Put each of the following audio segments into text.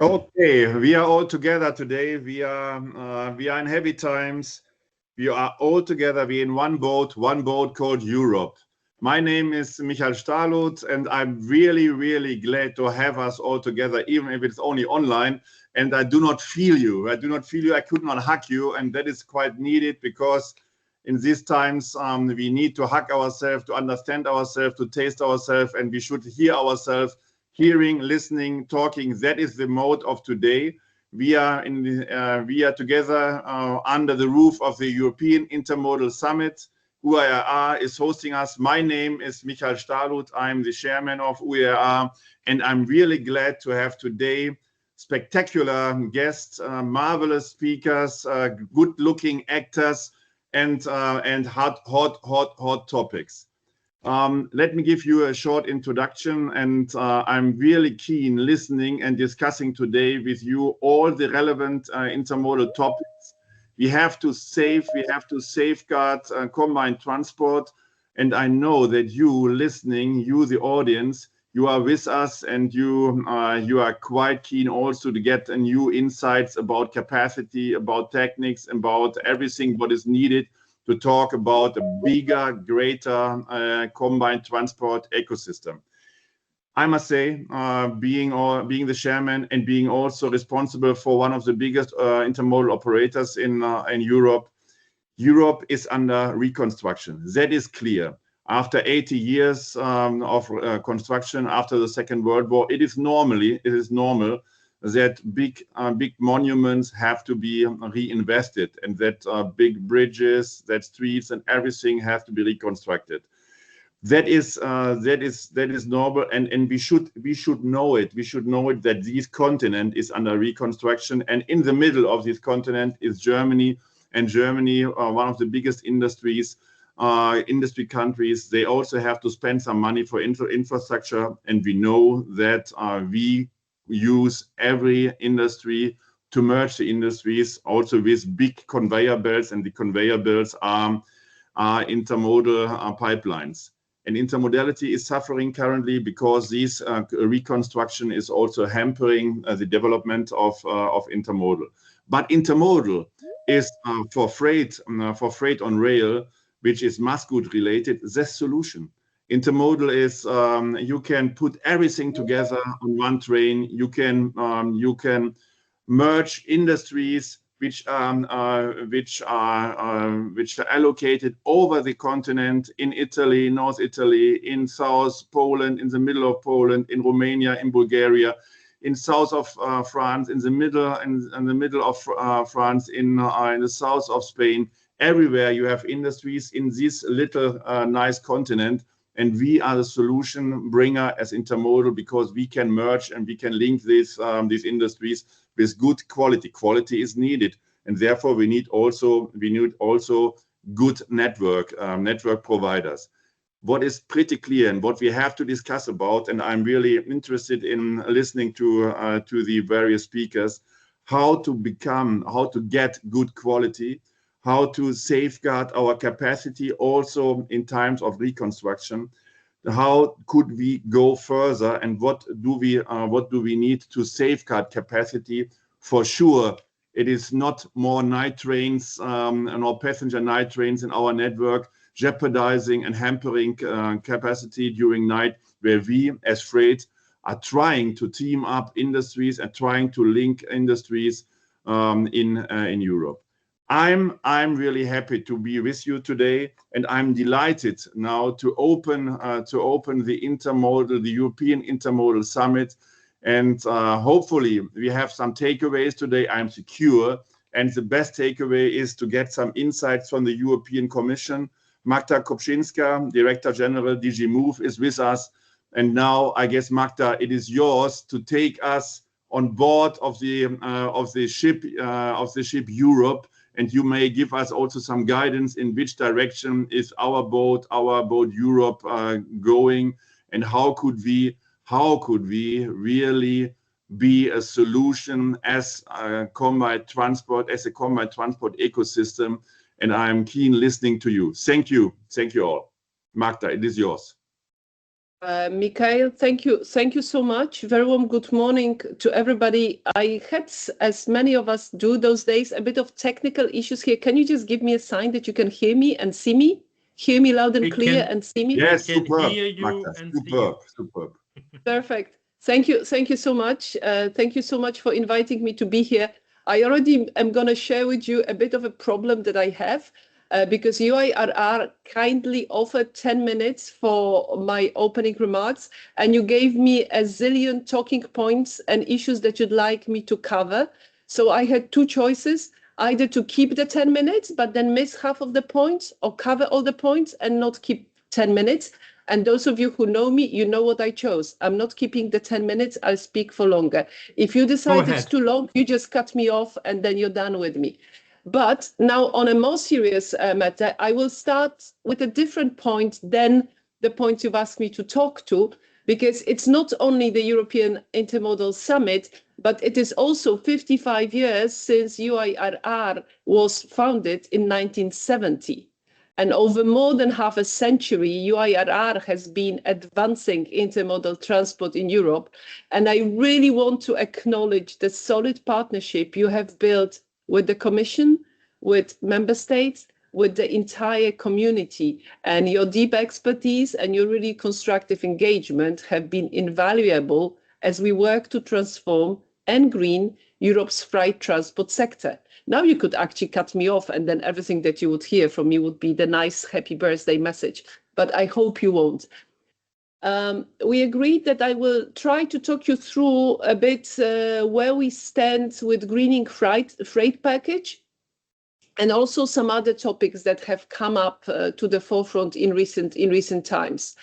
Okay, we are all together today. We are in heavy times. We are all together. We're in one boat called Europe. My name is Michael Stahlut, and I'm really glad to have us all together, even if it's only online. And I do not feel you. I do not feel you. I could not hug you, and that is quite needed because in these times we need to hug ourselves, to understand ourselves, to taste ourselves, and we should hear ourselves. Hearing, listening, talking, that is the mode of today. We are together under the roof of the European Intermodal Summit. UIRR is hosting us. My name is Michael Stahlut. I'm the chairman of UIRR, and I'm really glad to have today spectacular guests, marvelous speakers, good-looking actors, and hot topics. Let me give you a short introduction, and I'm really keen listening and discussing today with you all the relevant intermodal topics. We have to safeguard combined transport, and I know that you listening, you the audience, you are with us, and you are quite keen also to get new insights about capacity, about techniques, about everything what is needed to talk about a bigger, greater combined transport ecosystem. I must say, being the chairman and being also responsible for one of the biggest intermodal operators in Europe, Europe is under reconstruction. That is clear. After 80 years of construction after the Second World War, it is normal that big monuments have to be reinvested, and that big bridges, that streets, and everything have to be reconstructed. That is normal, and we should know it. We should know it that this continent is under reconstruction, and in the middle of this continent is Germany, and Germany, one of the biggest industry countries. They also have to spend some money for infrastructure, and we know that we use every industry to merge the industries also with big conveyor belts, and the conveyor belts are intermodal pipelines. And intermodality is suffering currently because this reconstruction is also hampering the development of intermodal. But intermodal is for freight on rail, which is mass good related, the solution. Intermodal is you can put everything together on one train. You can merge industries which are allocated over the continent, in Italy, North Italy, in South Poland, in the middle of Poland, in Romania, in Bulgaria, in south of France, in the middle of France, in the south of Spain. Everywhere you have industries in this little nice continent. And we are the solution bringer as intermodal because we can merge and we can link these industries with good quality. Quality is needed, and therefore we need also good network providers. What is pretty clear and what we have to discuss about, and I'm really interested in listening to the various speakers, how to get good quality, how to safeguard our capacity also in times of reconstruction. How could we go further, and what do we need to safeguard capacity? For sure, it is not more night trains or passenger night trains in our network jeopardizing and hampering capacity during night, where we as freight are trying to team up industries and trying to link industries in Europe. I'm really happy to be with you today, and I'm delighted now to open the European Intermodal Summit, and hopefully we have some takeaways today. I'm secure, and the best takeaway is to get some insights from the European Commission. Magda Kopczynska, Director General DG Move, is with us, and now I guess, Magda, it is yours to take us on board of the ship Europe. And you may give us also some guidance in which direction is our boat Europe going, and how could we really be a solution as a combined transport ecosystem. And I'm keen listening to you. Thank you all. Magda, it is yours. Mikhail, thank you. Thank you so much. Very warm good morning to everybody. I had, as many of us do those days, a bit of technical issues here. Can you just give me a sign that you can hear me and see me? Hear me loud and clear and see me? Yes, We can superb, hear you Magda, and see superb, you. superb. Perfect. Thank you. Thank you so much. Thank you so much for inviting me to be here. I already am going to share with you a bit of a problem that I have because UIRR kindly offered 10 minutes for my opening remarks, and you gave me a zillion talking points and issues that you'd like me to cover. So I had two choices, either to keep the 10 minutes, but then miss half of the points, or cover all the points and not keep 10 minutes. And those of you who know me, you know what I chose. I'm not keeping the 10 minutes. I'll speak for longer. If you decide it's too long, you just cut me off and then you're done with me. But now on a more serious matter, I will start with a different point than the points you've asked me to talk to, because it's not only the European Intermodal Summit, but it is also 55 years since UIRR was founded in 1970. And over more than half a century, UIRR has been advancing intermodal transport in Europe. And I really want to acknowledge the solid partnership you have built with the Commission, with member states, with the entire community. And your deep expertise and your really constructive engagement have been invaluable as we work to transform and green Europe's freight transport sector. Now you could actually cut me off and then everything that you would hear from me would be the nice happy birthday message. But I hope you won't. We agreed that I will try to talk you through a bit where we stand with greening freight package, and also some other topics that have come up to the forefront in recent times.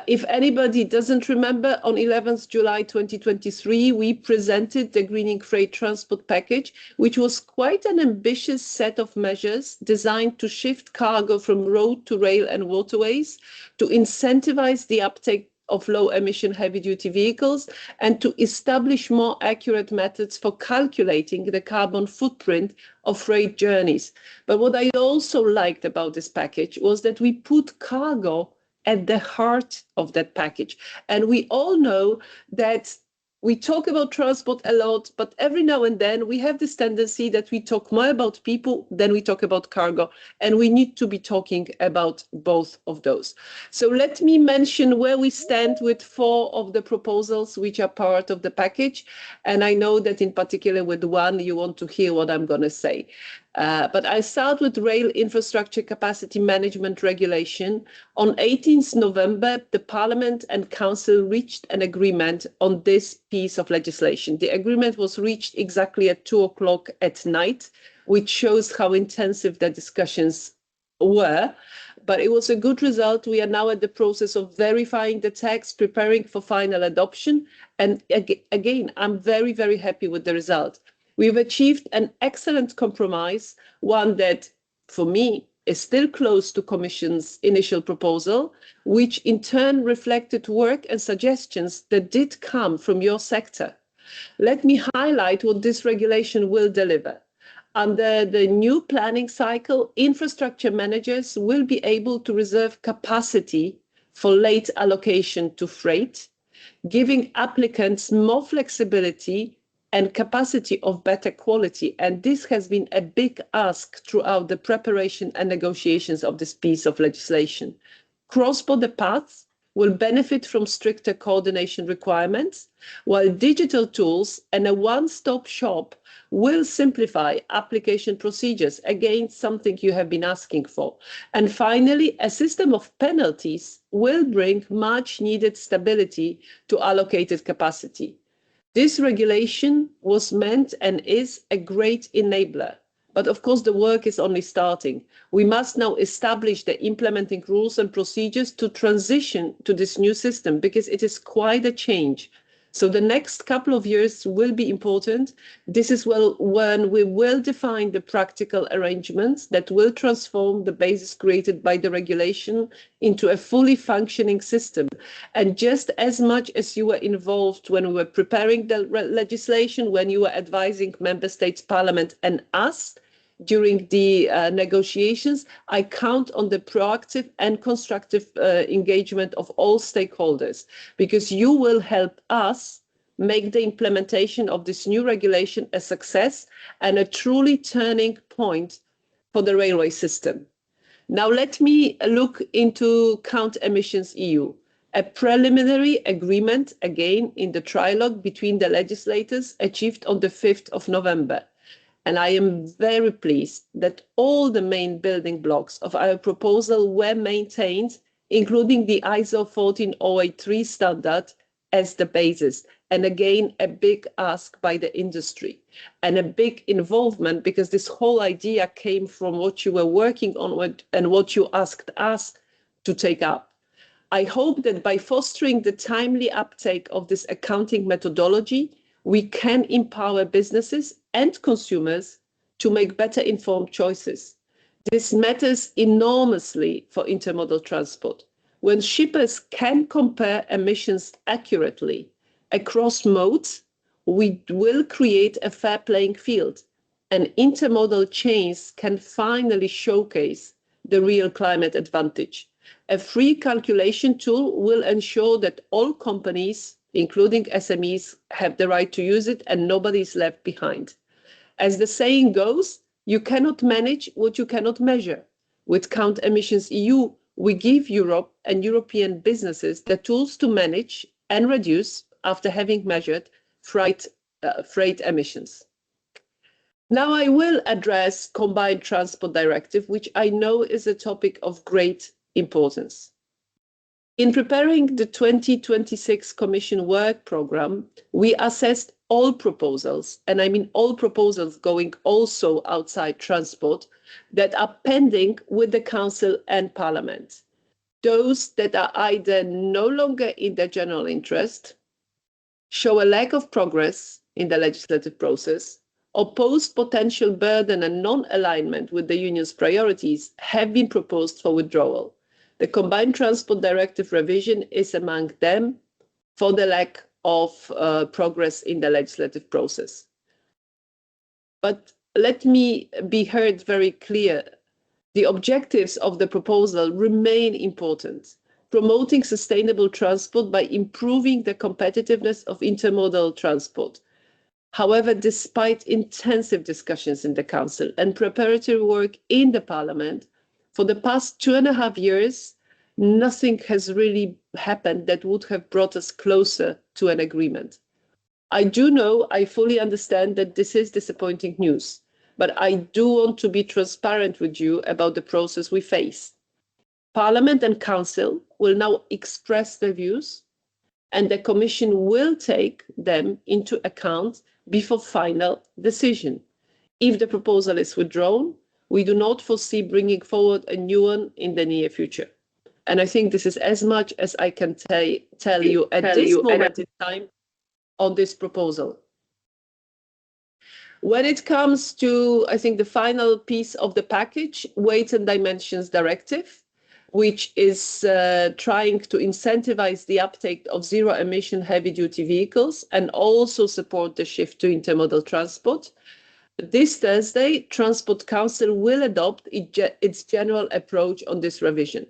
If anybody doesn't remember, on 11th July 2023, we presented the Greening Freight Transport Package, which was quite an ambitious set of measures designed to shift cargo from road to rail and waterways, to incentivize the uptake of low-emission heavy-duty vehicles, and to establish more accurate methods for calculating the carbon footprint of freight journeys. But what I also liked about this package was that we put cargo at the heart of that package. And we all know that we talk about transport a lot, but every now and then we have this tendency that we talk more about people than we talk about cargo. And we need to be talking about both of those. So let me mention where we stand with 4 of the proposals which are part of the package. And I know that in particular with one, you want to hear what I'm going to say. But I start with Rail Infrastructure Capacity Management Regulation. On 18th November, the Parliament and Council reached an agreement on this piece of legislation. The agreement was reached exactly at 2 o'clock at night, which shows how intensive the discussions were. But it was a good result. We are now at the process of verifying the text, preparing for final adoption. And again, I'm very, very happy with the result. We've achieved an excellent compromise, one that, for me, is still close to Commission's initial proposal, which in turn reflected work and suggestions that did come from your sector. Let me highlight what this regulation will deliver. Under the new planning cycle, infrastructure managers will be able to reserve capacity for late allocation to freight, giving applicants more flexibility and capacity of better quality. And this has been a big ask throughout the preparation and negotiations of this piece of legislation. Cross-border paths will benefit from stricter coordination requirements, while digital tools and a one-stop shop will simplify application procedures. Again, something you have been asking for. And finally, a system of penalties will bring much needed stability to allocated capacity. This regulation was meant and is a great enabler. But of course, the work is only starting. We must now establish the implementing rules and procedures to transition to this new system, because it is quite a change. So the next couple of years will be important. This is when we will define the practical arrangements that will transform the basis created by the regulation into a fully functioning system. And just as much as you were involved when we were preparing the legislation, when you were advising Member States, Parliament and us, during the negotiations. I count on the proactive and constructive engagement of all stakeholders, because you will help us make the implementation of this new regulation a success and a truly turning point for the railway system. Now let me look into Count Emissions EU, a preliminary agreement, again in the trilogue between the legislators, achieved on the 5th of November. And I am very pleased that all the main building blocks of our proposal were maintained, including the ISO 14083 standard as the basis. And again, a big ask by the industry and a big involvement, because this whole idea came from what you were working on and what you asked us to take up. I hope that by fostering the timely uptake of this accounting methodology, we can empower businesses and consumers to make better informed choices. This matters enormously for intermodal transport. When shippers can compare emissions accurately across modes, we will create a fair playing field, and intermodal chains can finally showcase the real climate advantage. A free calculation tool will ensure that all companies, including SMEs, have the right to use it and nobody is left behind. As the saying goes, you cannot manage what you cannot measure. With Count Emissions EU, we give Europe and European businesses the tools to manage and reduce after having measured freight emissions. Now I will address Combined Transport Directive, which I know is a topic of great importance. In preparing the 2026 Commission work programme, we assessed all proposals, and I mean all proposals going also outside transport, that are pending with the Council and Parliament. Those that are either no longer in the general interest, show a lack of progress in the legislative process, or pose potential burden and non-alignment with the Union's priorities, have been proposed for withdrawal. The Combined Transport Directive revision is among them for the lack of progress in the legislative process. But let me be heard very clear. The objectives of the proposal remain important. Promoting sustainable transport by improving the competitiveness of intermodal transport. However, despite intensive discussions in the Council and preparatory work in the Parliament, for the past 2.5 years, nothing has really happened that would have brought us closer to an agreement. I fully understand that this is disappointing news, but I do want to be transparent with you about the process we face. Parliament and Council will now express their views, and the Commission will take them into account before final decision. If the proposal is withdrawn, we do not foresee bringing forward a new one in the near future. And I think this is as much as I can tell you at this moment in time on this proposal. When it comes to, I think, the final piece of the package, Weight and Dimensions Directive, which is trying to incentivize the uptake of zero-emission heavy-duty vehicles and also support the shift to intermodal transport. This Thursday, Transport Council will adopt its general approach on this revision.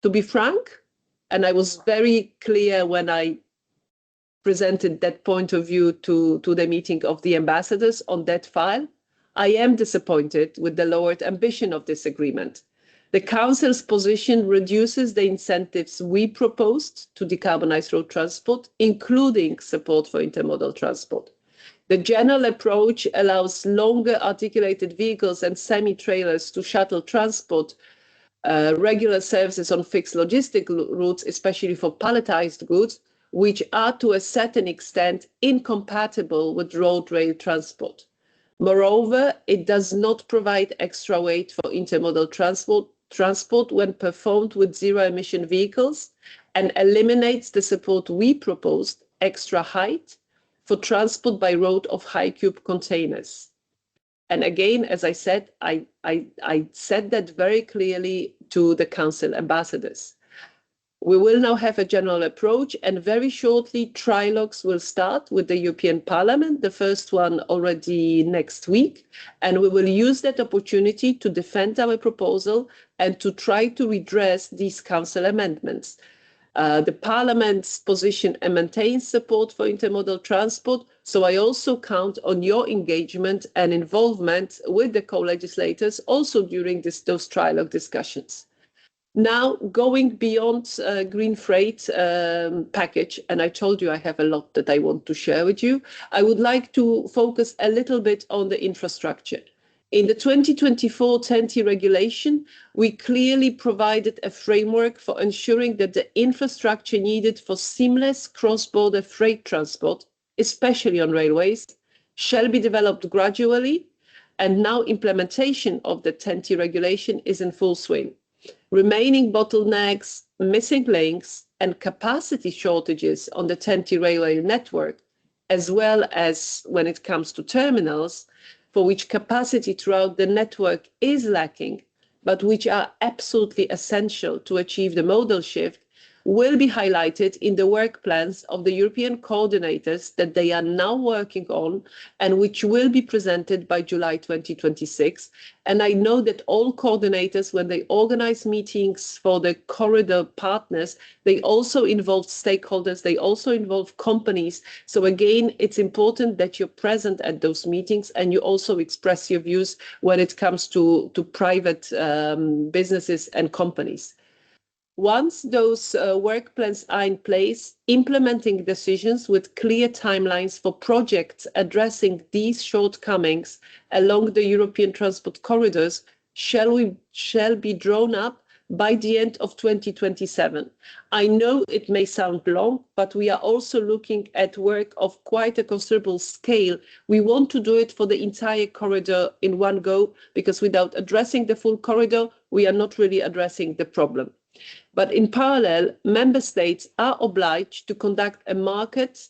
To be frank, and I was very clear when I presented that point of view to the meeting of the ambassadors on that file, I am disappointed with the lowered ambition of this agreement. The Council's position reduces the incentives we proposed to decarbonize road transport, including support for intermodal transport. The general approach allows longer articulated vehicles and semi-trailers to shuttle transport regular services on fixed logistic routes, especially for palletized goods, which are to a certain extent incompatible with road rail transport. Moreover, it does not provide extra weight for intermodal transport when performed with zero-emission vehicles, and eliminates the support we proposed, extra height, for transport by road of high-cube containers. And again, as I said, I said that very clearly to the Council ambassadors. We will now have a general approach, and very shortly trilogues will start with the European Parliament, the first one already next week, and we will use that opportunity to defend our proposal and to try to redress these Council amendments. The Parliament's position maintains support for intermodal transport, so I also count on your engagement and involvement with the co-legislators also during those trilogue discussions. Now, going beyond green freight package, and I told you I have a lot that I want to share with you, I would like to focus a little bit on the infrastructure. In the 2024 TEN-T regulation, we clearly provided a framework for ensuring that the infrastructure needed for seamless cross-border freight transport, especially on railways, shall be developed gradually, and now implementation of the TEN-T regulation is in full swing. Remaining bottlenecks, missing links, and capacity shortages on the TEN-T railway network, as well as when it comes to terminals, for which capacity throughout the network is lacking, but which are absolutely essential to achieve the modal shift, will be highlighted in the work plans of the European coordinators that they are now working on and which will be presented by July 2026. And I know that all coordinators, when they organize meetings for the corridor partners, they also involve stakeholders, they also involve companies. So again, it's important that you're present at those meetings and you also express your views when it comes to private businesses and companies. Once those work plans are in place, implementing decisions with clear timelines for projects addressing these shortcomings along the European transport corridors shall be drawn up by the end of 2027. I know it may sound long, but we are also looking at work of quite a considerable scale. We want to do it for the entire corridor in one go, because without addressing the full corridor, we are not really addressing the problem. But in parallel, member states are obliged to conduct a market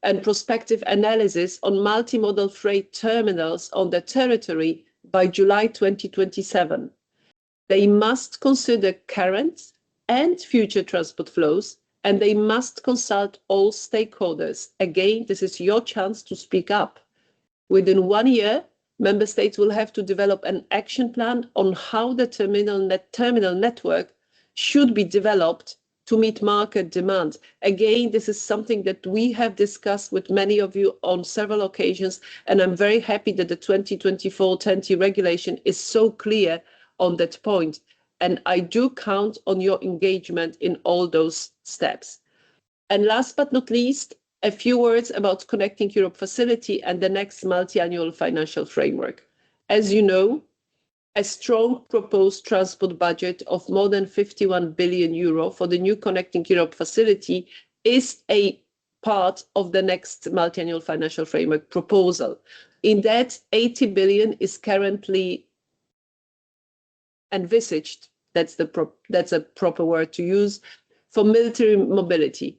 and prospective analysis on multimodal freight terminals on their territory by July 2027. They must consider current and future transport flows, and they must consult all stakeholders. Again, this is your chance to speak up. Within 1 year, member states will have to develop an action plan on how the terminal network should be developed to meet market demand. Again, this is something that we have discussed with many of you on several occasions, and I'm very happy that the 2024 TEN-T regulation is so clear on that point. And I do count on your engagement in all those steps. And last but not least, a few words about Connecting Europe facility and the next multi-annual financial framework. As you know, a strong proposed transport budget of more than 51 billion euro for the new Connecting Europe facility is a part of the next multi-annual financial framework proposal. In that, 80 billion is currently envisaged, that's a proper word to use, for military mobility.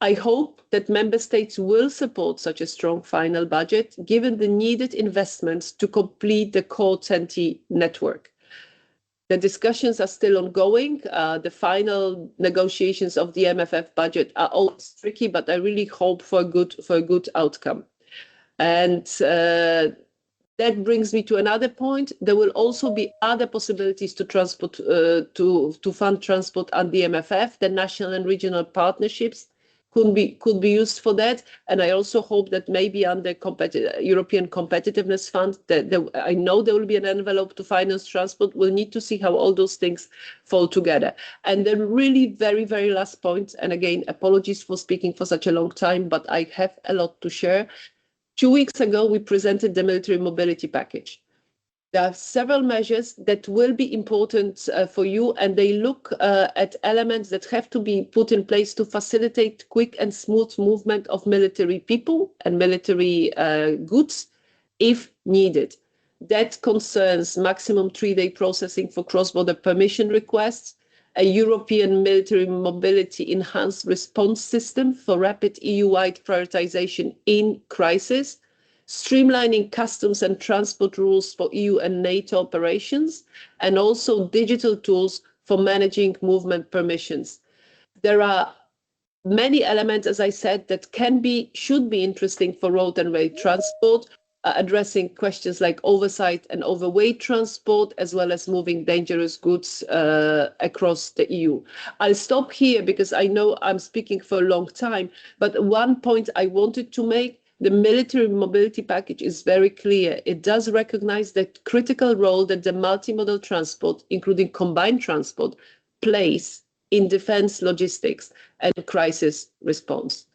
I hope that member states will support such a strong final budget, given the needed investments to complete the core TEN-T network. The discussions are still ongoing. The final negotiations of the MFF budget are always tricky, but I really hope for a good outcome. And that brings me to another point. There will also be other possibilities to transport to fund transport on the MFF. The national and regional partnerships could be used for that. And I also hope that maybe under European Competitiveness Fund, I know there will be an envelope to finance transport. We'll need to see how all those things fall together. And the really very, very last point, and again, apologies for speaking for such a long time, but I have a lot to share. 2 weeks ago, we presented the military mobility package. There are several measures that will be important for you, and they look at elements that have to be put in place to facilitate quick and smooth movement of military people and military goods if needed. That concerns maximum 3-day processing for cross-border permission requests, a European military mobility enhanced response system for rapid EU-wide prioritization in crisis, streamlining customs and transport rules for EU and NATO operations, and also digital tools for managing movement permissions. There are many elements, as I said, that should be interesting for road and rail transport, addressing questions like oversight and overweight transport, as well as moving dangerous goods across the EU. I'll stop here because I know I'm speaking for a long time, but one point I wanted to make: the military mobility package is very clear. It does recognize the critical role that the multimodal transport, including combined transport, plays in defense logistics and crisis response.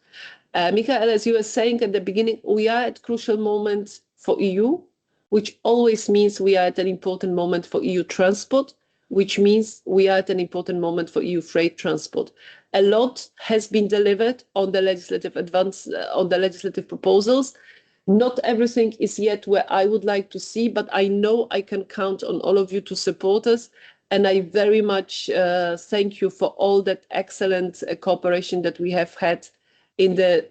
Michael, as you were saying at the beginning, we are at crucial moments for EU, which always means we are at an important moment for EU transport, which means we are at an important moment for EU freight transport. A lot has been delivered on the legislative proposals. Not everything is yet where I would like to see, but I know I can count on all of you to support us. And I very much thank you for all that excellent cooperation that we have had in the,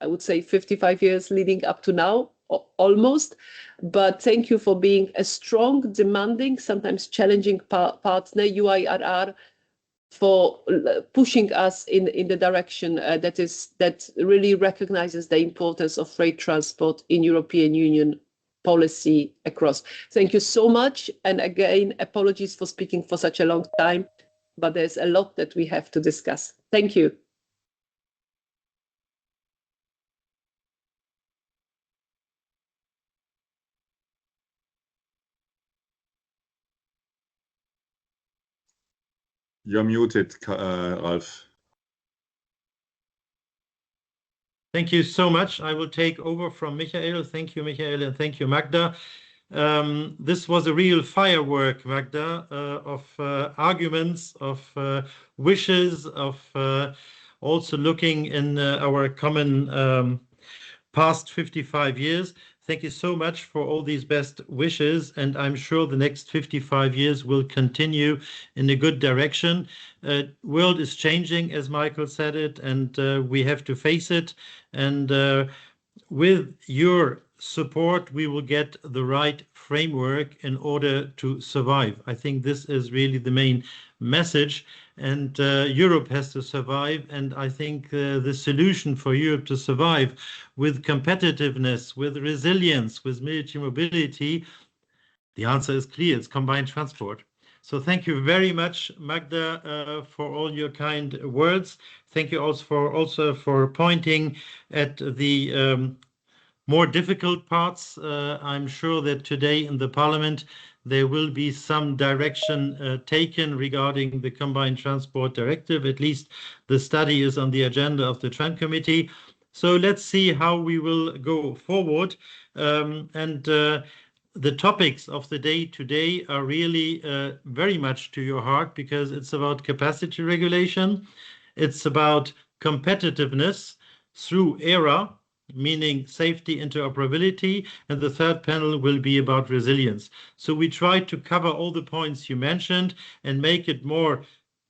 I would say, 55 years leading up to now, almost. But thank you for being a strong, demanding, sometimes challenging partner, UIRR, for pushing us in the direction that really recognizes the importance of freight transport in European Union policy across. Thank you so much. And again, apologies for speaking for such a long time, but there's a lot that we have to discuss. Thank you. You're muted, Ralf. Thank you so much. I will take over from Michael. Thank you, Michael, and thank you, Magda. This was a real firework, Magda, of arguments, of wishes, of also looking in our common past 55 years. Thank you so much for all these best wishes, and I'm sure the next 55 years will continue in a good direction. World is changing, as Michael said it, and we have to face it. And with your support, we will get the right framework in order to survive. I think this is really the main message. And Europe has to survive. And I think the solution for Europe to survive with competitiveness, with resilience, with military mobility, the answer is clear. It's combined transport. So thank you very much, Magda, for all your kind words. Thank you also for pointing at the more difficult parts. I'm sure that today in the Parliament there will be some direction taken regarding the Combined Transport Directive. At least the study is on the agenda of the Tran Committee. So let's see how we will go forward. The topics of the day today are really very much to your heart, because it's about capacity regulation. It's about competitiveness through ERA, meaning safety, interoperability, and the third panel will be about resilience. So we try to cover all the points you mentioned and make it more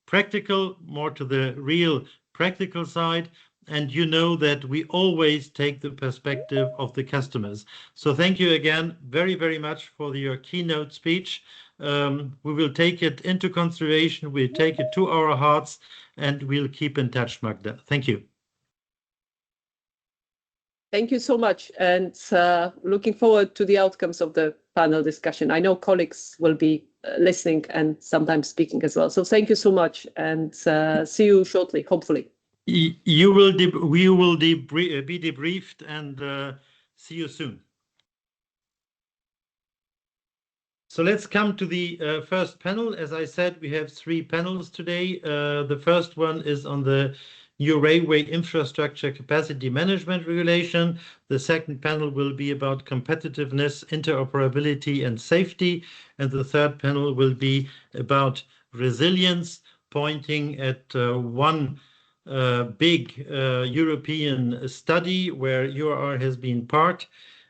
practical, more to the real practical side. And you know that we always take the perspective of the customers. So thank you again very, very much for your keynote speech. We will take it into consideration. We'll take it to our hearts, and we'll keep in touch, Magda. Thank you. Thank you so much, and looking forward to the outcomes of the panel discussion. I know colleagues will be listening and sometimes speaking as well. So thank you so much, and see you shortly, hopefully. We will be debriefed, and see you soon. So let's come to the first panel. As I said, we have 3 panels today. The first one is on the new railway infrastructure capacity management regulation. The second panel will be about competitiveness, interoperability, and safety. And the third panel will be about resilience, pointing at one big European study where UIRR has been part.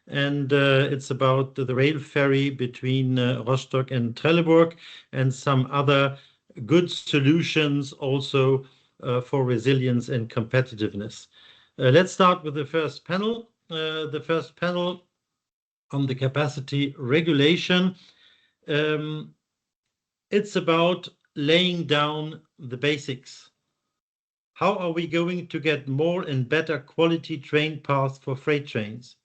And it's about the rail ferry between Rostock and Trelleborg, and some other good solutions also for resilience and competitiveness. Let's start with the first panel. The first panel on the capacity regulation. It's about laying down the basics. how are we going to get more and better quality train paths for freight trains?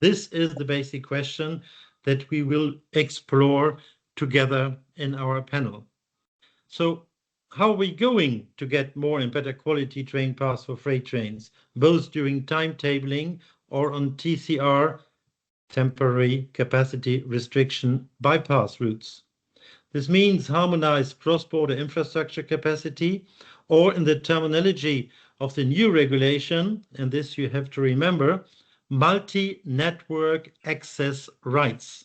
This is the basic question that we will explore together in our panel. So how are we going to get more and better quality train paths for freight trains, both during timetabling or on TCR, temporary capacity restriction bypass routes? This means harmonized cross-border infrastructure capacity, or in the terminology of the new regulation, and this you have to remember, multi-network access rights.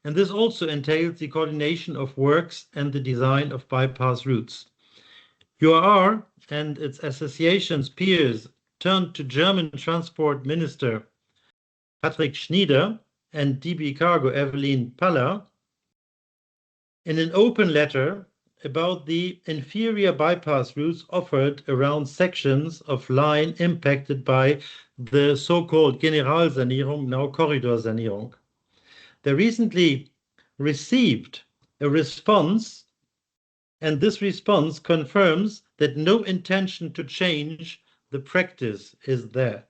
And this also entails the coordination of works and the design of bypass routes. UIRR and its associations peers turned to German Transport Minister Patrick Schnieder and DB Cargo Evelyn Paller in an open letter about the inferior bypass routes offered around sections of line impacted by the so-called Generalsanierung, now Korridorsanierung. They recently received a response, and this response confirms that no intention to change the practice is there.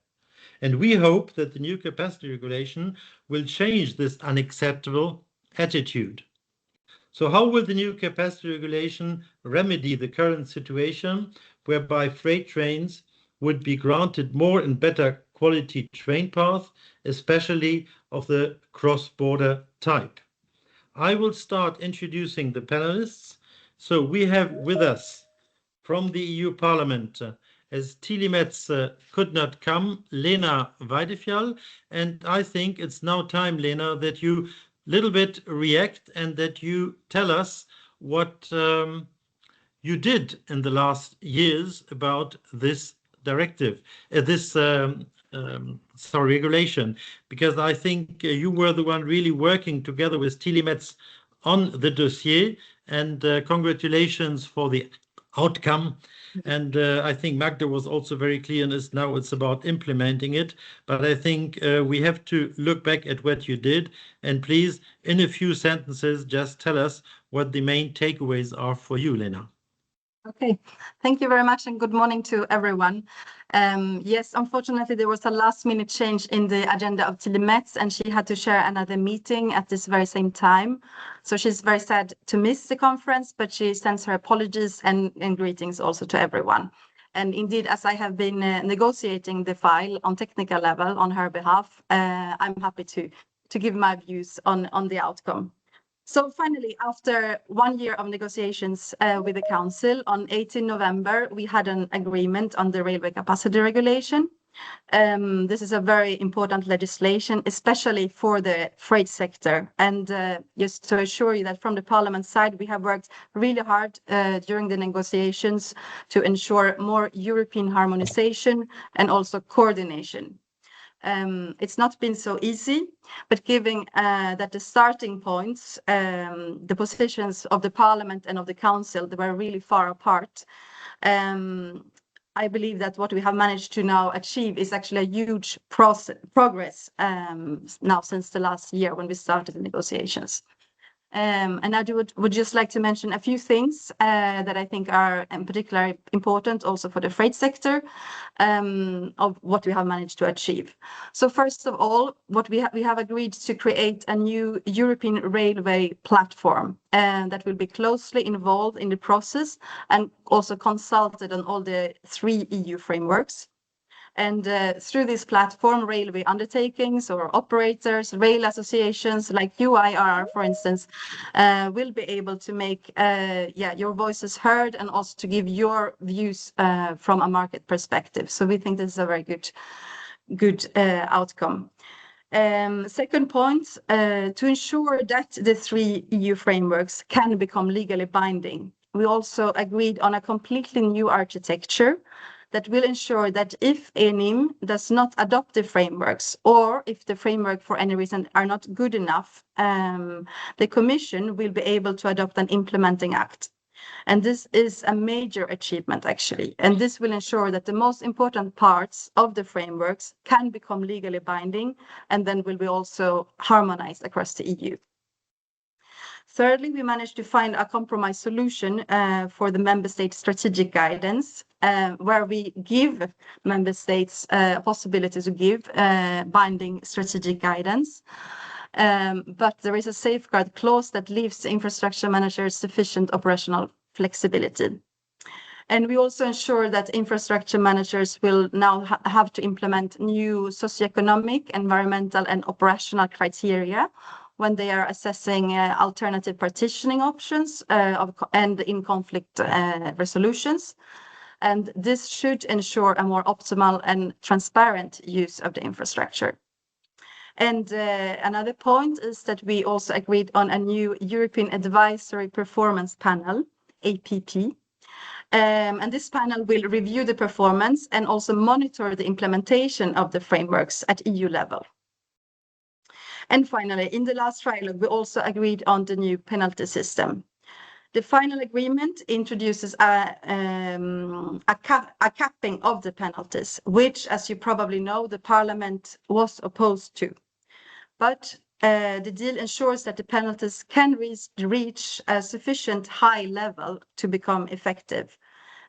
And we hope that the new capacity regulation will change this unacceptable attitude. So how will the new capacity regulation remedy the current situation whereby freight trains would be granted more and better quality train paths, especially of the cross-border type? I will start introducing the panelists. So we have with us from the EU Parliament, as Tilimetz could not come, Lena Weidefjall, and I think it's now time, Lena, that you little bit react and that you tell us what you did in the last years about this directive, regulation, because I think you were the one really working together with Tilimetz on the dossier, and congratulations for the outcome. And I think Magda was also very clear in this. Now it's about implementing it. But I think we have to look back at what you did. And please, in a few sentences, just tell us what the main takeaways are for you, Lena. Okay, thank you very much and good morning to everyone. Yes, unfortunately, there was a last-minute change in the agenda of Tilimetz, and she had to share another meeting at this very same time. So she's very sad to miss the conference, but she sends her apologies and greetings also to everyone. And indeed, as I have been negotiating the file on technical level on her behalf, I'm happy to give my views on the outcome. So finally, after 1 year of negotiations with the Council, on 18 November, we had an agreement on the railway capacity regulation. This is a very important legislation, especially for the freight sector. And just to assure you that from the Parliament side, we have worked really hard during the negotiations to ensure more European harmonization and also coordination. It's not been so easy, but given that the starting points, the positions of the Parliament and of the Council, they were really far apart. I believe that what we have managed to now achieve is actually a huge progress now since the last year when we started the negotiations. And I would just like to mention a few things that I think are in particular important also for the freight sector of what we have managed to achieve. So first of all, what we have agreed to create a new European railway platform that will be closely involved in the process and also consulted on all the 3 EU frameworks. And through this platform, railway undertakings or operators, rail associations like UIRR, for instance, will be able to make your voices heard and also to give your views from a market perspective. So we think this is a very good outcome. Second point, to ensure that the 3 EU frameworks can become legally binding. We also agreed on a completely new architecture that will ensure that if ENIM does not adopt the frameworks, or if the framework for any reason are not good enough, the Commission will be able to adopt an implementing act. And this is a major achievement, actually. And this will ensure that the most important parts of the frameworks can become legally binding, and then will be also harmonized across the EU. Thirdly, we managed to find a compromise solution for the member state strategic guidance, where we give member states a possibility to give binding strategic guidance. But there is a safeguard clause that leaves infrastructure managers sufficient operational flexibility. And we also ensure that infrastructure managers will now have to implement new socioeconomic, environmental, and operational criteria when they are assessing alternative partitioning options and in conflict resolutions. And this should ensure a more optimal and transparent use of the infrastructure. And another point is that we also agreed on a new European Advisory Performance Panel, APP. And this panel will review the performance and also monitor the implementation of the frameworks at EU level. And finally, in the last trilogue, we also agreed on the new penalty system. The final agreement introduces a capping of the penalties, which, as you probably know, the Parliament was opposed to. But the deal ensures that the penalties can reach a sufficient high level to become effective.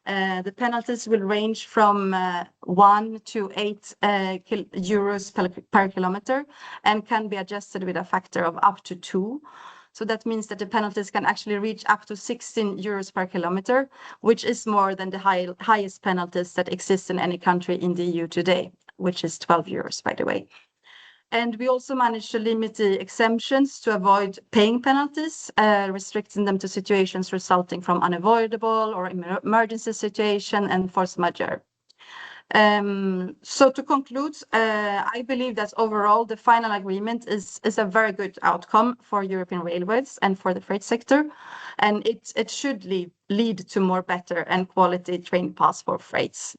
The penalties will range from 1 to 8 euros per kilometer and can be adjusted with a factor of up to 2. So that means that the penalties can actually reach up to 16 euros per kilometer, which is more than the highest penalties that exist in any country in the EU today, which is 12 euros, by the way. And we also managed to limit the exemptions to avoid paying penalties, restricting them to situations resulting from unavoidable or emergency situation and force majeure. So to conclude, I believe that overall the final agreement is a very good outcome for European railways and for the freight sector, and it should lead to more better and quality train paths for freights,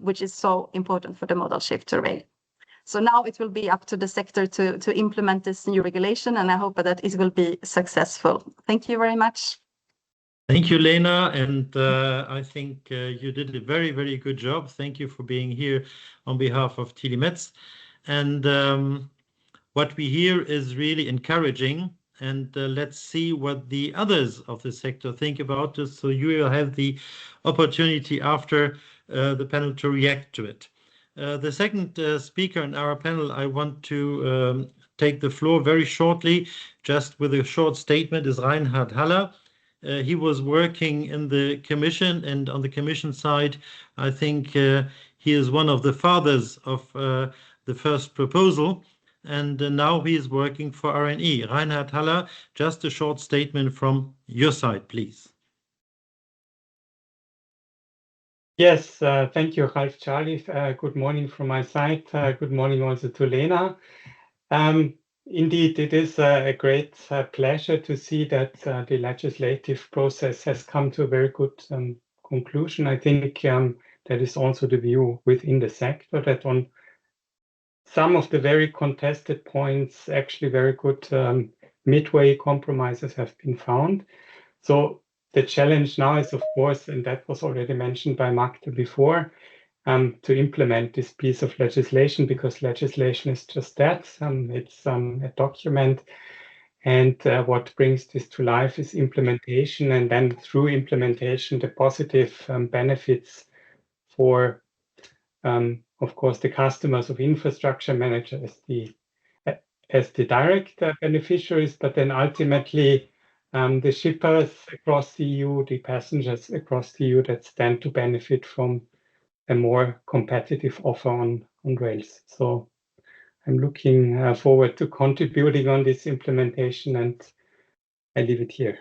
which is so important for the modal shift to rail. So now it will be up to the sector to implement this new regulation, and I hope that it will be successful. Thank you very much. Thank you, Lena, and I think you did a very, very good job. Thank you for being here on behalf of Telemetz. And what we hear is really encouraging, and let's see what the others of the sector think about this. So you will have the opportunity after the panel to react to it. The second speaker in our panel, I want to take the floor very shortly, just with a short statement, is Reinhard Haller. He was working in the Commission, and on the Commission side, I think he is one of the fathers of the first proposal, and now he is working for RNE. Reinhard Haller, just a short statement from your side, please. Yes, thank you, Ralf Charlie. Good morning from my side. Good morning also to Lena. Indeed, it is a great pleasure to see that the legislative process has come to a very good conclusion. I think that is also the view within the sector, that on some of the very contested points, actually very good midway compromises have been found. So the challenge now is, of course, and that was already mentioned by Magda before, to implement this piece of legislation, because legislation is just that. It's a document, and what brings this to life is implementation, and then through implementation, the positive benefits for, of course, the customers of infrastructure managers as the direct beneficiaries, but then ultimately the shippers across the EU, the passengers across the EU that stand to benefit from a more competitive offer on rails. So I'm looking forward to contributing on this implementation, and I leave it here.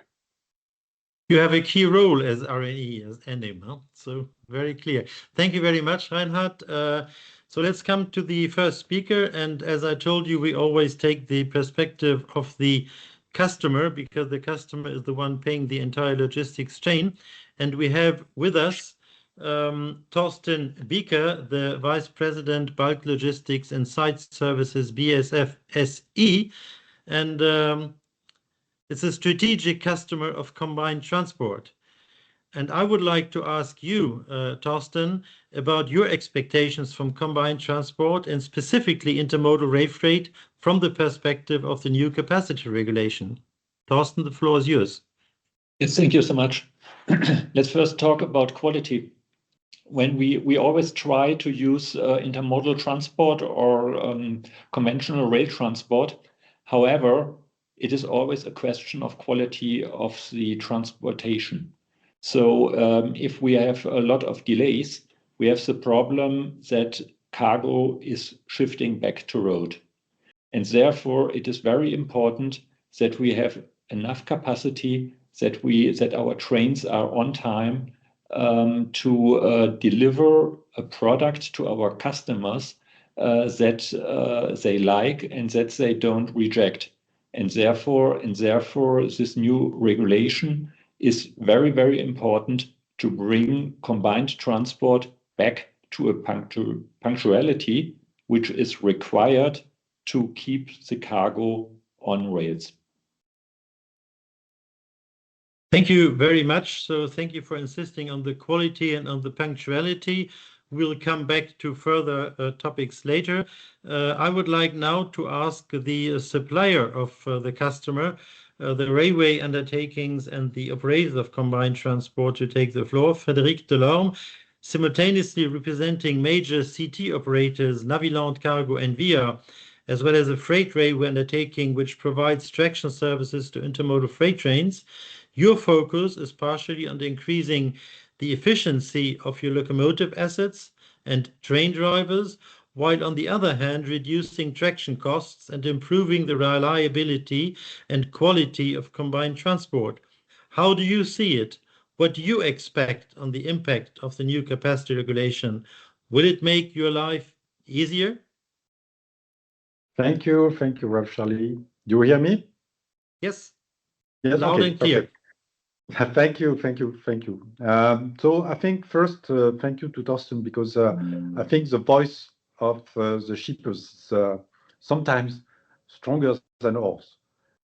You have a key role as RNE, as NM, so very clear. Thank you very much, Reinhard. So let's come to the first speaker, and as I told you, we always take the perspective of the customer, because the customer is the one paying the entire logistics chain. And we have with us Thorsten Bieker, the Vice President, Bulk Logistics and Site Services, BSF SE, and it's a strategic customer of combined transport. And I would like to ask you, Thorsten, about your expectations from combined transport and specifically intermodal rail freight from the perspective of the new capacity regulation. Thorsten, the floor is yours. Yes, thank you so much. Let's first talk about quality. When we always try to use intermodal transport or conventional rail transport. However, it is always a question of quality of the transportation. So if we have a lot of delays, we have the problem that cargo is shifting back to road. And therefore, it is very important that we have enough capacity, that our trains are on time to deliver a product to our customers that they like and that they don't reject. And therefore, this new regulation is very, very important to bring combined transport back to a punctuality which is required to keep the cargo on rails. Thank you very much. So thank you for insisting on the quality and on the punctuality. We'll come back to further topics later. I would like now to ask the supplier of the customer, the railway undertakings and the operators of combined transport to take the floor. Frédéric Delorme, simultaneously representing major CT operators, Naviland Cargo and Via, as well as a freight railway undertaking which provides traction services to intermodal freight trains. Your focus is partially on increasing the efficiency of your locomotive assets and train drivers, while on the other hand, reducing traction costs and improving the reliability and quality of combined transport. How do you see it? What do you expect on the impact of the new capacity regulation? Will it make your life easier? Thank you, Ralph Charlie. Do you hear me? Yes. Yes, loud okay, and clear. Thank you. So I think first, thank you to Thorsten, because I think the voice of the shippers is sometimes stronger than ours.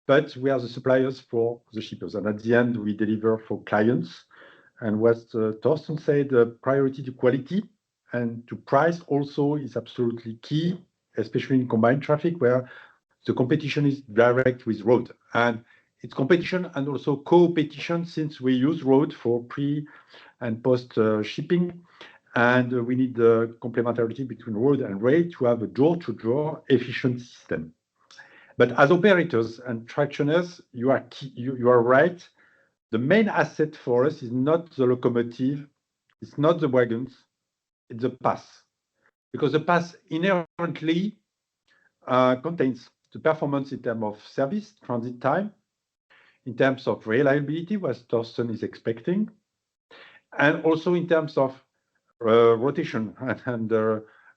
But we are the suppliers for the shippers, and at the end, we deliver for clients. And what Thorsten said, priority to quality and to price also is absolutely key, especially in combined traffic, where the competition is direct with road. And it's competition and also co-opetition, since we use road for pre and post shipping. And we need the complementarity between road and rail to have a door-to-door efficient system. But as operators and tractioners, you are right. The main asset for us is not the locomotive, it's not the wagons, it's the pass. Because the pass inherently contains the performance in terms of service, transit time, in terms of reliability, what Thorsten is expecting, and also in terms of rotation and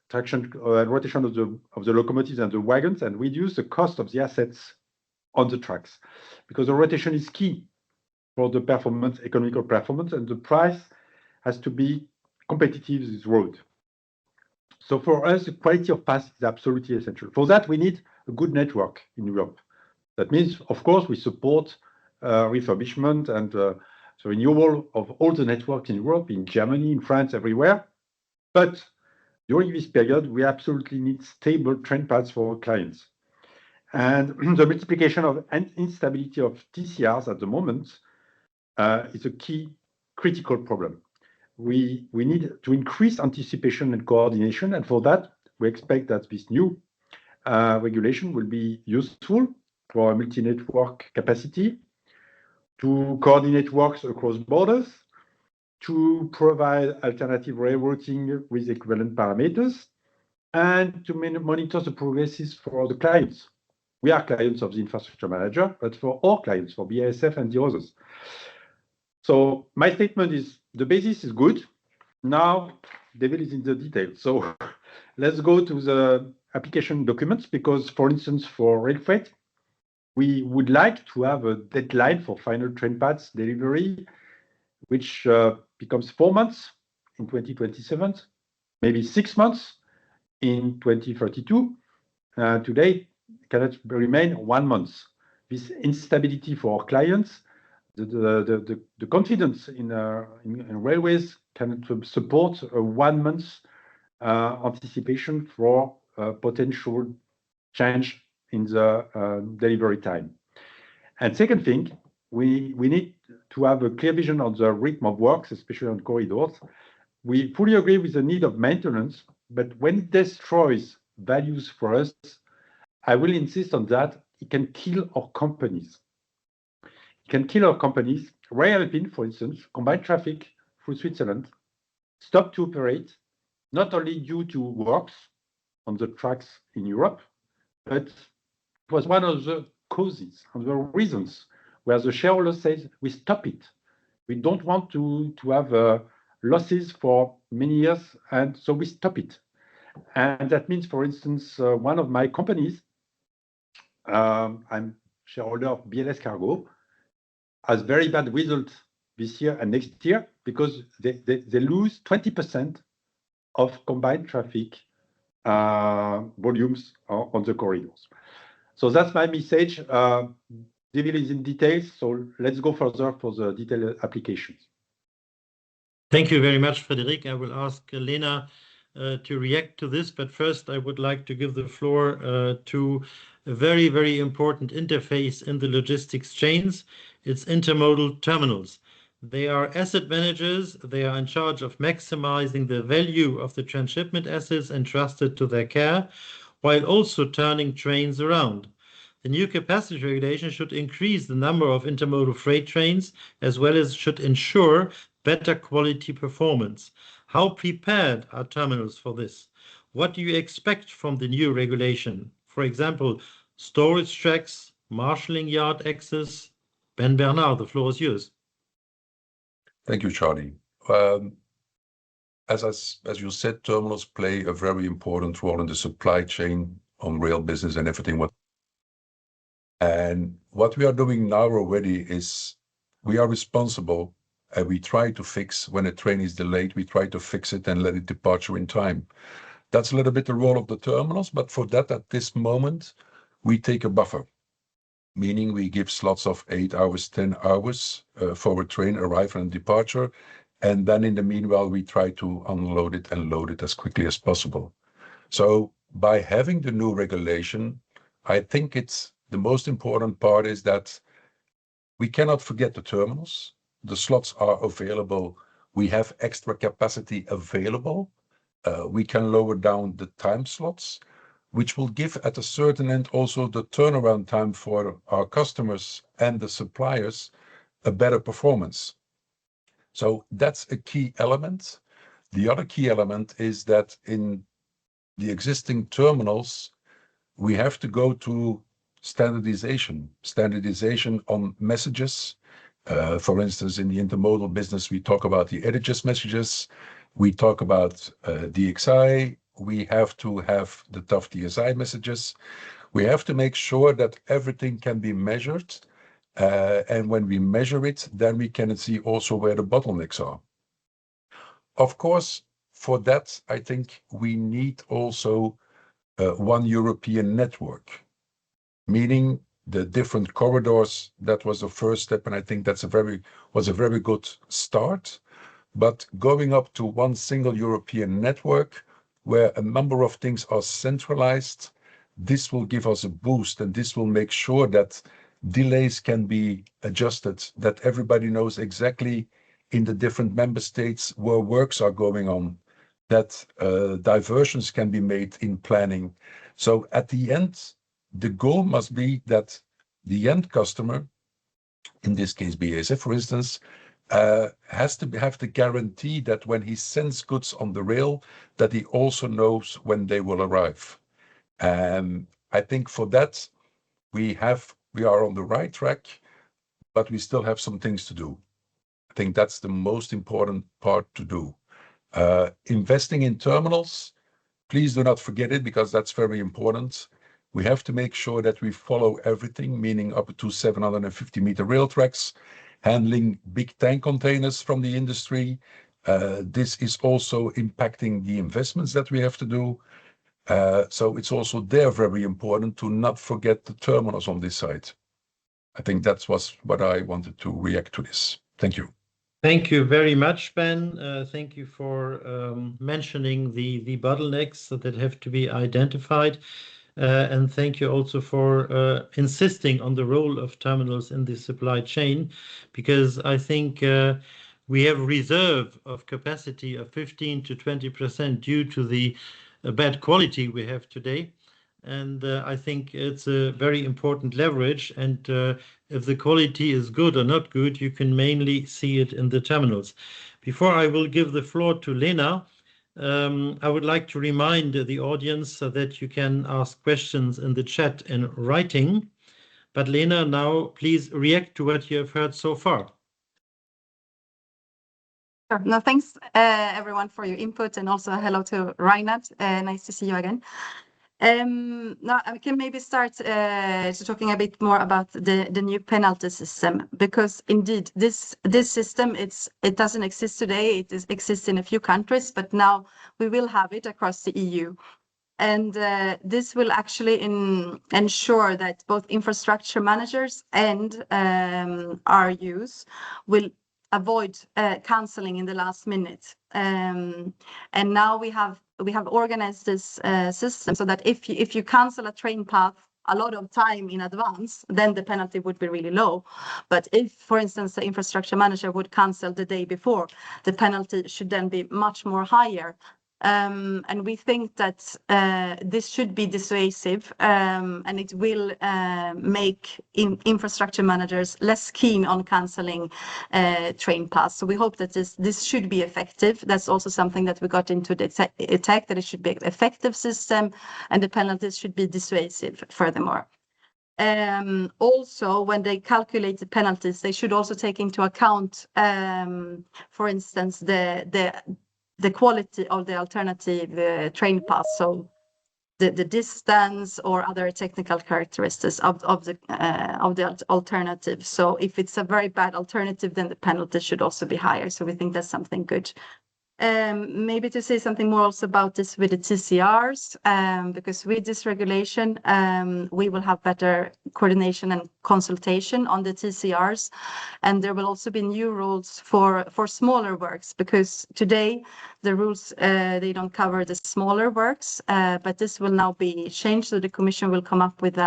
traction rotation of the locomotives and the wagons, and reduce the cost of the assets on the tracks, because the rotation is key for the performance, economical performance, and the price has to be competitive with road. So for us, the quality of pass is absolutely essential. For that, we need a good network in Europe. That means, of course, we support refurbishment and so renewal of all the networks in Europe, in Germany, in France, everywhere. But during this period, we absolutely need stable train paths for our clients. And the multiplication of instability of TCRs at the moment is a key critical problem. We need to increase anticipation and coordination, and for that, we expect that this new regulation will be useful for multi-network capacity, to coordinate works across borders, to provide alternative railroading with equivalent parameters, and to monitor the progresses for the clients. We are clients of the infrastructure manager, but for all clients, for BASF and the others. So my statement is, the basis is good. Now, devil is in the details. So let's go to the application documents, because, for instance, for rail freight, we would like to have a deadline for final train paths delivery, which becomes 4 months in 2027, maybe 6 months in 2032. Today, it cannot remain 1 month. This instability for our clients, the confidence in railways cannot support a 1 month anticipation for potential change in the delivery time. And second thing, we need to have a clear vision on the rhythm of works, especially on corridors. We fully agree with the need of maintenance, but when it destroys values for us, I will insist on that. It can kill our companies. It can kill our companies. Rail Alpine, for instance, combined traffic through Switzerland, stopped to operate, not only due to works on the tracks in Europe, but it was one of the causes and the reasons where the shareholder says we stop it. We don't want to have losses for many years, and so we stop it. And that means, for instance, one of my companies, I'm shareholder of BLS Cargo, has very bad results this year and next year because they lose 20% of combined traffic volumes on the corridors. So that's my message. Devil is in details, so let's go further for the detailed applications. Thank you very much, Frédéric. I will ask Lena to react to this, but first I would like to give the floor to a very, very important interface in the logistics chains. It's intermodal terminals. They are asset managers. They are in charge of maximizing the value of the transshipment assets entrusted to their care, while also turning trains around. The new capacity regulation should increase the number of intermodal freight trains, as well as should ensure better quality performance. How prepared are terminals for this? What do you expect from the new regulation? For example, storage tracks, marshalling yard access. Ben Bernard, the floor is yours. Thank you, Charlie. As you said, terminals play a very important role in the supply chain on rail business and everything. And what we are doing now already is we are responsible and we try to fix when a train is delayed, we try to fix it and let it depart in time. That's a little bit the role of the terminals, but for that, at this moment, we take a buffer, meaning we give slots of 8 hours, 10 hours for a train arrival and departure. And then in the meanwhile, we try to unload it and load it as quickly as possible. So by having the new regulation, I think it's the most important part is that we cannot forget the terminals. The slots are available. We have extra capacity available. We can lower down the time slots, which will give at a certain end also the turnaround time for our customers and the suppliers a better performance. So that's a key element. The other key element is that in the existing terminals, we have to go to standardization on messages. For instance, in the intermodal business, we talk about the edges messages. We talk about DXI. We have to have the tough DSI messages. We have to make sure that everything can be measured. And when we measure it, then we can see also where the bottlenecks are. Of course, for that, I think we need also one European network, meaning the different corridors. That was the first step, and I think was a very good start. But going up to one single European network where a number of things are centralized, this will give us a boost, and this will make sure that delays can be adjusted, that everybody knows exactly in the different member states where works are going on, that diversions can be made in planning. So at the end, the goal must be that the end customer, in this case BASF for instance, has to have the guarantee that when he sends goods on the rail, that he also knows when they will arrive. And I think for that, we are on the right track, but we still have some things to do. I think that's the most important part to do. Investing in terminals, please do not forget it, because that's very important. We have to make sure that we follow everything, meaning up to 750-meter rail tracks, handling big tank containers from the industry. This is also impacting the investments that we have to do. So it's also there very important to not forget the terminals on this side. I think that was what I wanted to react to this. Thank you. Thank you very much, Ben. Thank you for mentioning the bottlenecks that have to be identified. And thank you also for insisting on the role of terminals in the supply chain, because I think we have reserve of capacity of 15 to 20% due to the bad quality we have today. And I think it's a very important leverage. And if the quality is good or not good, you can mainly see it in the terminals. Before I will give the floor to Lena, I would like to remind the audience that you can ask questions in the chat in writing. But Lena, now please react to what you have heard so far. Sure. No, thanks everyone for your input, and also hello to Reinhard. Nice to see you again. Now I can maybe start talking a bit more about the new penalty system, because indeed this system it doesn't exist today. It exists in a few countries, but now we will have it across the EU. And this will actually ensure that both infrastructure managers and RUs will avoid canceling in the last minute. And now we have organized this system so that if you cancel a train path a lot of time in advance, then the penalty would be really low. But if, for instance, the infrastructure manager would cancel the day before, the penalty should then be much more higher. And we think that this should be dissuasive, and it will make infrastructure managers less keen on cancelling train paths. So we hope that this should be effective. That's also something that we got into the tech, that it should be an effective system, and the penalties should be dissuasive furthermore. Also, when they calculate the penalties, they should also take into account, for instance, the quality of the alternative train path, so the distance or other technical characteristics of the alternative. So if it's a very bad alternative, then the penalty should also be higher. So we think that's something good. Maybe to say something more also about this with the TCRs, because with this regulation, we will have better coordination and consultation on the TCRs, and there will also be new rules for smaller works, because today the rules they don't cover the smaller works, but this will now be changed. So the Commission will come up with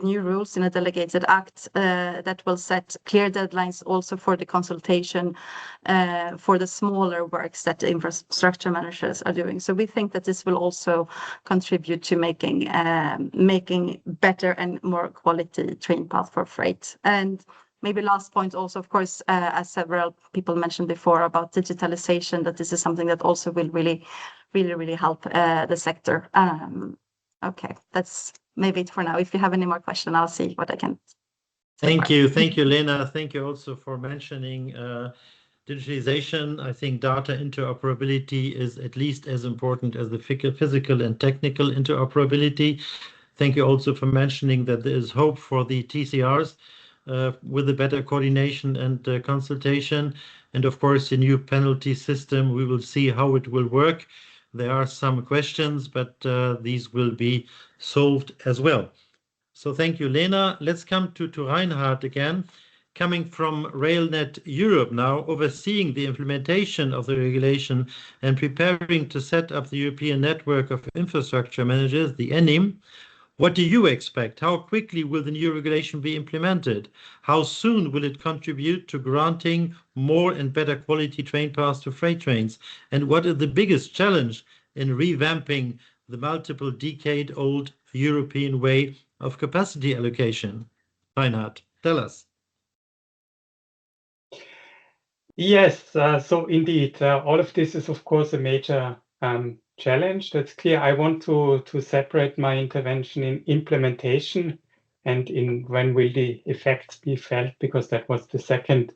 new rules in a delegated act that will set clear deadlines also for the consultation for the smaller works that the infrastructure managers are doing. So we think that this will also contribute to making better and more quality train path for freight. And maybe last point also, of course, as several people mentioned before about digitalization, that this is something that also will really help the sector. Okay, that's maybe it for now. If you have any more questions, I'll see what I can. Thank you, Lena. Thank you also for mentioning digitalization. I think data interoperability is at least as important as the physical and technical interoperability. Thank you also for mentioning that there is hope for the TCRs with a better coordination and consultation. And of course, the new penalty system, we will see how it will work. There are some questions, but these will be solved as well. So thank you, Lena. Let's come to Reinhard again, coming from RailNet Europe now, overseeing the implementation of the regulation and preparing to set up the European Network of Infrastructure Managers, the ENIM. What do you expect? How quickly will the new regulation be implemented? How soon will it contribute to granting more and better quality train paths to freight trains? And what is the biggest challenge in revamping the multiple decade-old European way of capacity allocation? Reinhard, tell us. Yes, so indeed, all of this is, of course, a major challenge. That's clear. I want to separate my intervention in implementation and in when will the effects be felt, because that was the second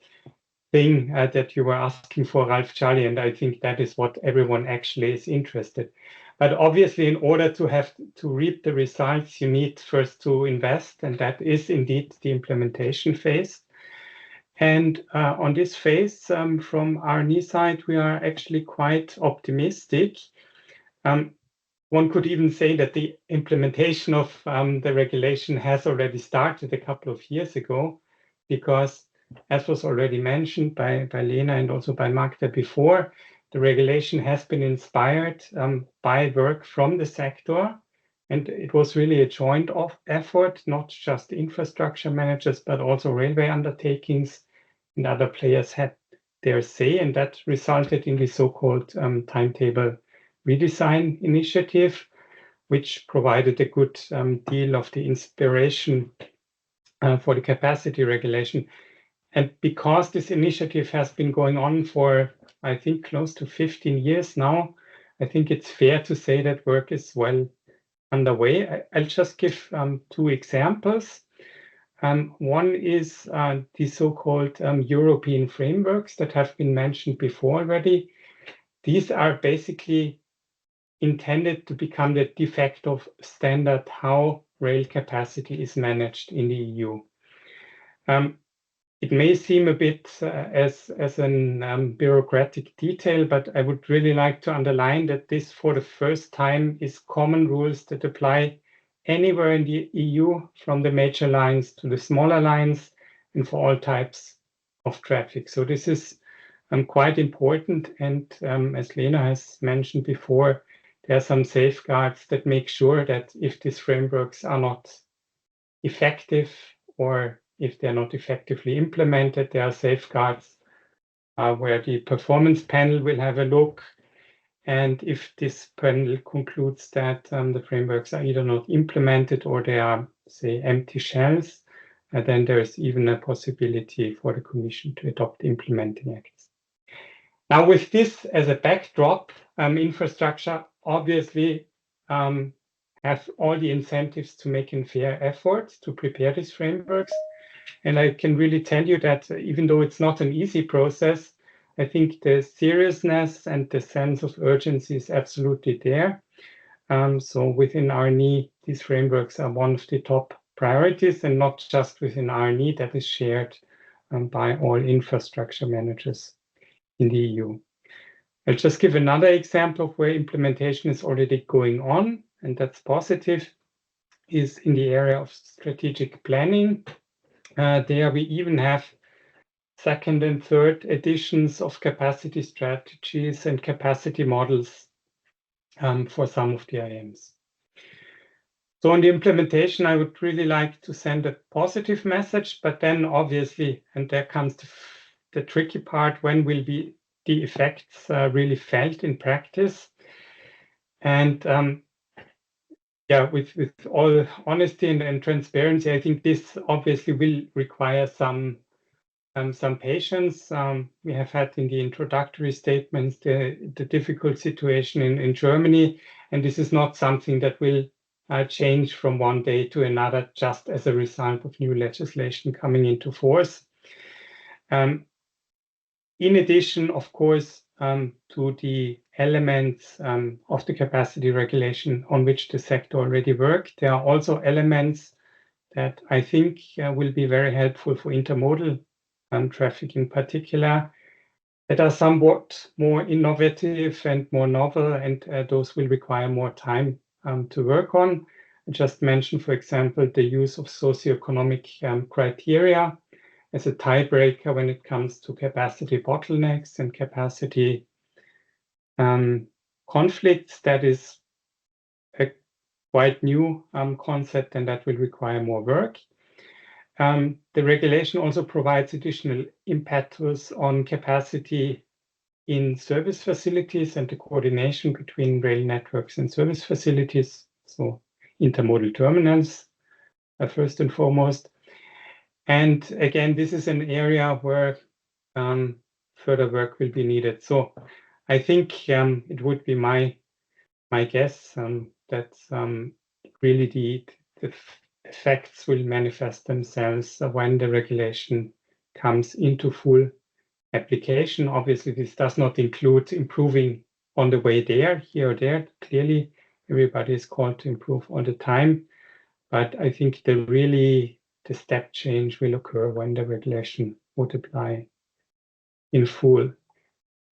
thing that you were asking for, Ralph, Charlie, and I think that is what everyone actually is interested. But obviously, in order to reap the results, you need first to invest, and that is indeed the implementation phase. And on this phase, from R&E side, we are actually quite optimistic. One could even say that the implementation of the regulation has already started a couple of years ago, because as was already mentioned by Lena and also by Magda before, the regulation has been inspired by work from the sector. And it was really a joint effort, not just infrastructure managers, but also railway undertakings and other players had their say, and that resulted in the so-called timetable redesign initiative, which provided a good deal of the inspiration for the capacity regulation. And because this initiative has been going on for, I think, close to 15 years now, I think it's fair to say that work is well underway. I'll just give 2 examples. One is the so-called European frameworks that have been mentioned before already. These are basically intended to become the de facto standard how rail capacity is managed in the EU. It may seem a bit as an bureaucratic detail, but I would really like to underline that this, for the first time, is common rules that apply anywhere in the EU, from the major lines to the smaller lines, and for all types of traffic. So this is quite important. And as Lena has mentioned before, there are some safeguards that make sure that if these frameworks are not effective, or if they're not effectively implemented, there are safeguards where the performance panel will have a look. And if this panel concludes that the frameworks are either not implemented or they are, say, empty shells, then there's even a possibility for the Commission to adopt implementing acts. Now, with this as a backdrop, infrastructure obviously have all the incentives to make a fair effort to prepare these frameworks. And I can really tell you that even though it's not an easy process, I think the seriousness and the sense of urgency is absolutely there. So within RNE, these frameworks are one of the top priorities, and not just within RNE, that is shared by all infrastructure managers in the EU. I'll just give another example of where implementation is already going on, and that's positive, is in the area of strategic planning. There we even have second and third editions of capacity strategies and capacity models for some of the IMs. So on the implementation, I would really like to send a positive message, but then obviously, and there comes the tricky part, when will be the effects really felt in practice? And yeah, with all honesty and transparency, I think this obviously will require some patience. We have had in the introductory statements the difficult situation in Germany, and this is not something that will change from one day to another just as a result of new legislation coming into force. In addition, of course, to the elements of the capacity regulation on which the sector already worked, there are also elements that I think will be very helpful for intermodal traffic in particular, that are somewhat more innovative and more novel, and those will require more time to work on. I just mentioned, for example, the use of socioeconomic criteria as a tiebreaker when it comes to capacity bottlenecks and capacity conflicts. That is a quite new concept, and that will require more work. The regulation also provides additional impetus on capacity in service facilities and the coordination between rail networks and service facilities, so intermodal terminals, first and foremost. And again, this is an area where further work will be needed. So I think it would be my guess that really the effects will manifest themselves when the regulation comes into full application. Obviously, this does not include improving on the way there, here or there. Clearly, everybody is called to improve all the time. But I think the step change will occur when the regulation would apply in full.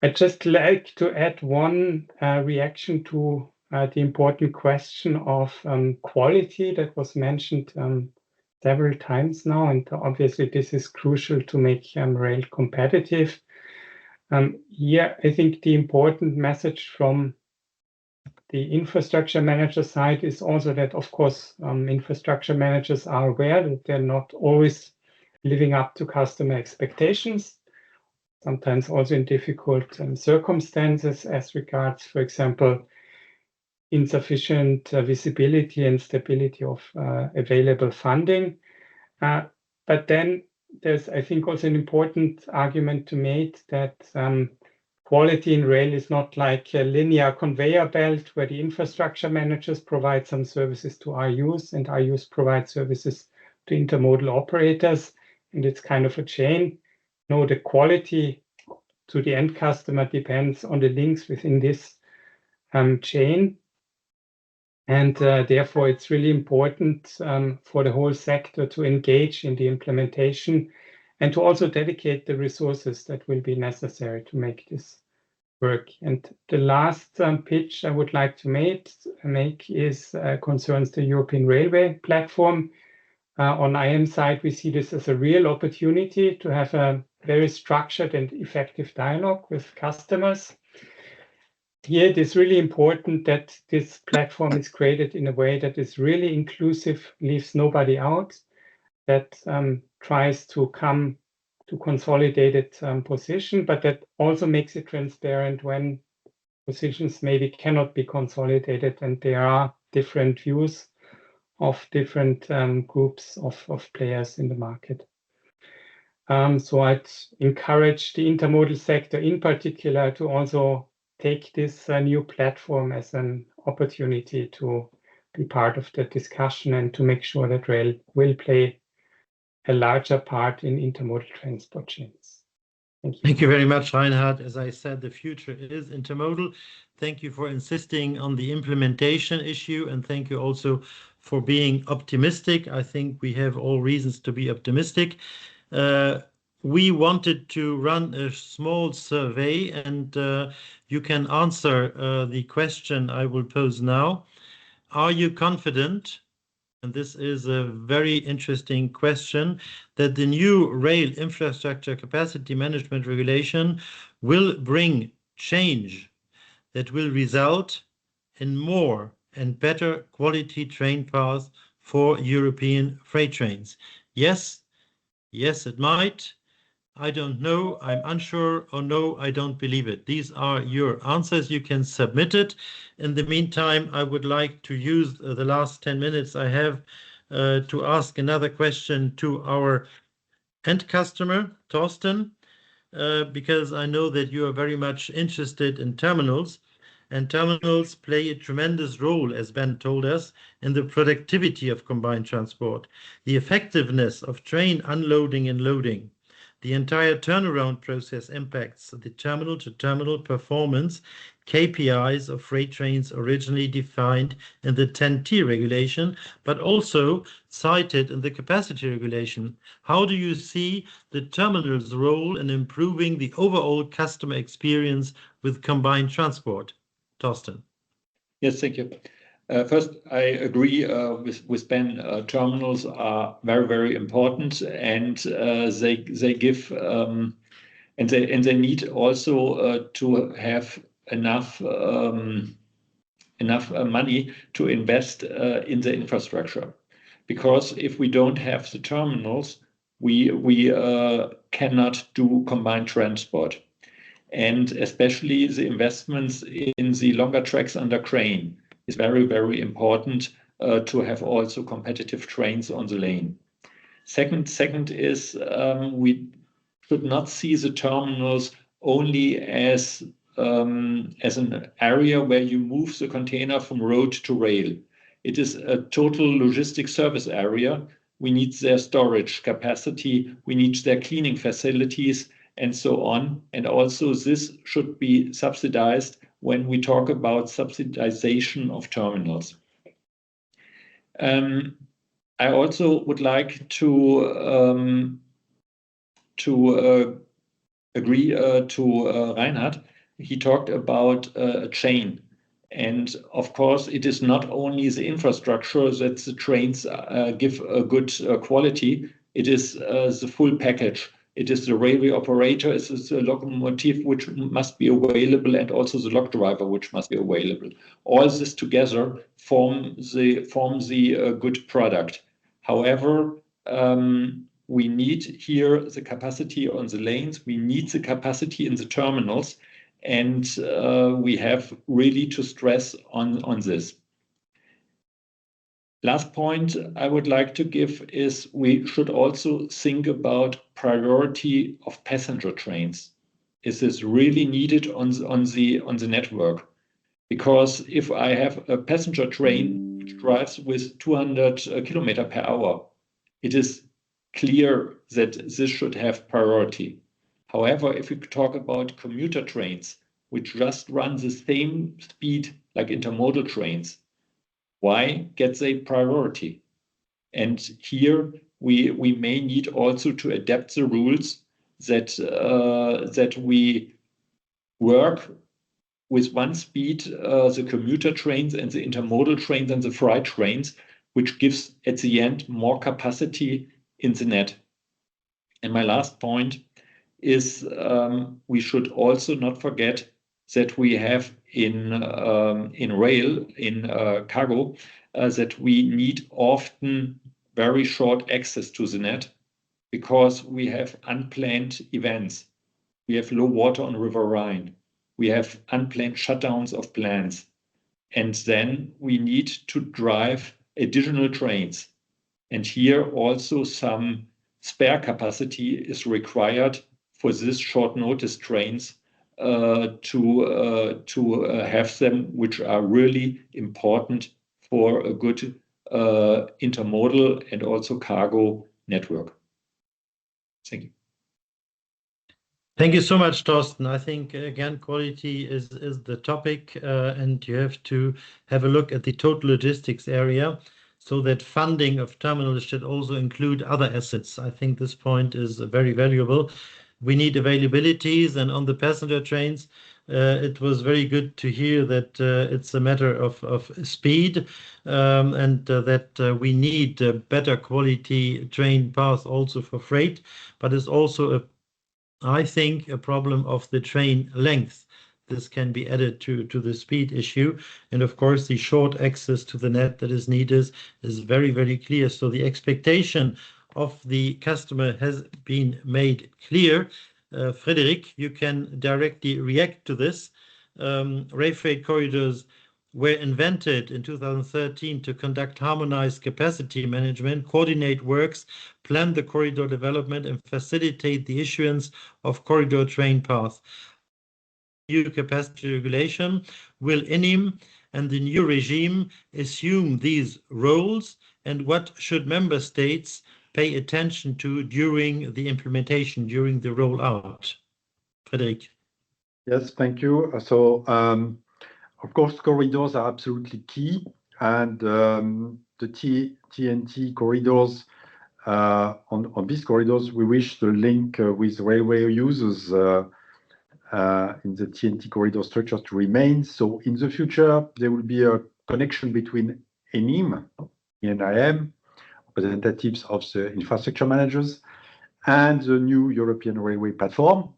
I'd just like to add one reaction to the important question of quality that was mentioned several times now, and obviously this is crucial to make rail competitive. Here, I think the important message from the infrastructure manager side is also that, of course, infrastructure managers are aware that they're not always living up to customer expectations, sometimes also in difficult circumstances as regards, for example, insufficient visibility and stability of available funding. But then there's, I think, also an important argument to make that quality in rail is not like a linear conveyor belt where the infrastructure managers provide some services to RUs and RUs provide services to intermodal operators, and it's kind of a chain. No, the quality to the end customer depends on the links within this chain. And therefore, it's really important for the whole sector to engage in the implementation and to also dedicate the resources that will be necessary to make this work. And the last pitch I would like to make is concerns the European Railway Platform. On IM side, we see this as a real opportunity to have a very structured and effective dialogue with customers. Here, it is really important that this platform is created in a way that is really inclusive, leaves nobody out, that tries to come to consolidated position, but that also makes it transparent when positions maybe cannot be consolidated and there are different views of different groups of players in the market. So I'd encourage the intermodal sector in particular to also take this new platform as an opportunity to be part of the discussion and to make sure that rail will play a larger part in intermodal transport chains. Thank you. Thank you very much, Reinhard. As I said, the future is intermodal. Thank you for insisting on the implementation issue, and thank you also for being optimistic. I think we have all reasons to be optimistic. We wanted to run a small survey, and you can answer the question I will pose now. Are you confident, and this is a very interesting question, that the new rail infrastructure capacity management regulation will bring change that will result in more and better quality train paths for European freight trains? Yes, yes, it might. I don't know, I'm unsure, or no, I don't believe it. These are your answers. You can submit it. In the meantime, I would like to use the last 10 minutes I have to ask another question to our end customer, Thorsten, because I know that you are very much interested in terminals, and terminals play a tremendous role, as Ben told us, in the productivity of combined transport, the effectiveness of train unloading and loading. The entire turnaround process impacts the terminal-to-terminal performance KPIs of freight trains originally defined in the 10T regulation, but also cited in the capacity regulation. How do you see the terminal's role in improving the overall customer experience with combined transport? Thorsten. Yes, thank you. First, I agree with Ben. Terminals are very, very important, and they give and they need also to have enough money to invest in the infrastructure. Because if we don't have the terminals, we cannot do combined transport, and especially the investments in the longer tracks under crane is very, very important to have also competitive trains on the lane. Second is we should not see the terminals only as an area where you move the container from road to rail. It is a total logistic service area. We need their storage capacity, we need their cleaning facilities, and so on. And also this should be subsidized when we talk about subsidization of terminals. I also would like to agree to Reinhard. He talked about a chain. And of course, it is not only the infrastructure that the trains give a good quality, it is the full package. It is the railway operator, it is the locomotive which must be available, and also the log driver which must be available. All this together form the good product. However, we need here the capacity on the lanes, we need the capacity in the terminals, and we have really to stress on this. Last point I would like to give is we should also think about priority of passenger trains. Is this really needed on the network? Because if I have a passenger train which drives with 200 km per hour, it is clear that this should have priority. However, if we talk about commuter trains, which just run the same speed like intermodal trains, why get they priority? And here we may need also to adapt the rules that we work with one speed, the commuter trains and the intermodal trains and the freight trains, which gives at the end more capacity in the net. And my last point is we should also not forget that we have in rail, in cargo, that we need often very short access to the net because we have unplanned events. We have low water on River Rhine. We have unplanned shutdowns of plants. And then we need to drive additional trains. And here also some spare capacity is required for this short notice trains to have them, which are really important for a good intermodal and also cargo network. Thank you. Thank you so much, Thorsten. I think, again, quality is the topic, and you have to have a look at the total logistics area so that funding of terminals should also include other assets. I think this point is very valuable. We need availabilities, and on the passenger trains, it was very good to hear that it's a matter of speed, and that we need better quality train paths also for freight, but it's also, I think, a problem of the train length. This can be added to the speed issue. And of course, the short access to the net that is needed is very, very clear. So the expectation of the customer has been made clear. Frederick, you can directly react to this. Rail freight corridors were invented in 2013 to conduct harmonized capacity management, coordinate works, plan the corridor development, and facilitate the issuance of corridor train paths. New capacity regulation, will INIM and the new regime assume these roles, and what should member states pay attention to during the implementation, during the rollout? Frederick. Yes, thank you. So, of course, corridors are absolutely key, and the TNT corridors, on these corridors, we wish the link with railway users in the TNT corridor structure to remain. So in the future, there will be a connection between ENIM, representatives of the infrastructure managers, and the new European railway platform.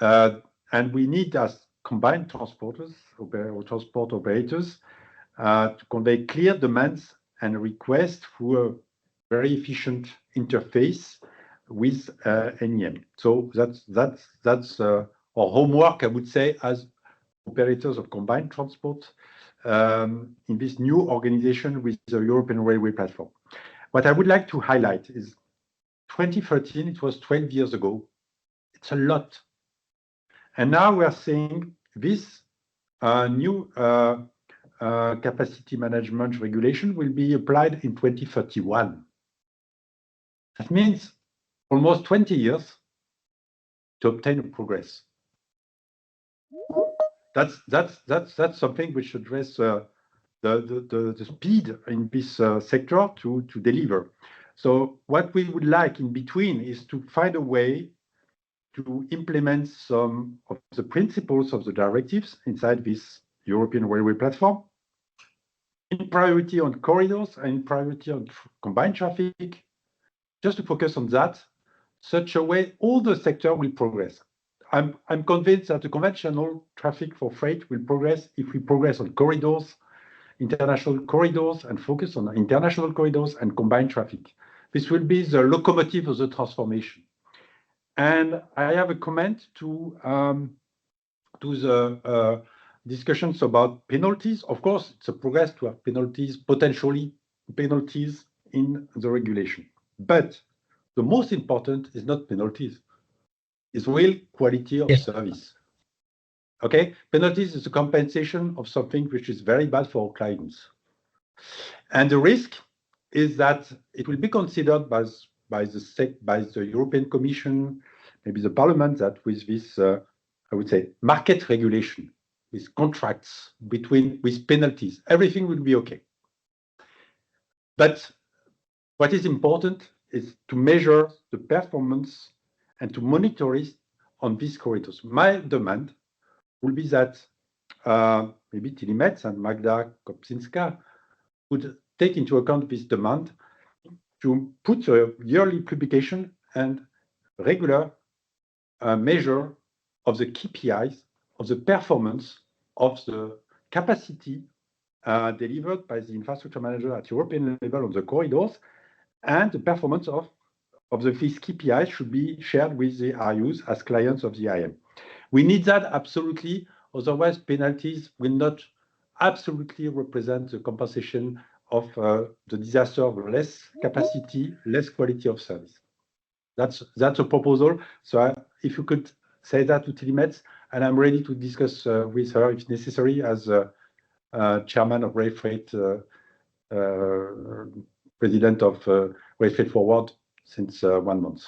And we need, as combined transporters or transport operators, to convey clear demands and requests through a very efficient interface with NEM. So that's our homework, I would say, as operators of combined transport in this new organization with the European Railway Platform. What I would like to highlight is 2013, it was 12 years ago. It's a lot. And now we are seeing this new capacity management regulation will be applied in 2031. That means almost 20 years to obtain progress. That's something which address the speed in this sector to deliver. So what we would like in between is to find a way to implement some of the principles of the directives inside this European Railway Platform, in priority on corridors and in priority on combined traffic, just to focus on that, such a way all the sector will progress. I'm convinced that the conventional traffic for freight will progress if we progress on corridors, international corridors, and focus on international corridors and combined traffic. This will be the locomotive of the transformation. And I have a comment to the discussions about penalties. Of course, it's a progress to have penalties, potentially penalties in the regulation. But the most important is not penalties, it's real quality of service. Okay, penalties is a compensation of something which is very bad for our clients. And the risk is that it will be considered by the European Commission, maybe the Parliament, that with this, I would say, market regulation, with contracts with penalties, everything will be okay. But what is important is to measure the performance and to monitor it on these corridors. My demand will be that maybe Telemetz and Magda Kopczynska would take into account this demand to put a yearly publication and regular measure of the KPIs, of the performance of the capacity delivered by the infrastructure manager at European level on the corridors, and the performance of these KPIs should be shared with the RUs as clients of the IM. We need that absolutely, otherwise penalties will not absolutely represent the compensation of the disaster of less capacity, less quality of service. That's a proposal. So if you could say that to Telemetz, and I'm ready to discuss with her if necessary as chairman of Rail Freight, president of Rail Freight Forward since 1 month.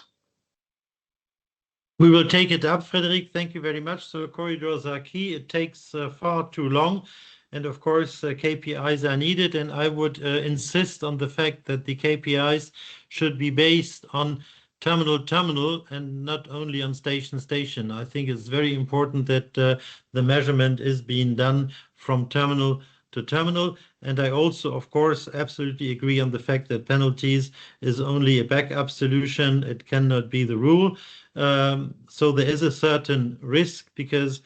We will take it up, Frédéric. Thank you very much. So corridors are key. It takes far too long. And of course, KPIs are needed. And I would insist on the fact that the KPIs should be based on terminal and not only on station. I think it's very important that the measurement is being done from terminal to terminal. And I also, of course, absolutely agree on the fact that penalties is only a backup solution. It cannot be the rule. So there is a certain risk because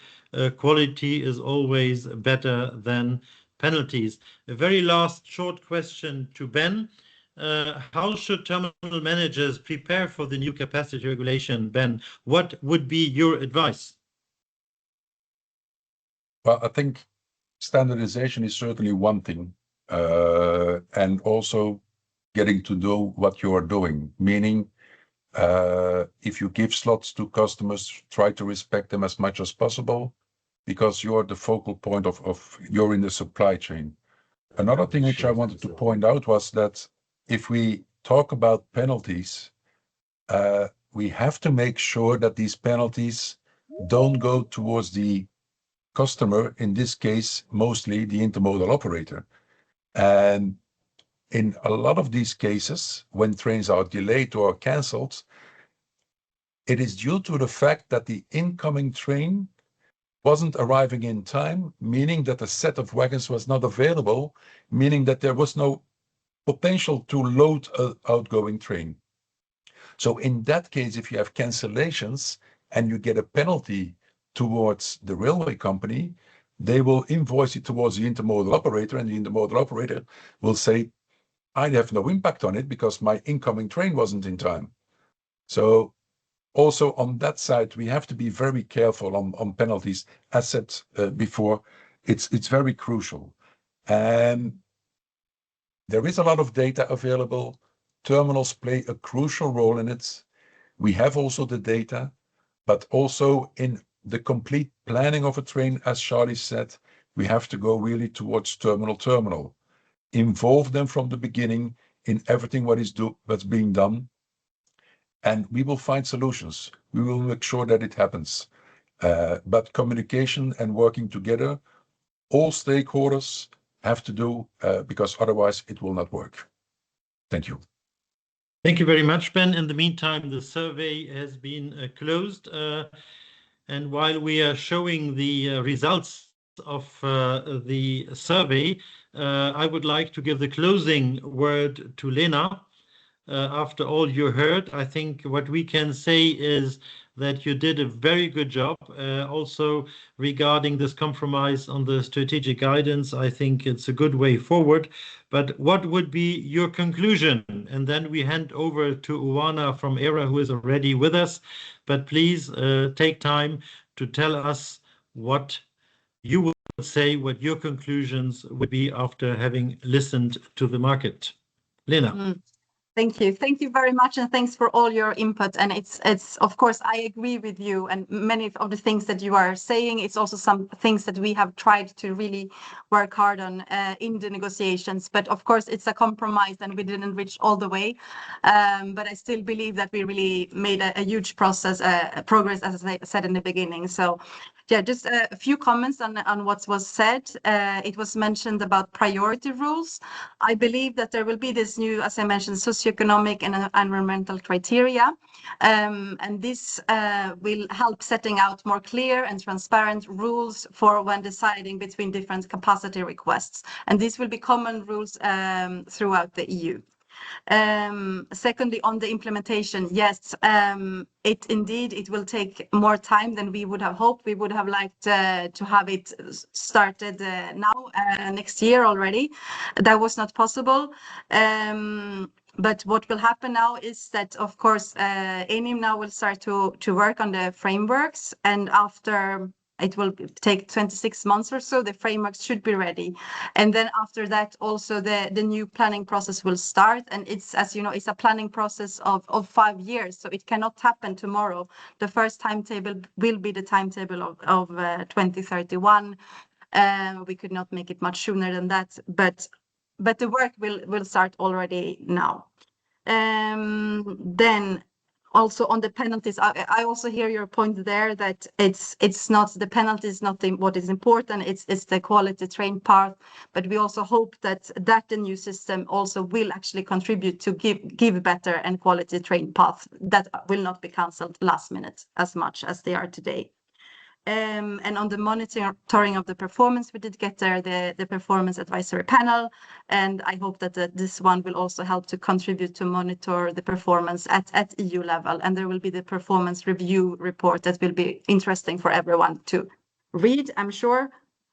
quality is always better than penalties. A very last short question to Ben. How should terminal managers prepare for the new capacity regulation, Ben? What would be your advice? Well, I think standardization is certainly one thing, and also getting to know what you are doing, meaning if you give slots to customers, try to respect them as much as possible, because you're the focal point of you're in the supply chain. Another thing which I wanted to point out was that if we talk about penalties, we have to make sure that these penalties don't go towards the customer, in this case, mostly the intermodal operator. And in a lot of these cases, when trains are delayed or cancelled, it is due to the fact that the incoming train wasn't arriving in time, meaning that a set of wagons was not available, meaning that there was no potential to load an outgoing train. So in that case, if you have cancellations and you get a penalty towards the railway company, they will invoice it towards the intermodal operator, and the intermodal operator will say, I have no impact on it because my incoming train wasn't in time. So also on that side, we have to be very careful on penalties, as said before. It's very crucial. And there is a lot of data available. Terminals play a crucial role in it. We have also the data, but also in the complete planning of a train, as Charlie said, we have to go really towards terminal. Involve them from the beginning in everything that's being done, and we will find solutions. We will make sure that it happens. But communication and working together, all stakeholders have to do, because otherwise it will not work. Thank you. Thank you very much, Ben. In the meantime, the survey has been closed. And while we are showing the results of the survey, I would like to give the closing word to Lena. after all you heard. I think what we can say is that you did a very good job. Also regarding this compromise on the strategic guidance, I think it's a good way forward. But what would be your conclusion? And then we hand over to Uwana from ERA, who is already with us. But please take time to tell us what you would say, what your conclusions would be after having listened to the market. Lena. Thank you. Thank you very much. And thanks for all your input. And it's of course, I agree with you and many of the things that you are saying. It's also some things that we have tried to really work hard on in the negotiations. But of course, it's a compromise and we didn't reach all the way. But I still believe that we really made a huge progress, as I said in the beginning. So yeah, just a few comments on what was said. It was mentioned about priority rules. I believe that there will be this new, as I mentioned, socioeconomic and environmental criteria. And this will help setting out more clear and transparent rules for when deciding between different capacity requests. And these will be common rules throughout the EU. Secondly, on the implementation, yes, it will take more time than we would have hoped. We would have liked to have it started now, next year already. That was not possible. But what will happen now is that, of course, ENIM now will start to work on the frameworks, and after it will take 26 months or so, the frameworks should be ready. And then after that, also the new planning process will start. And it's, as you know, it's a planning process of 5 years. So it cannot happen tomorrow. The first timetable will be the timetable of 2031. We could not make it much sooner than that, but the work will start already now. Then also on the penalties, I also hear your point there that it's not the penalty is not what is important. It's the quality train part. But we also hope that the new system also will actually contribute to give better and quality train paths that will not be cancelled last minute as much as they are today. And on the monitoring of the performance, we did get there the performance advisory panel, and I hope that this one will also help to contribute to monitor the performance at EU level. And there will be the performance review report that will be interesting for everyone to read, I'm sure.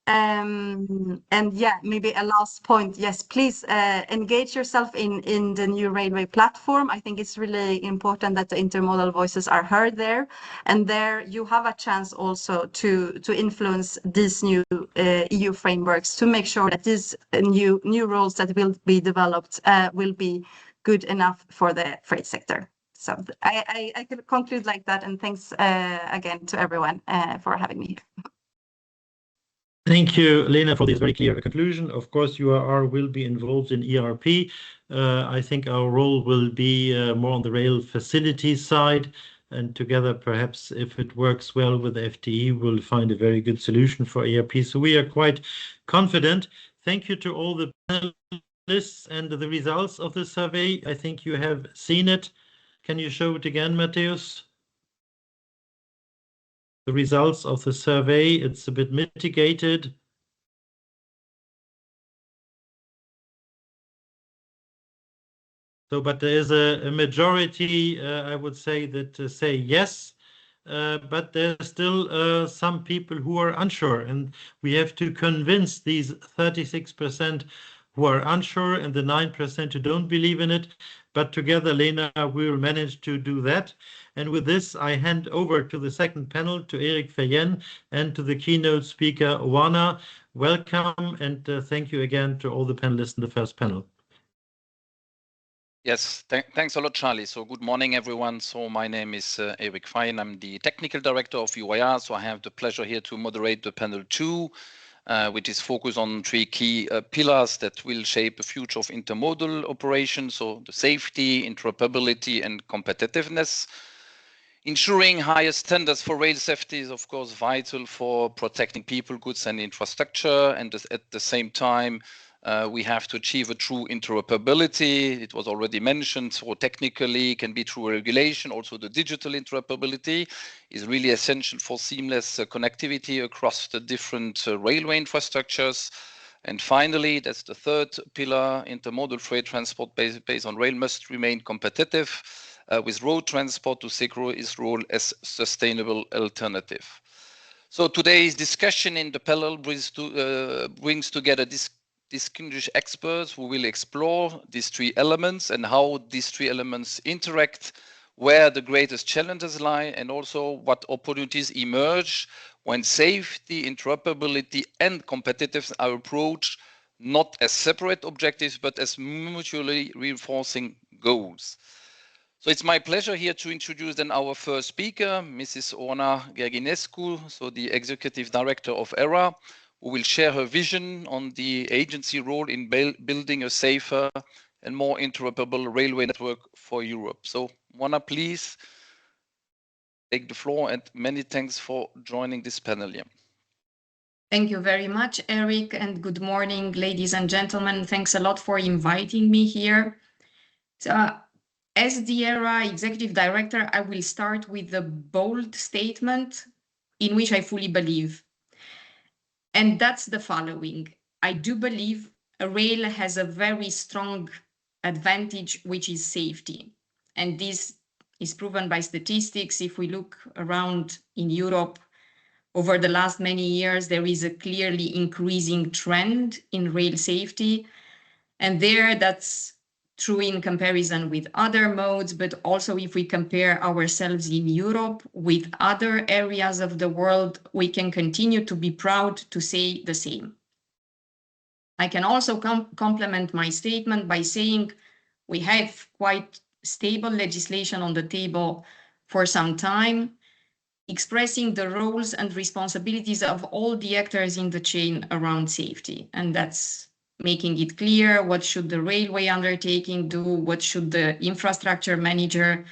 And yeah, maybe a last point. Yes, please engage yourself in the new railway platform. I think it's really important that the intermodal voices are heard there, and there you have a chance also to influence these new EU frameworks to make sure that these new rules that will be developed will be good enough for the freight sector. So I could conclude like that, and thanks again to everyone for having me here. Thank you, Lena, for this very clear conclusion. Of course, UIRR will be involved in ERP. I think our role will be more on the rail facility side, and together, perhaps, if it works well with FTE, we'll find a very good solution for ERP. So we are quite confident. Thank you to all the panelists and the results of the survey. I think you have seen it. Can you show it again, Matthäus? The results of the survey, it's a bit mitigated. So, but there is a majority, I would say, that say yes, but there's still some people who are unsure, and we have to convince these 36% who are unsure and the 9% who don't believe in it. But together, Lena, we will manage to do that. And with this, I hand over to the second panel, to Eric Feyen and to the keynote speaker, Uwana. Welcome, and thank you again to all the panelists in the first panel. Yes, thanks a lot, Charlie. So good morning, everyone. So my name is Eric Feyen. I'm the technical director of UIRR. So I have the pleasure here to moderate the panel 2. Which is focused on 3 key pillars that will shape the future of intermodal operations. So the safety, interoperability, and competitiveness. Ensuring higher standards for rail safety is, of course, vital for protecting people, goods, and infrastructure. And at the same time, we have to achieve a true interoperability. It was already mentioned, so technically it can be through regulation. Also, the digital interoperability is really essential for seamless connectivity across the different railway infrastructures. And finally, that's the third pillar, intermodal freight transport based on rail must remain competitive with road transport to secure its role as sustainable alternative. So today's discussion in the panel brings together distinguished experts who will explore these three elements and how these three elements interact, where the greatest challenges lie, and also what opportunities emerge when safety, interoperability, and competitiveness are approached not as separate objectives, but as mutually reinforcing goals. So it's my pleasure here to introduce then our first speaker, Mrs. Oana Gerginescu, so the Executive Director of ERA, who will share her vision on the agency role in building a safer and more interoperable railway network for Europe. So Oana, please take the floor, and many thanks for joining this panel here. Thank you very much, Eric, and good morning, ladies and gentlemen. Thanks a lot for inviting me here. So, as the ERA Executive Director, I will start with a bold statement in which I fully believe. And that's the following. I do believe a rail has a very strong advantage, which is safety. And this is proven by statistics. If we look around in Europe, over the last many years, there is a clearly increasing trend in rail safety. And there, that's true in comparison with other modes, but also if we compare ourselves in Europe with other areas of the world, we can continue to be proud to say the same. I can also complement my statement by saying we have quite stable legislation on the table for some time, expressing the roles and responsibilities of all the actors in the chain around safety. And that's making it clear what should the railway undertaking do, what should the infrastructure manager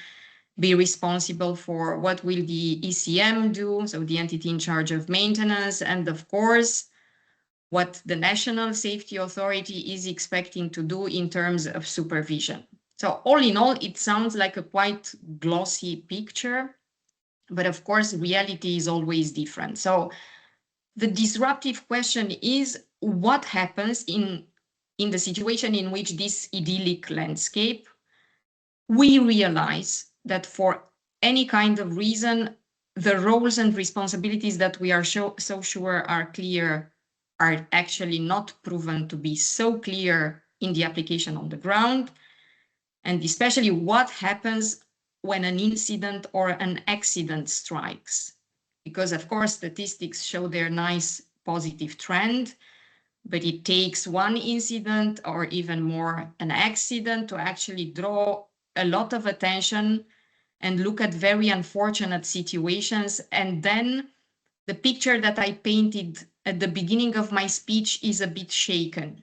be responsible for, what will the ECM do, so the entity in charge of maintenance, and of course, what the National Safety Authority is expecting to do in terms of supervision. So all in all, it sounds like a quite glossy picture, but of course, reality is always different. So the disruptive question is, what happens in the situation in which this idyllic landscape, we realize that for any kind of reason, the roles and responsibilities that we are so sure are clear are actually not proven to be so clear in the application on the ground, and especially what happens when an incident or an accident strikes. Because of course, statistics show their nice positive trend, but it takes one incident or even more an accident to actually draw a lot of attention and look at very unfortunate situations. And then the picture that I painted at the beginning of my speech is a bit shaken.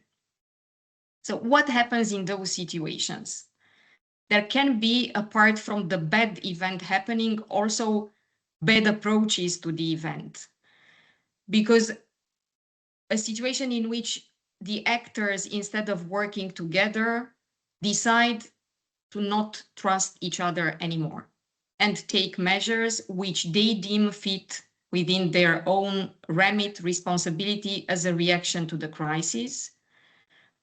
So what happens in those situations? There can be, apart from the bad event happening, also bad approaches to the event. Because a situation in which the actors, instead of working together, decide to not trust each other anymore and take measures which they deem fit within their own remit responsibility as a reaction to the crisis.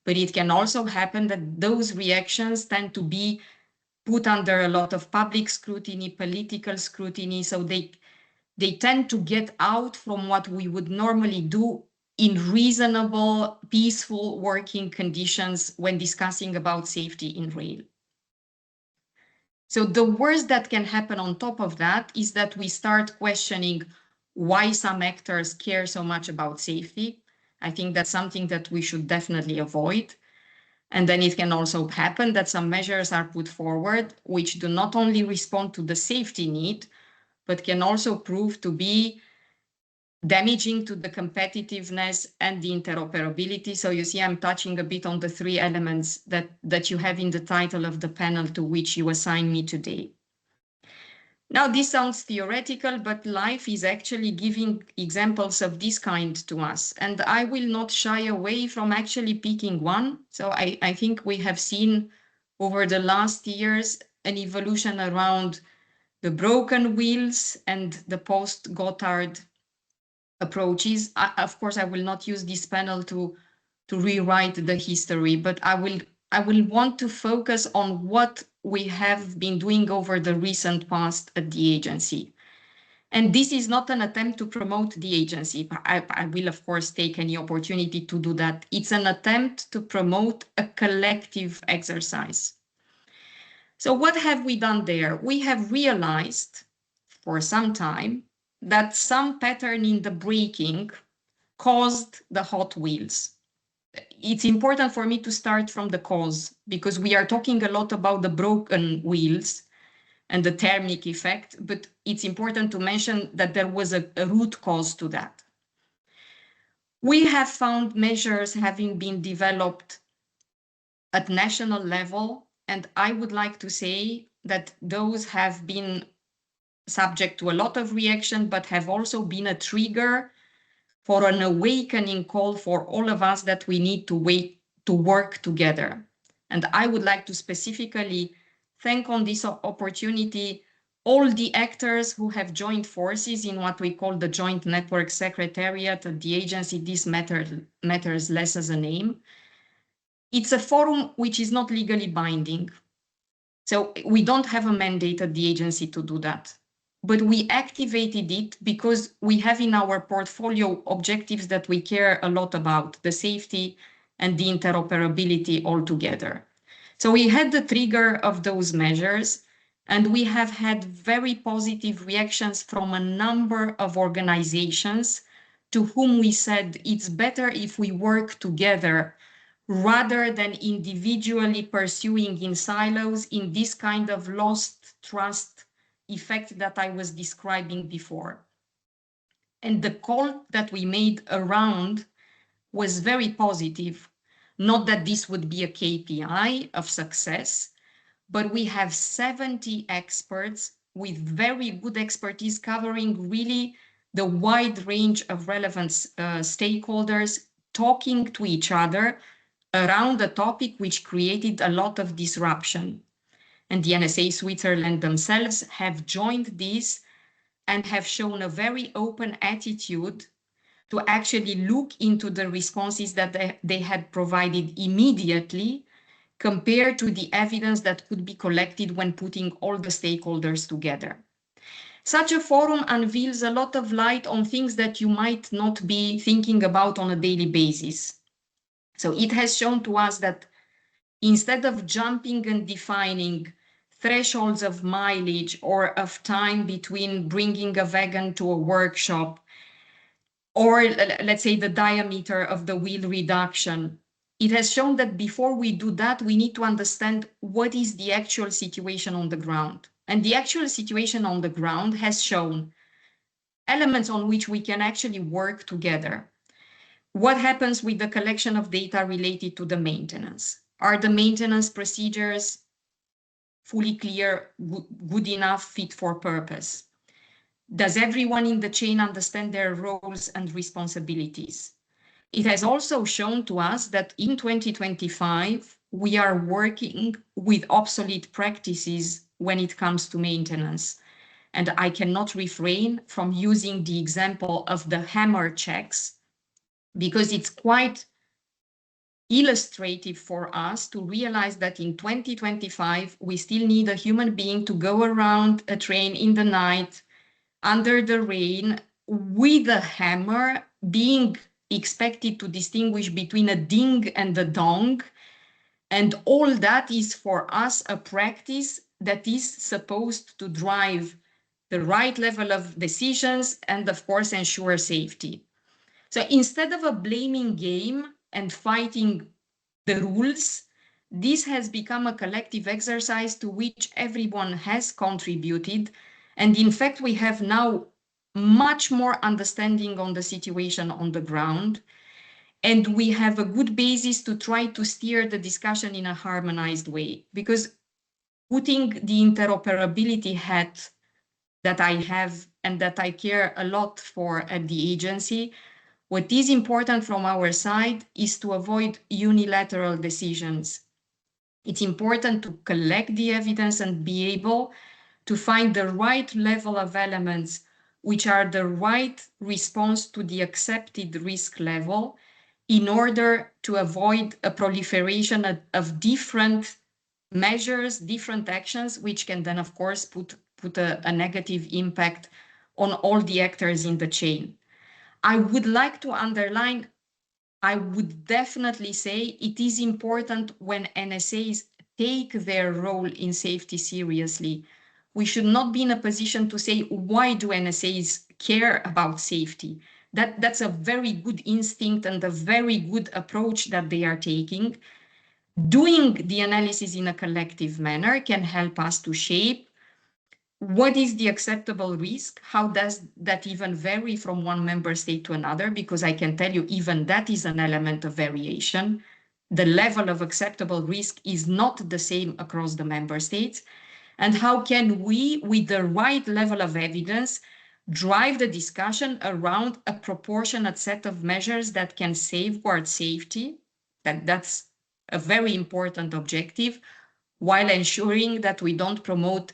But it can also happen that those reactions tend to be put under a lot of public scrutiny, political scrutiny, so they tend to get out from what we would normally do in reasonable, peaceful working conditions when discussing about safety in rail. So the worst that can happen on top of that is that we start questioning why some actors care so much about safety. I think that's something that we should definitely avoid. And then it can also happen that some measures are put forward which do not only respond to the safety need, but can also prove to be damaging to the competitiveness and the interoperability. So you see, I'm touching a bit on the three elements that you have in the title of the panel to which you assign me today. Now, this sounds theoretical, but life is actually giving examples of this kind to us. And I will not shy away from actually picking one. So I think we have seen over the last years an evolution around the broken wheels and the post-Gotthard approaches. Of course, I will not use this panel to to rewrite the history, but I will want to focus on what we have been doing over the recent past at the agency. And this is not an attempt to promote the agency. I will, of course, take any opportunity to do that. It's an attempt to promote a collective exercise. So what have we done there? We have realized for some time that some pattern in the braking caused the hot wheels. It's important for me to start from the cause, because we are talking a lot about the broken wheels and the thermic effect, but it's important to mention that there was a root cause to that. We have found measures having been developed at national level, and I would like to say that those have been subject to a lot of reaction, but have also been a trigger for an awakening call for all of us that we need to work together. And I would like to specifically thank on this opportunity all the actors who have joined forces in what we call the Joint Network Secretariat at the agency. This matters less as a name. It's a forum which is not legally binding. So we don't have a mandate at the agency to do that. But we activated it because we have in our portfolio objectives that we care a lot about, the safety and the interoperability altogether. So we had the trigger of those measures, and we have had very positive reactions from a number of organizations to whom we said it's better if we work together rather than individually pursuing in silos in this kind of lost trust effect that I was describing before. And the call that we made around was very positive. Not that this would be a KPI of success, but we have 70 experts with very good expertise covering really the wide range of relevant stakeholders talking to each other around a topic which created a lot of disruption. And the NSA Switzerland themselves have joined this and have shown a very open attitude to actually look into the responses that they had provided immediately compared to the evidence that could be collected when putting all the stakeholders together. Such a forum unveils a lot of light on things that you might not be thinking about on a daily basis. So it has shown to us that instead of jumping and defining thresholds of mileage or of time between bringing a wagon to a workshop, or let's say the diameter of the wheel reduction, it has shown that before we do that, we need to understand what is the actual situation on the ground. And the actual situation on the ground has shown elements on which we can actually work together. What happens with the collection of data related to the maintenance? Are the maintenance procedures fully clear, good enough, fit for purpose? Does everyone in the chain understand their roles and responsibilities? It has also shown to us that in 2025, we are working with obsolete practices when it comes to maintenance. And I cannot refrain from using the example of the hammer checks, because it's quite illustrative for us to realize that in 2025, we still need a human being to go around a train in the night, under the rain, with a hammer, being expected to distinguish between a ding and a dong. And all that is for us a practice that is supposed to drive the right level of decisions and, of course, ensure safety. So instead of a blaming game and fighting the rules, this has become a collective exercise to which everyone has contributed. And in fact, we have now much more understanding on the situation on the ground. And we have a good basis to try to steer the discussion in a harmonized way. Because putting the interoperability hat that I have and that I care a lot for at the agency, what is important from our side is to avoid unilateral decisions. It's important to collect the evidence and be able to find the right level of elements which are the right response to the accepted risk level, in order to avoid a proliferation of different measures, different actions, which can then, of course, put a negative impact on all the actors in the chain. I would like to underline, I would definitely say it is important when NSAs take their role in safety seriously. We should not be in a position to say, why do NSAs care about safety? That's a very good instinct and a very good approach that they are taking. Doing the analysis in a collective manner can help us to shape what is the acceptable risk? How does that even vary from one member state to another? Because I can tell you, even that is an element of variation. The level of acceptable risk is not the same across the member states. And how can we, with the right level of evidence, drive the discussion around a proportionate set of measures that can safeguard safety? That's a very important objective, while ensuring that we don't promote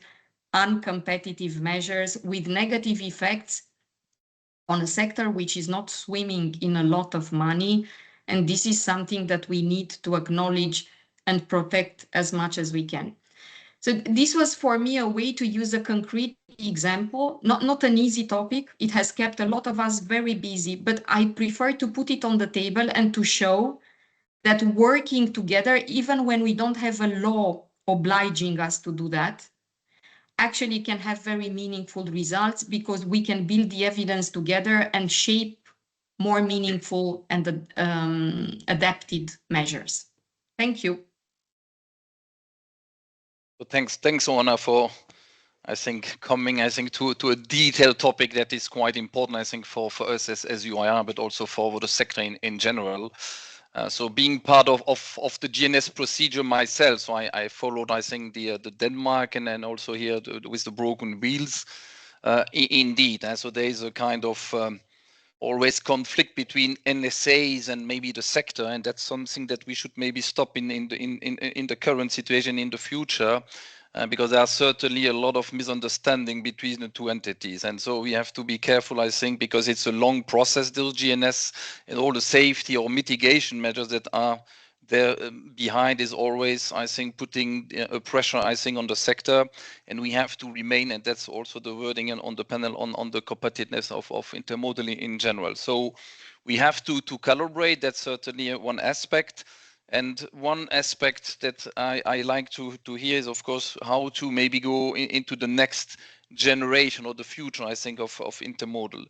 uncompetitive measures with negative effects on a sector which is not swimming in a lot of money. And this is something that we need to acknowledge and protect as much as we can. So this was for me a way to use a concrete example, not an easy topic. It has kept a lot of us very busy, but I prefer to put it on the table and to show that working together, even when we don't have a law obliging us to do that, actually can have very meaningful results, because we can build the evidence together and shape more meaningful and adapted measures. Thank you. Thanks, Oana, for coming to a detailed topic that is quite important, for us as UIR, but also for the sector in general. So being part of the GNS procedure myself, so I followed the Denmark, and then also here with the broken wheels. Indeed, so there is a kind of always conflict between NSAs and maybe the sector, and that's something that we should maybe stop in the current situation in the future. Because there are certainly a lot of misunderstanding between the two entities. And so we have to be careful, because it's a long process, those GNS, and all the safety or mitigation measures that are there behind is always, putting a pressure, on the sector. And we have to remain, and that's also the wording on the panel on the competitiveness of intermodal in general. So we have to calibrate, that's certainly one aspect. And one aspect that I like to hear is, of course, how to maybe go into the next generation or the future, of intermodal.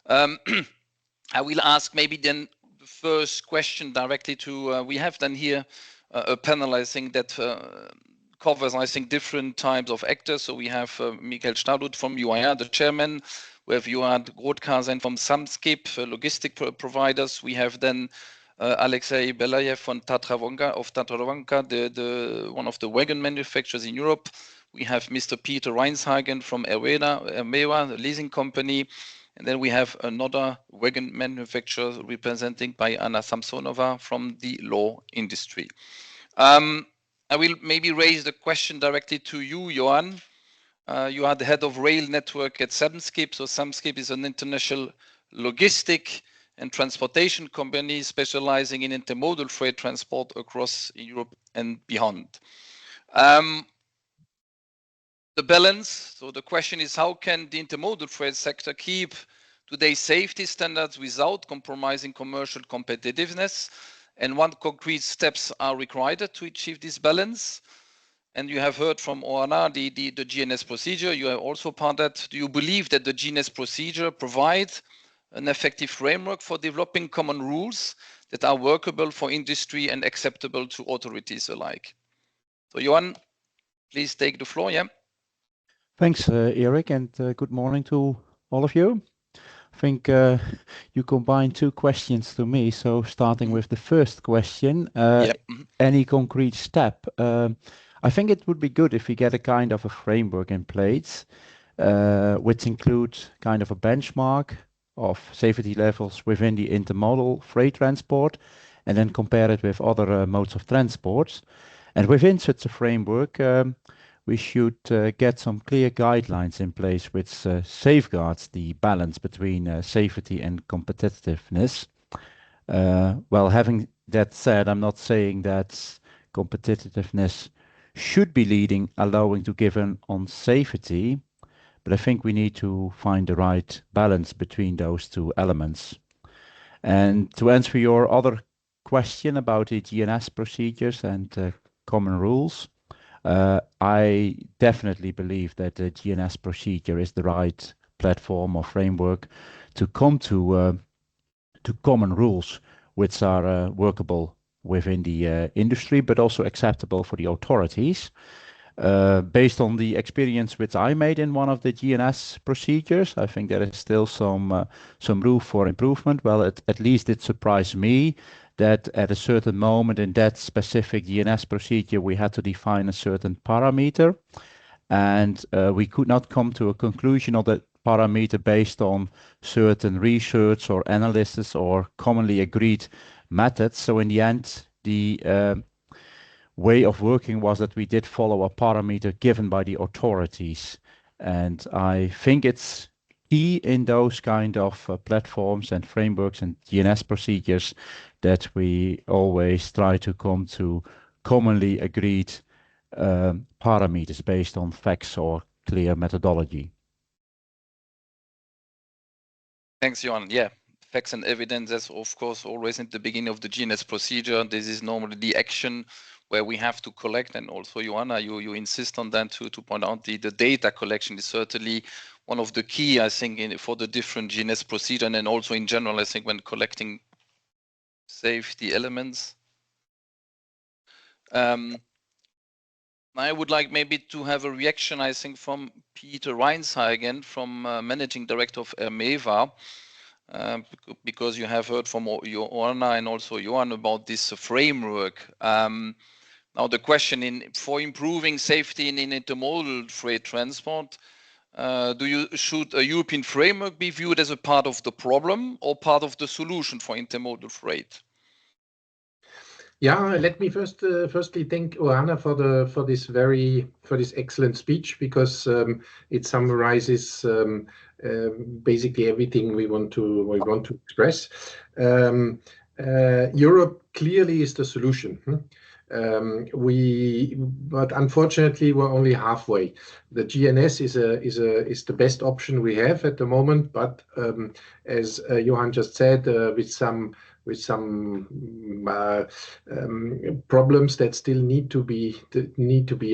I will ask maybe then the first question directly to, we have then here a panel, that covers, different types of actors. So we have Michael Stahlut from UIR, the chairman. We have Johan Grothkarsen from Samskip, logistic providers. We have then Alexei Belayev from Tatravonka, the one of the wagon manufacturers in Europe. We have Mr. Peter Reinshagen from Ermewa, the leasing company. And then we have another wagon manufacturer represented by Anna Samsonova from the law industry. I will maybe raise the question directly to you, Johan. You are the head of rail network at Samskip. So Samskip is an international logistic and transportation company specializing in intermodal freight transport across Europe and beyond. The balance, so the question is, how can the intermodal freight sector keep today's safety standards without compromising commercial competitiveness? And what concrete steps are required to achieve this balance? And you have heard from Oana the GNS procedure. You are also part of that. Do you believe that the GNS procedure provides an effective framework for developing common rules that are workable for industry and acceptable to authorities alike? So, Johan, please take the floor. Yeah. Thanks, Eric, and good morning to all of you. I think you combined two questions to me. So, starting with the first question, any concrete step? I think it would be good if we get a kind of a framework in place, which includes kind of a benchmark of safety levels within the intermodal freight transport, and then compare it with other modes of transport. And within such a framework, we should get some clear guidelines in place which safeguards the balance between safety and competitiveness. Well, having that said, I'm not saying that competitiveness should be leading, allowing to give on safety, but I think we need to find the right balance between those two elements. And to answer your other question about the GNS procedures and common rules, I definitely believe that the GNS procedure is the right platform or framework to come to common rules which are workable within the industry, but also acceptable for the authorities. Based on the experience which I made in one of the GNS procedures, I think there is still some room for improvement. Well, at least it surprised me that at a certain moment in that specific GNS procedure, we had to define a certain parameter, and we could not come to a conclusion of that parameter based on certain research or analysis or commonly agreed methods. So in the end, the way of working was that we did follow a parameter given by the authorities. And I think it's key in those kind of platforms and frameworks and GNS procedures that we always try to come to commonly agreed parameters based on facts or clear methodology. Thanks, Johan. Yeah, facts and evidence, that's of course always at the beginning of the GNS procedure. This is normally the action where we have to collect, and also Johanna, you insist on that to point out the data collection is certainly one of the key, I think, for the different GNS procedure, and then also in general, I think, when collecting safety elements. I would like maybe to have a reaction, I think, from Peter Reinshaar again, from Managing Director of ERMEWA, because you have heard from Johanna and also Johan about this framework. Now the question for improving safety in intermodal freight transport, should a European framework be viewed as a part of the problem or part of the solution for intermodal freight? Yeah, let me firstly thank Johanna for this excellent speech, because it summarizes basically everything we want to express. Europe clearly is the solution. But unfortunately, we're only halfway. The GNS is the best option we have at the moment, but as Johan just said, with some problems that still need to be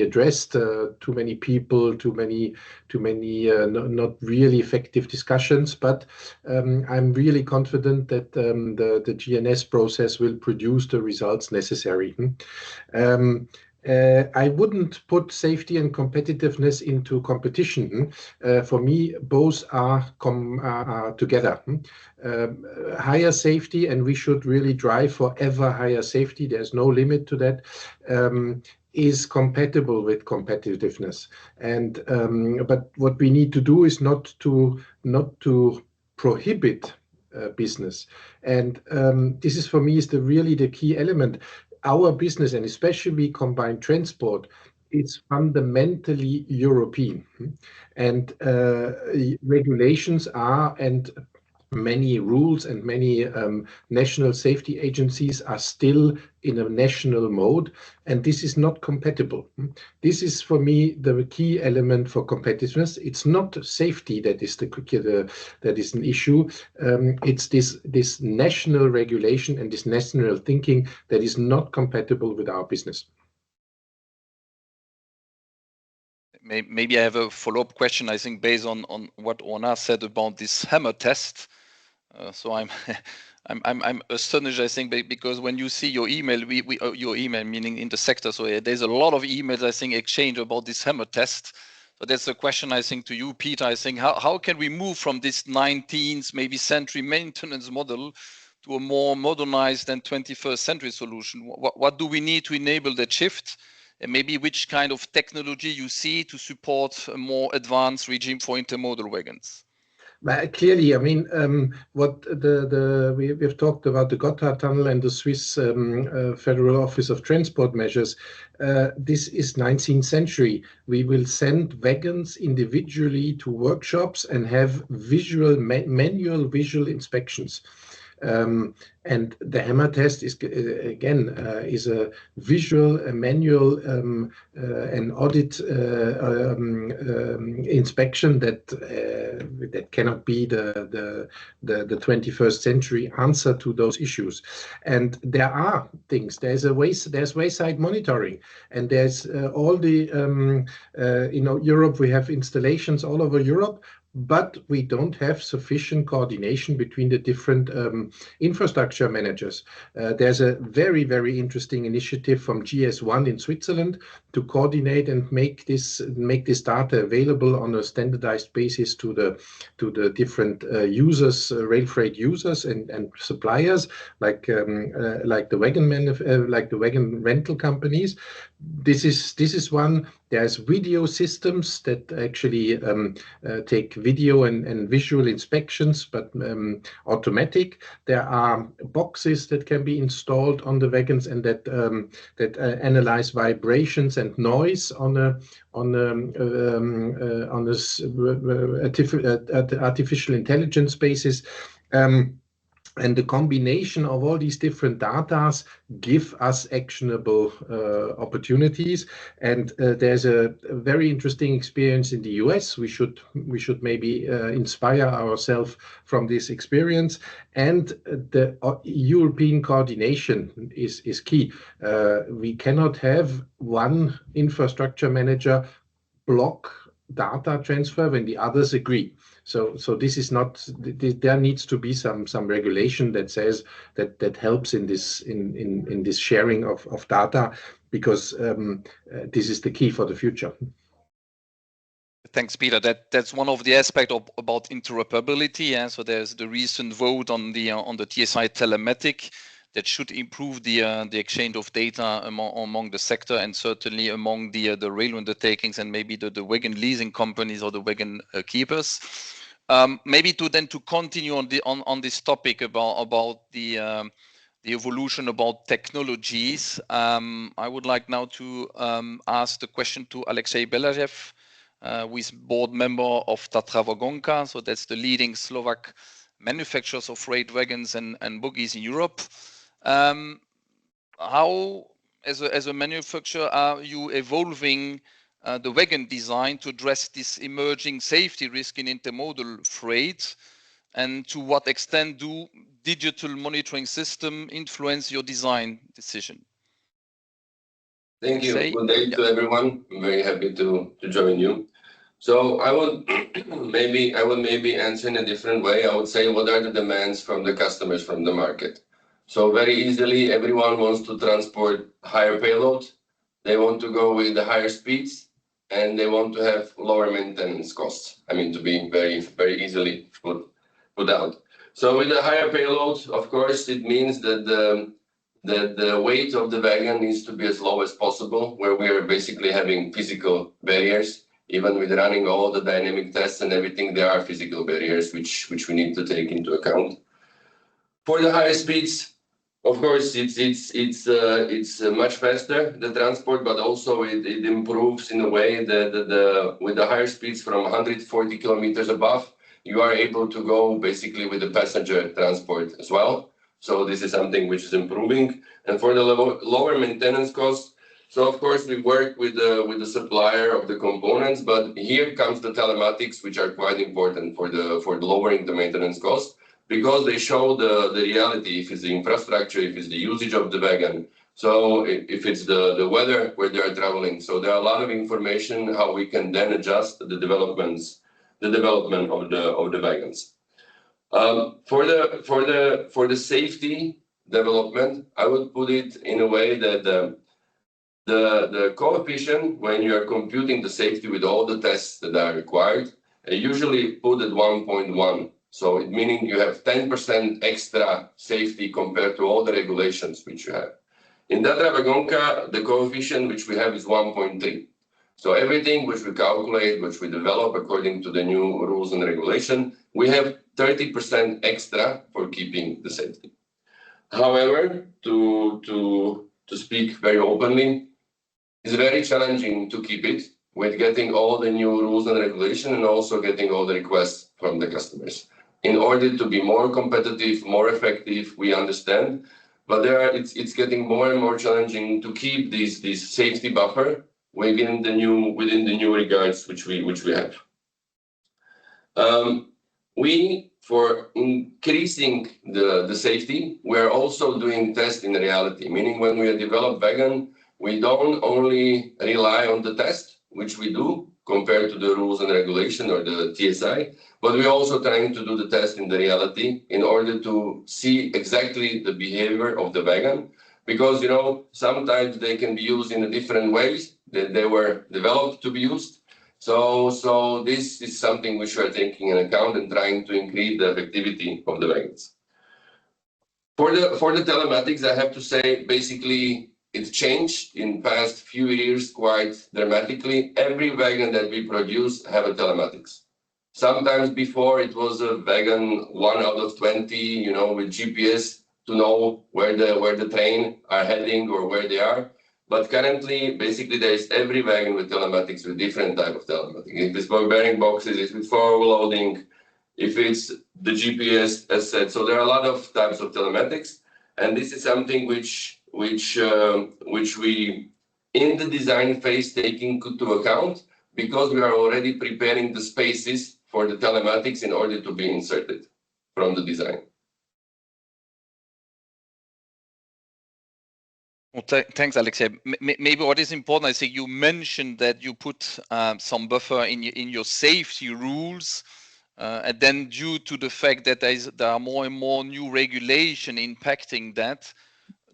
addressed. Too many people, too many not really effective discussions. But I'm really confident that the GNS process will produce the results necessary. I wouldn't put safety and competitiveness into competition. For me, both are together. Higher safety, and we should really drive for ever higher safety. There's no limit to that. Is compatible with competitiveness. And but what we need to do is not to prohibit business. And this is, for me, is really the key element. Our business, and especially combined transport, is fundamentally European, and regulations are, and many rules and many national safety agencies are still in a national mode, and this is not compatible. This is, for me, the key element for competitiveness. It's not safety that is that is an issue. It's this national regulation and this national thinking that is not compatible with our business. Maybe I have a follow-up question, I think, based on what Ona said about this hammer test. So I'm astonished, I think, because when you see your email, your email meaning in the sector, so there's a lot of emails, I think, exchanged about this hammer test. So that's a question, I think, to you, Peter. I think, how can we move from this 19th, maybe century maintenance model to a more modernized and 21st century solution? What do we need to enable that shift? And maybe which kind of technology you see to support a more advanced regime for intermodal wagons? Clearly, I mean, what we've talked about the Gotthard Tunnel and the Swiss Federal Office of Transport Measures. This is 19th century. We will send wagons individually to workshops and have manual visual inspections. And the hammer test is again is a visual, a manual, an audit inspection that cannot be the 21st century answer to those issues. And there are things. There's wayside monitoring, and there's all the Europe. We have installations all over Europe, but we don't have sufficient coordination between the different infrastructure managers. There's a very, very interesting initiative from GS1 in Switzerland to coordinate and make this data available on a standardized basis to the different users, rail freight users and suppliers, like the wagon rental companies. This is one. There's video systems that actually take video and visual inspections, but automatic. There are boxes that can be installed on the wagons and that analyze vibrations and noise on artificial intelligence basis. And the combination of all these different data give us actionable opportunities. And there's a very interesting experience in the US. We should maybe inspire ourselves from this experience. And the European coordination is key. We cannot have one infrastructure manager block data transfer when the others agree. So this is not. There needs to be some regulation that says that helps in this sharing of data, because this is the key for the future. Thanks, Peter. That's one of the aspects about interoperability. Yeah? So there's the recent vote on the TSI telematic that should improve the exchange of data among the sector, and certainly among the rail undertakings and maybe the wagon leasing companies or the wagon keepers. Maybe to continue on this topic about the evolution about technologies. I would like now to ask the question to Alexei Belajev, who is board member of Tatra Wagonka. So that's the leading Slovak manufacturers of freight wagons and bogies in Europe. How, as a manufacturer, are you evolving the wagon design to address this emerging safety risk in intermodal freight? And to what extent do digital monitoring systems influence your design decision? Thank you. Good day to everyone. I'm very happy to join you. So I would maybe answer in a different way. I would say, what are the demands from the customers, from the market? So very easily, everyone wants to transport higher payload. They want to go with the higher speeds, and they want to have lower maintenance costs. I mean, to be very, very easily put out. So with the higher payload, of course, it means that the weight of the wagon needs to be as low as possible, where we are basically having physical barriers. Even with running all the dynamic tests and everything, there are physical barriers which we need to take into account. For the higher speeds, of course, it's much faster, the transport, but also it improves in a way that with the higher speeds from 140 kilometers above, you are able to go basically with the passenger transport as well. So this is something which is improving. And for the lower maintenance costs, so of course we work with the supplier of the components, but here comes the telematics, which are quite important for lowering the maintenance costs, because they show the reality, if it's the infrastructure, if it's the usage of the wagon, so if it's the weather where they are traveling. So there are a lot of information how we can then adjust the development of the wagons. For the safety development, I would put it in a way that the coefficient, when you are computing the safety with all the tests that are required, usually put at 1.1. So it meaning you have 10% extra safety compared to all the regulations which you have. In Tatra Wagonka, the coefficient which we have is 1.3. So everything which we calculate, which we develop according to the new rules and regulation, we have 30% extra for keeping the safety. However, to speak very openly, it's very challenging to keep it with getting all the new rules and regulation and also getting all the requests from the customers. in order to be more competitive, more effective, we understand. But it's getting more and more challenging to keep this safety buffer within the new regards which we have. For increasing the safety, we are also doing tests in reality, meaning when we develop wagon, we don't only rely on the test, which we do compared to the rules and regulation or the TSI, but we're also trying to do the test in the reality in order to see exactly the behavior of the wagon, because sometimes they can be used in different ways that they were developed to be used. So this is something which we are taking into account and trying to increase the effectivity of the wagons. For the telematics, I have to say, basically, it's changed in past few years quite dramatically. Every wagon that we produce have a telematics. Sometimes before it was a wagon 1 out of 20, with GPS to know where the train are heading or where they are. But currently, basically, there is every wagon with telematics with different type of telematics. If it's for bearing boxes, if it's for overloading, if it's the GPS, as said. So there are a lot of types of telematics, and this is something which we in the design phase taking into account, because we are already preparing the spaces for the telematics in order to be inserted from the design. Well, thanks, Alexei. Maybe what is important, I think you mentioned that you put some buffer in your safety rules, and then due to the fact that there are more and more new regulation impacting that,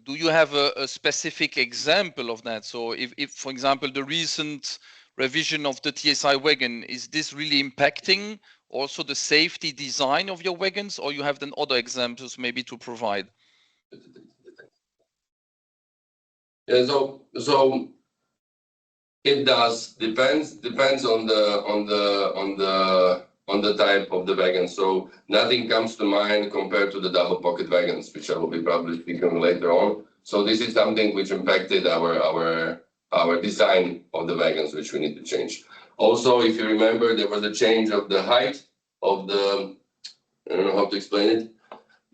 do you have a specific example of that? So if, for example, the recent revision of the TSI wagon, is this really impacting also the safety design of your wagons, or you have then other examples maybe to provide? Yeah, so it does depends on the type of the wagon. So nothing comes to mind compared to the double pocket wagons, which I will be probably speaking later on. So this is something which impacted our design of the wagons, which we need to change. Also, if you remember, there was a change of the height of the, I don't know how to explain it.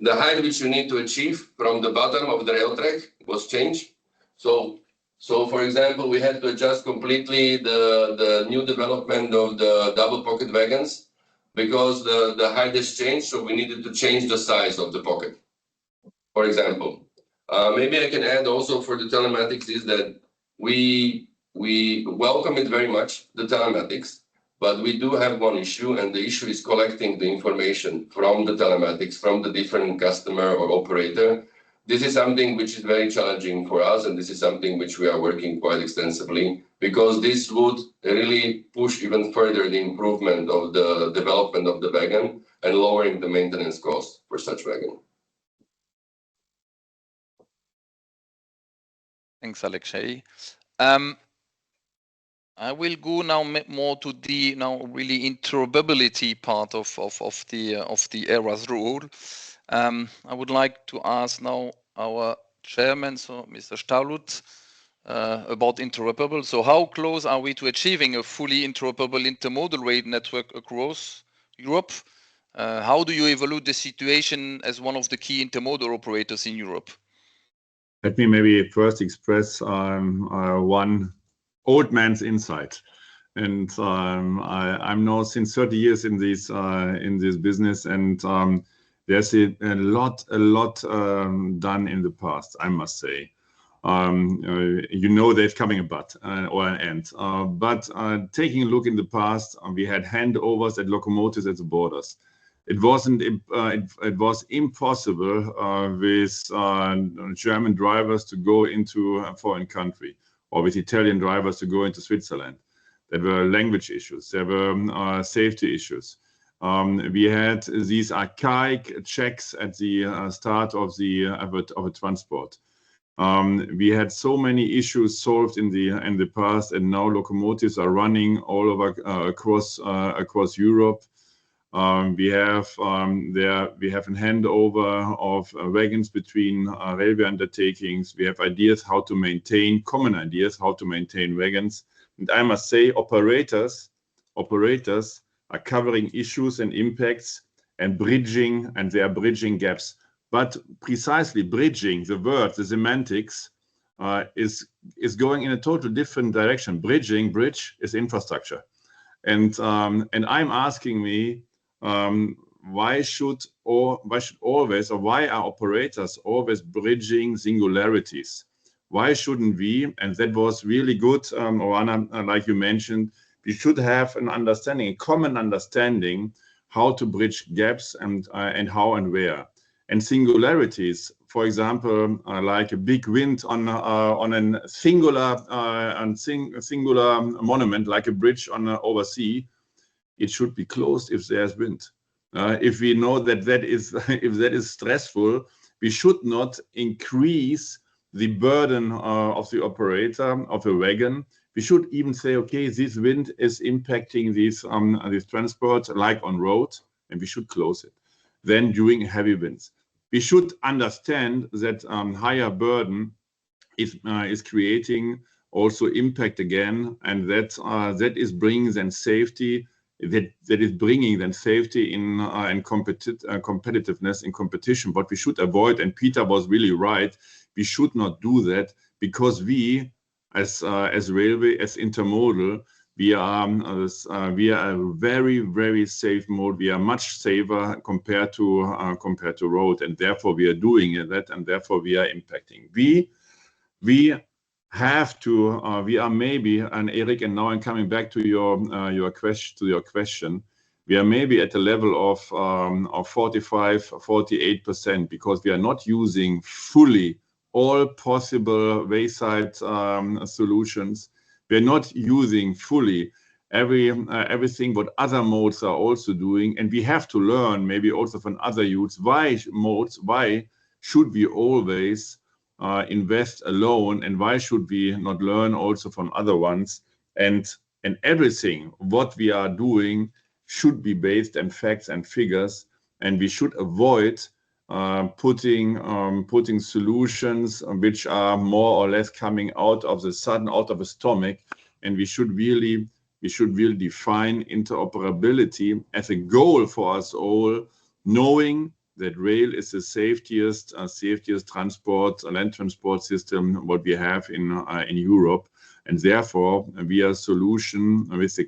The height which you need to achieve from the bottom of the rail track was changed. So for example, we had to adjust completely the new development of the double pocket wagons because the height has changed, so we needed to change the size of the pocket, for example. Maybe I can add also for the telematics is that we welcome it very much, the telematics, but we do have one issue, and the issue is collecting the information from the telematics, from the different customer or operator. This is something which is very challenging for us, and this is something which we are working quite extensively, because this would really push even further the improvement of the development of the wagon and lowering the maintenance cost for such wagon. Thanks, Alexei. I will go now more to the really interoperability part of the ERA's role. I would like to ask now our chairman, so Mr. Stahlut, about interoperable. So how close are we to achieving a fully interoperable intermodal rail network across Europe? How do you evaluate the situation as one of the key intermodal operators in Europe? Let me maybe first express one old man's insight. And I'm now since 30 years in this business, and there's a lot done in the past, I must say. There's coming a but or an end. But taking a look in the past, we had handovers at locomotives at the borders. It was impossible with German drivers to go into a foreign country, or with Italian drivers to go into Switzerland. There were language issues. There were safety issues. We had these archaic checks at the start of a transport. We had so many issues solved in the past, and now locomotives are running all over across Europe. We have a handover of wagons between railway undertakings. We have common ideas how to maintain wagons. And I must say, operators are covering issues and impacts and bridging, and they are bridging gaps. But precisely bridging, the word, the semantics, is going in a total different direction. Bridge is infrastructure. And I'm asking me, why are operators always bridging singularities? Why shouldn't we? And that was really good, Oana, like you mentioned, we should have an understanding, a common understanding, how to bridge gaps and how and where. And singularities, for example, like a big wind on a singular monument, like a bridge on oversea, it should be closed if there's wind. If we know that if that is stressful, we should not increase the burden of the operator of a wagon. We should even say, okay, this wind is impacting these transports, like on road, and we should close it. Then during heavy winds, we should understand that higher burden is creating also impact again, and that is bringing then safety. That is bringing then safety in competitiveness in competition. What we should avoid, and Peter was really right, we should not do that, because we, as railway, as intermodal, we are a very, very safe mode. We are much safer compared to road, and therefore we are doing that, and therefore we are impacting. We have to. We are maybe, and Eric, and now I'm coming back to your question. We are maybe at a level of 45-48%, because we are not using fully all possible wayside solutions. We are not using fully everything what other modes are also doing, and we have to learn maybe also from other modes. Why should we always invest alone, and why should we not learn also from other ones? And everything what we are doing should be based on facts and figures, and we should avoid putting solutions which are more or less coming out of the sudden, out of a stomach. And we should really define interoperability as a goal for us all, knowing that rail is the safest transport, land transport system what we have in Europe, and therefore we are a solution with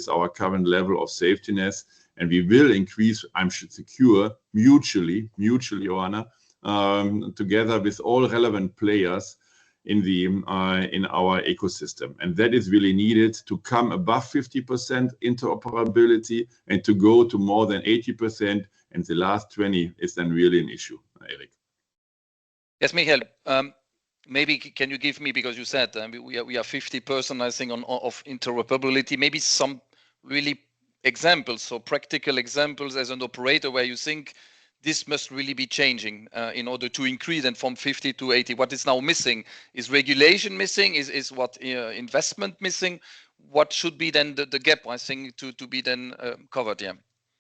our current level of safetiness, and we will increase. I'm secure mutually, Joanna, together with all relevant players in our ecosystem, and that is really needed to come above 50% interoperability and to go to more than 80%. And the last 20 is then really an issue, Eric. Yes, Michael. Maybe can you give me, because you said we are 50%, I think, of interoperability. Maybe some really examples, so practical examples as an operator where you think this must really be changing in order to increase and from 50 to 80. What is now missing? Is regulation missing? Is what investment missing? What should be then the gap, I think, to be then covered? Yeah.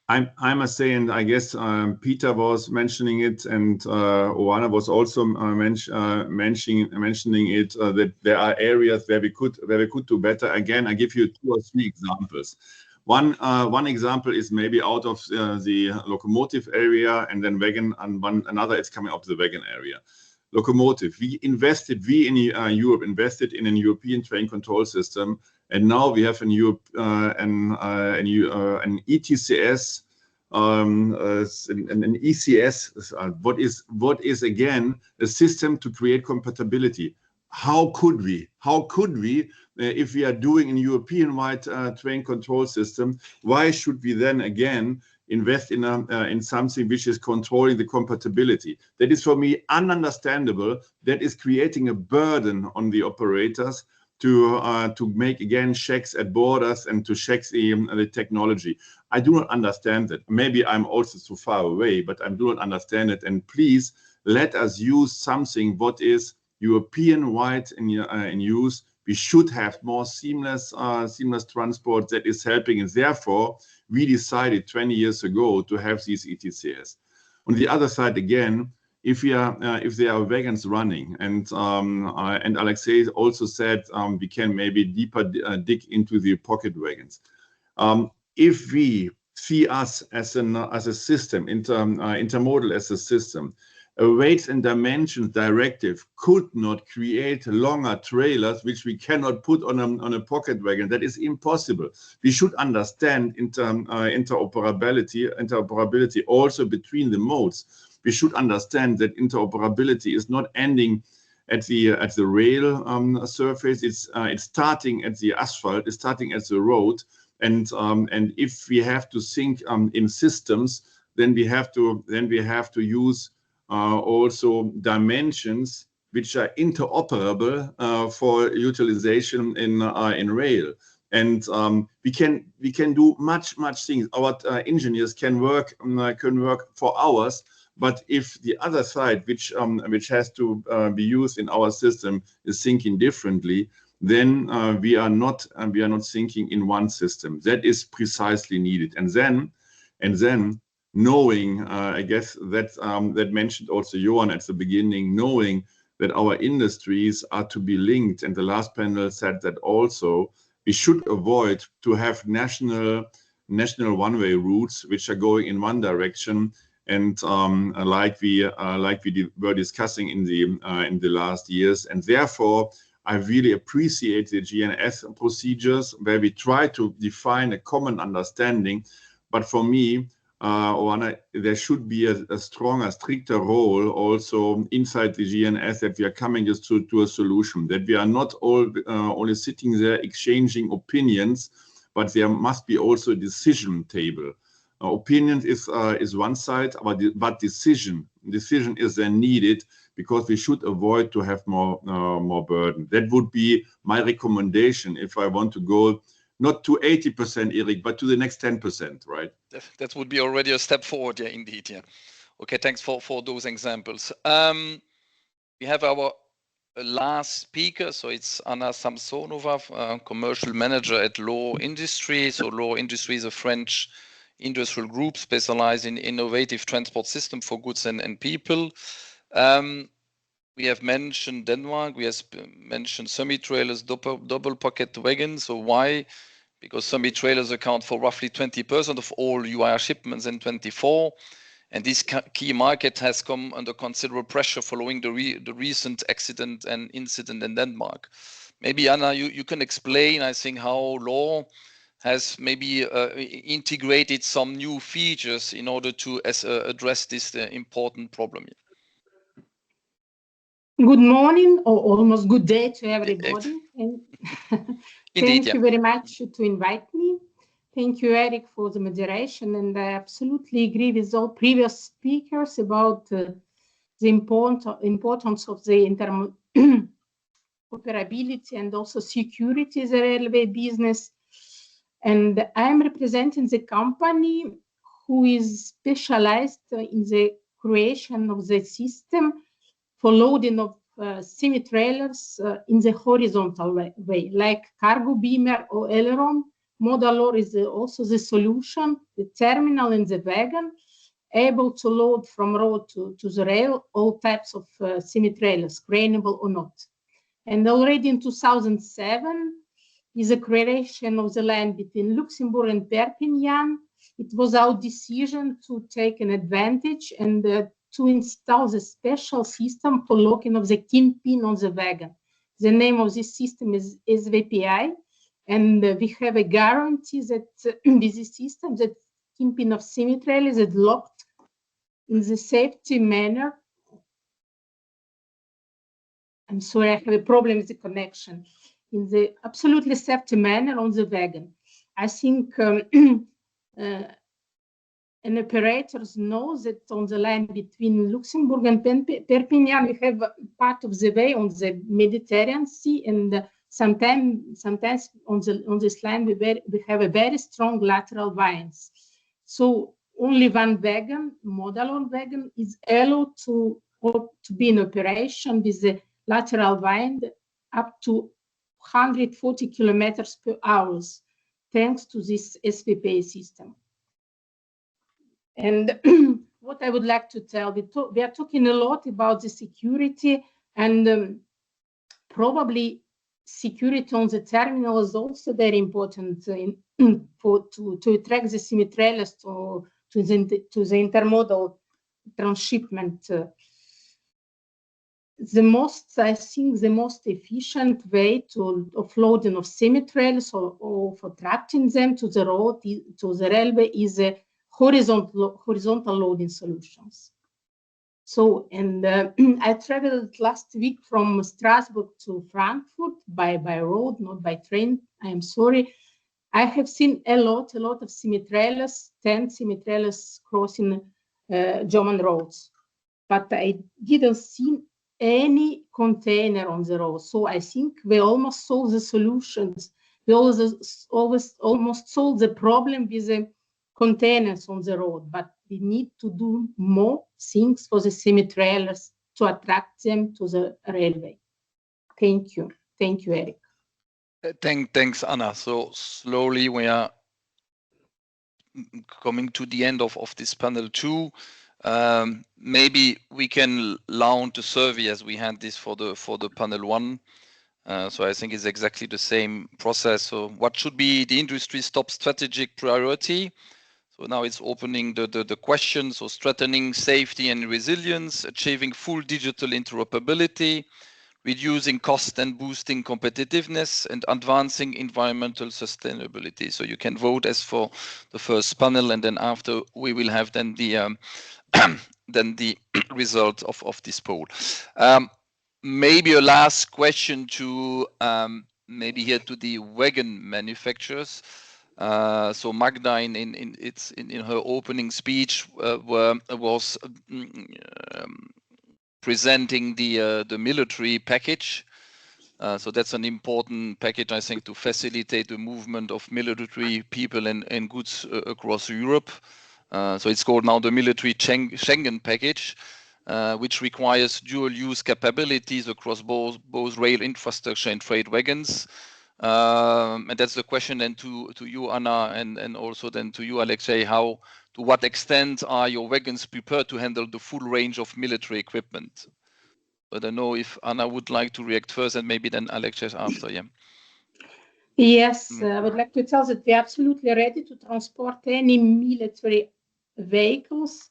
I must say, and I guess Peter was mentioning it, and Oana was also mentioning it, that there are areas where we could do better. Again, I give you 2 or 3 examples. One example is maybe out of the locomotive area, and then wagon, and another is coming up to the wagon area. Locomotive, we in Europe invested in a European train control system, and now we have an ETCS, an ECS. What is again a system to create compatibility? How could we, if we are doing a European-wide train control system, why should we then again invest in something which is controlling the compatibility? That is for me ununderstandable. That is creating a burden on the operators to make again checks at borders and to check the technology. I do not understand that. Maybe I'm also too far away, but I do not understand it. And please let us use something what is European-wide in use. We should have more seamless transport that is helping, and therefore we decided 20 years ago to have these ETCS. On the other side, again, if there are wagons running, and Alexei also said we can maybe deeper dig into the pocket wagons. If we see us as a system, intermodal as a system. A weights and dimensions directive could not create longer trailers which we cannot put on a pocket wagon. That is impossible. We should understand interoperability also between the modes. We should understand that interoperability is not ending at the rail surface. It's starting at the asphalt. It's starting at the road. And if we have to think in systems, then we have to use also dimensions which are interoperable for utilization in rail. And we can do much things. Our engineers can work for hours. But if the other side, which has to be used in our system, is thinking differently, then we are not thinking in one system. That is precisely needed. And then knowing, I guess that mentioned also Johan at the beginning, knowing that our industries are to be linked, and the last panel said that also, we should avoid to have national one-way routes which are going in one direction, and like we were discussing in the last years. And therefore, I really appreciate the GNS procedures where we try to define a common understanding. But for me, there should be a stronger, stricter role also inside the GNS, that we are coming just to a solution, that we are not only sitting there exchanging opinions, but there must be also a decision table. Opinion is one side, but decision is then needed, because we should avoid to have more burden. That would be my recommendation if I want to go not to 80%, Eric, but to the next 10%, right? That would be already a step forward, yeah, indeed, yeah. Okay, thanks for those examples. We have our last speaker, so it's Anna Samsonova, commercial manager at Law Industry. So Law Industry is a French industrial group specialized in innovative transport system for goods and people. We have mentioned Denmark, we have mentioned semi-trailers, double pocket wagons. So why? Because semi-trailers account for roughly 20% of all UIR shipments in 24. And this key market has come under considerable pressure following the recent accident and incident in Denmark. Maybe, Anna, you can explain, I think, how Law has maybe integrated some new features in order to address this important problem. Good morning, or almost good day to everybody. And Indeed, thank you very much to invite me. Thank you, Eric, for the moderation. And I absolutely agree with all previous speakers about the importance of the interoperability and also security of the railway business. And I'm representing the company who is specialized in the creation of the system for loading of semi-trailers in the horizontal way, like cargo beamer or aileron. Modalor is also the solution, the terminal and the wagon, able to load from road to the rail all types of semi-trailers, craneable or not. And already in 2007 is a creation of the line between Luxembourg and Perpignan. It was our decision to take an advantage and to install the special system for locking of the kingpin on the wagon. The name of this system is SVPI, and we have a guarantee that with this system, that kingpin of semi-trailers is locked in the safety manner. I'm sorry, I have a problem with the connection. In the absolutely safety manner on the wagon. I think and operators know that on the line between Luxembourg and Perpignan, we have part of the way on the Mediterranean Sea, and sometimes on this line we have a very strong lateral winds. So only one wagon, modal wagon, is allowed to be in operation with the lateral wind up to 140 kilometers per hour, thanks to this SVPA system. And what I would like to tell, we are talking a lot about the security, and probably security on the terminal is also very important to attract the semi-trailers to the intermodal transshipment. I think the most efficient way to offloading of semi-trailers or for attracting them to the road, to the railway, is a horizontal loading solutions. So, and I traveled last week from Strasbourg to Frankfurt by road, not by train. I am sorry. I have seen a lot of semi-trailers, 10 semi-trailers crossing German roads, but I didn't see any container on the road. So I think we almost solved the solutions. We almost solved the problem with the containers on the road, but we need to do more things for the semi-trailers to attract them to the railway. Thank you. Thank you, Eric. Thanks, Anna. So slowly we are coming to the end of this panel 2. Maybe we can launch a survey as we had this for the panel 1. So I think it's exactly the same process. So what should be the industry's top strategic priority? So now it's opening the question. So strengthening safety and resilience, achieving full digital interoperability, reducing cost and boosting competitiveness, and advancing environmental sustainability. So you can vote as for the first panel, and then after we will have then the result of this poll. Maybe a last question to maybe here to the wagon manufacturers. So Magda in her opening speech was presenting the military package. So that's an important package, I think, to facilitate the movement of military people and goods across Europe. So it's called now the military Schengen package, which requires dual-use capabilities across both rail infrastructure and freight wagons. And that's the question then to you, Anna, and also then to you, Alexei. To what extent are your wagons prepared to handle the full range of military equipment? I don't know if Anna would like to react first, and maybe then Alexei after. Yeah. Yes, I would like to tell that we're absolutely ready to transport any military vehicles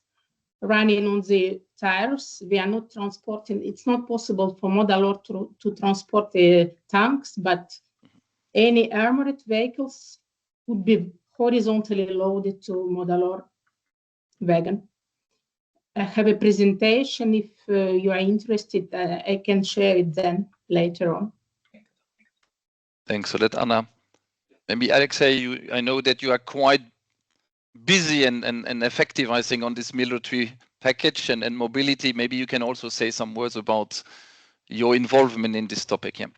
running on the tires. We are not transporting. It's not possible for Modal Ore to transport the tanks, but any armored vehicles would be horizontally loaded to Modal Ore wagon. I have a presentation. If you are interested, I can share it then later on. Thanks for that, Anna. Maybe Alexei, I know that you are quite busy and effective, I think, on this military package and mobility. Maybe you can also say some words about your involvement in this topic. Yeah.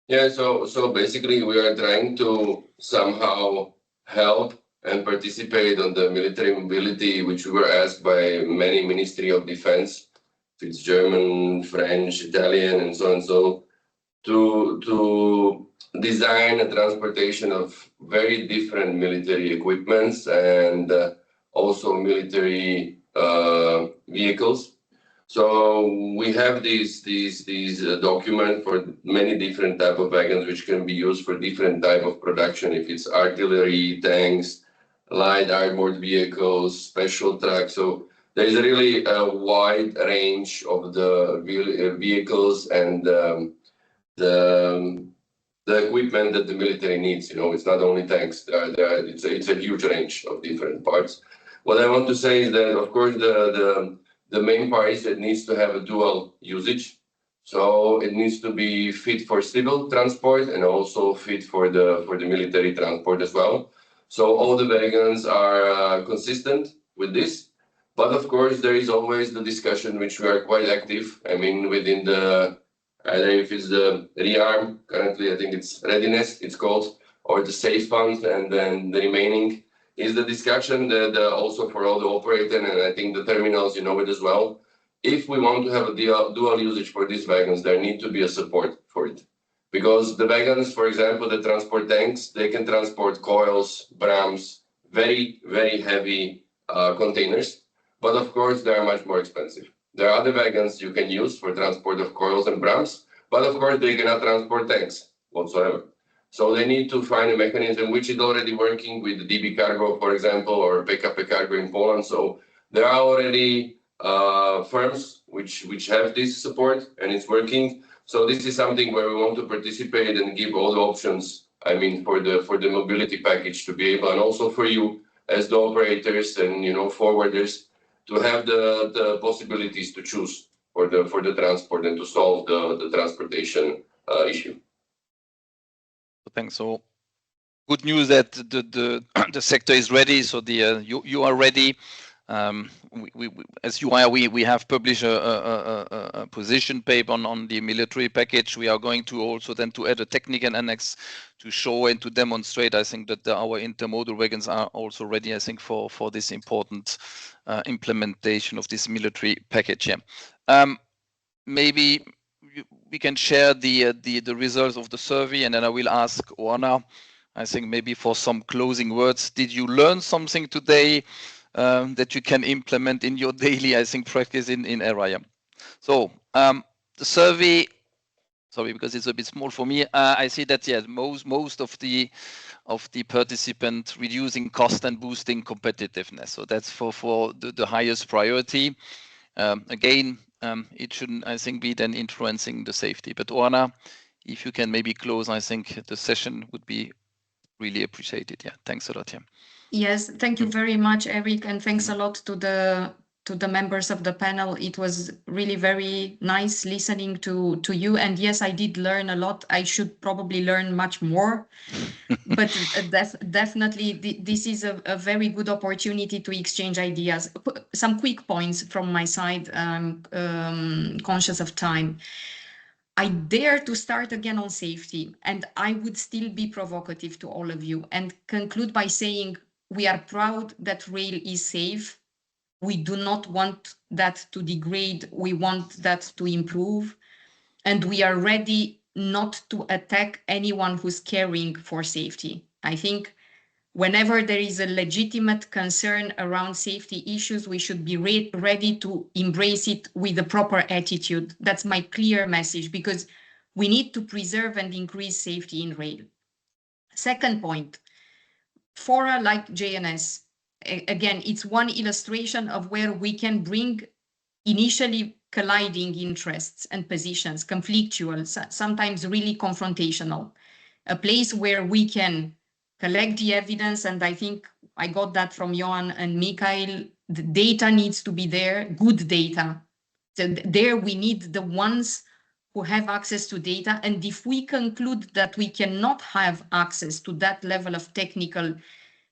Yeah, so basically we are trying to somehow help and participate on the military mobility, which we were asked by many Ministry of Defense, if it's German, French, Italian, and so on. So to design a transportation of very different military equipments and also military vehicles. So we have these document for many different type of wagons, which can be used for different type of production. If it's artillery, tanks, light armored vehicles, special trucks. So there is really a wide range of the vehicles and the equipment that the military needs. You know, it's not only tanks. It's a huge range of different parts. What I want to say is that, of course, the main part is it needs to have a dual usage. So it needs to be fit for civil transport and also fit for the military transport as well. So all the wagons are consistent with this. But of course, there is always the discussion, which we are quite active. I mean, within the, I don't know if it's the REARM, currently I think it's readiness, it's called, or the safe fund, and then the remaining is the discussion that also for all the operator, and I think the terminals, you know it as well. If we want to have a dual usage for these wagons, there need to be a support for it. Because the wagons, for example, that transport tanks, they can transport coils, brams, very, very heavy containers. But of course, they are much more expensive. There are other wagons you can use for transport of coils and brams, But of course, they cannot transport tanks whatsoever. So they need to find a mechanism which is already working with DB Cargo, for example, or PKP Cargo in Poland. So there are already firms which have this support and it's working. So this is something where we want to participate and give all the options. I mean, for the mobility package to be able, and also for you as the operators and forwarders to have the possibilities to choose for the transport and to solve the transportation issue. Thanks. So good news that the sector is ready. So you are ready. As UIRR, we have published a position paper on the military package. We are going to also then to add a technical annex to show and to demonstrate, I think, that our intermodal wagons are also ready, I think, for this important implementation of this military package. Yeah. Maybe we can share the results of the survey, and then I will ask Oana, I think, maybe for some closing words. Did you learn something today that you can implement in your daily, I think, practice in area? So the survey, sorry, because it's a bit small for me. I see that yes, most of the participants reducing cost and boosting competitiveness. So that's for the highest priority. Again, it shouldn't, I think, be then influencing the safety. But Oana, if you can maybe close, I think the session would be really appreciated. Yeah, thanks a lot. Yeah. Yes, thank you very much, Eric, and thanks a lot to the members of the panel. It was really very nice listening to you. And yes, I did learn a lot. I should probably learn much more. But definitely, this is a very good opportunity to exchange ideas. Some quick points from my side, conscious of time. I dare to start again on safety, and I would still be provocative to all of you and conclude by saying we are proud that rail is safe. We do not want that to degrade. We want that to improve. And we are ready not to attack anyone who's caring for safety. I think whenever there is a legitimate concern around safety issues, we should be ready to embrace it with a proper attitude. That's my clear message, because we need to preserve and increase safety in rail. Second point, fora like JNS, again, it's one illustration of where we can bring initially colliding interests and positions, conflictual, sometimes really confrontational, a place where we can collect the evidence. And I think I got that from Johan and Mikhail. The data needs to be there, good data. So there we need the ones who have access to data. And if we conclude that we cannot have access to that level of technical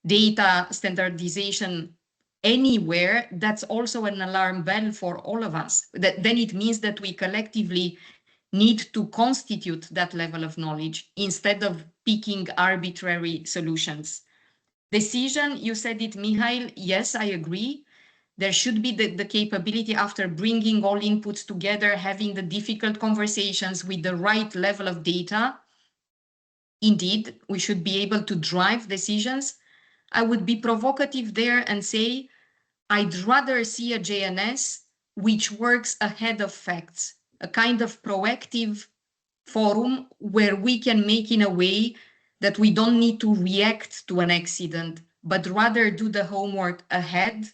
data standardization anywhere, that's also an alarm bell for all of us. Then it means that we collectively need to constitute that level of knowledge instead of picking arbitrary solutions. Decision, you said it, Mikhail. Yes, I agree. There should be the capability, after bringing all inputs together, having the difficult conversations with the right level of data. Indeed, we should be able to drive decisions. I would be provocative there and say, I'd rather see a JNS which works ahead of facts, a kind of proactive forum where we can make in a way that we don't need to react to an accident, but rather do the homework ahead,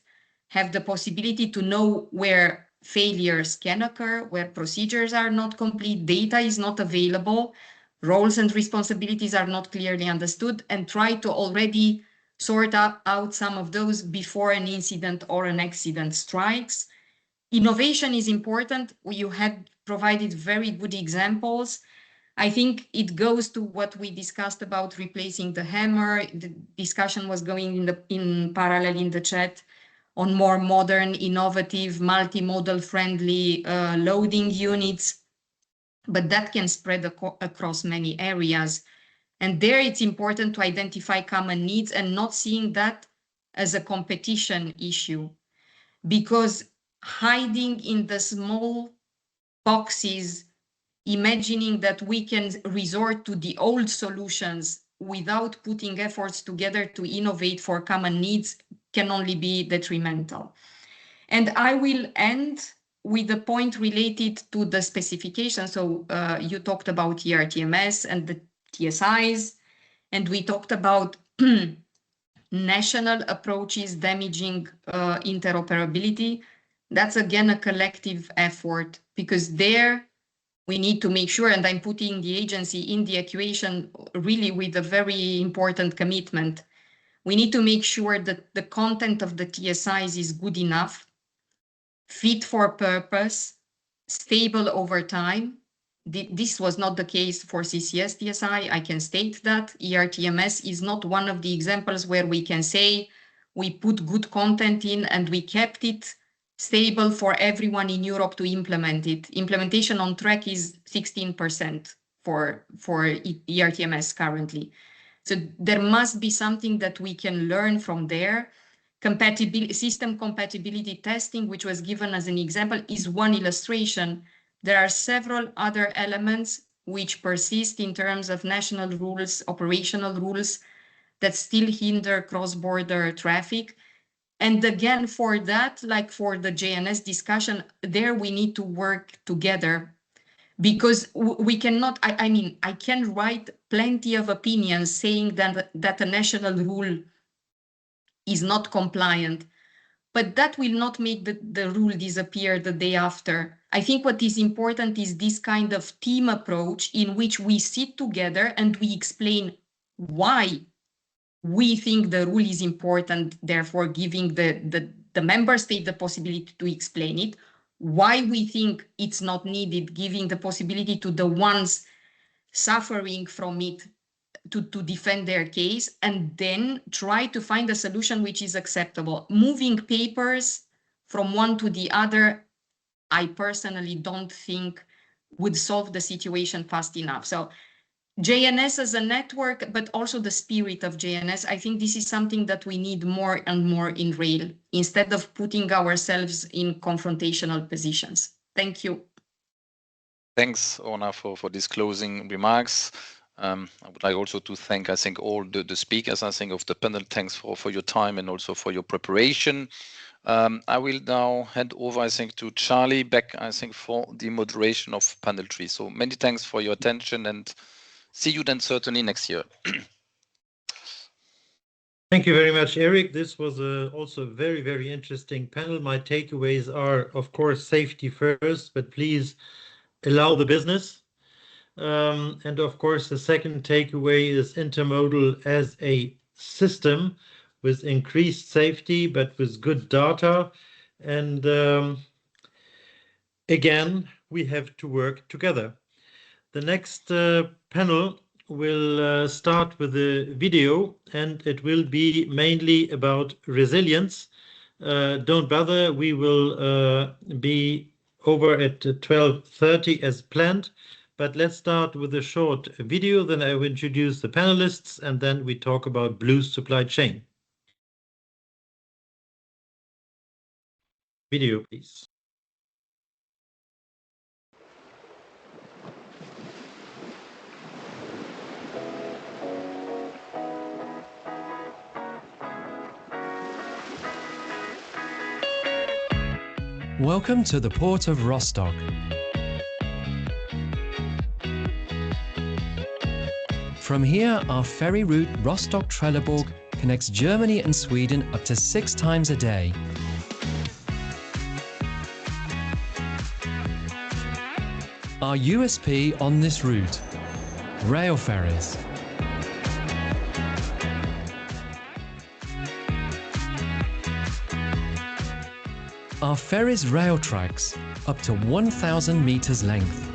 have the possibility to know where failures can occur, where procedures are not complete, data is not available, roles and responsibilities are not clearly understood, and try to already sort out some of those before an incident or an accident strikes. Innovation is important. You had provided very good examples. I think it goes to what we discussed about replacing the hammer. The discussion was going in parallel in the chat on more modern, innovative, multimodal friendly loading units, but that can spread across many areas. And there it's important to identify common needs and not seeing that as a competition issue, because hiding in the small boxes, imagining that we can resort to the old solutions without putting efforts together to innovate for common needs can only be detrimental. And I will end with the point related to the specification. So you talked about ERTMS and the TSIs, and we talked about national approaches damaging interoperability. That's again a collective effort, because there we need to make sure, and I'm putting the agency in the equation really with a very important commitment. We need to make sure that the content of the TSIs is good enough, fit for purpose, stable over time. This was not the case for CCS TSI. I can state that ERTMS is not one of the examples where we can say we put good content in and we kept it stable for everyone in Europe to implement it. Implementation on track is 16% for ERTMS currently. So there must be something that we can learn from there. System compatibility testing, which was given as an example, is one illustration. There are several other elements which persist in terms of national rules, operational rules, that still hinder cross-border traffic. And again, for that, like for the JNS discussion, there we need to work together, because we cannot, I can write plenty of opinions saying that a national rule is not compliant, but that will not make the rule disappear the day after. I think what is important is this kind of team approach in which we sit together and we explain why we think the rule is important, therefore giving the member state the possibility to explain it, why we think it's not needed, giving the possibility to the ones suffering from it to defend their case, and then try to find a solution which is acceptable. Moving papers from one to the other, I personally don't think would solve the situation fast enough. So JNS as a network, but also the spirit of JNS, I think this is something that we need more and more in rail, instead of putting ourselves in confrontational positions. Thank you. Thanks, Ona, for these closing remarks. I would like also to thank, I think, all the speakers, I think, of the panel. Thanks for your time and also for your preparation. I will now hand over, I think, to Charlie back, I think, for the moderation of panel 3. So many thanks for your attention, and see you then certainly next year. Thank you very much, Eric. This was also a very, very interesting panel. My takeaways are, of course, safety first, but please allow the business. And of course, the second takeaway is intermodal as a system with increased safety, but with good data. And again, we have to work together. The next panel will start with a video, and it will be mainly about resilience. Don't bother, we will be over at 12:30 as planned. But let's start with a short video, then I will introduce the panelists, and then we talk about blue supply chain. Video, please. Welcome to the port of Rostock. From here, our ferry route Rostock-Trelleborg connects Germany and Sweden up to 6 times a day. Our USP on this route: rail ferries. Our ferries' rail tracks up to 1,000 meters length.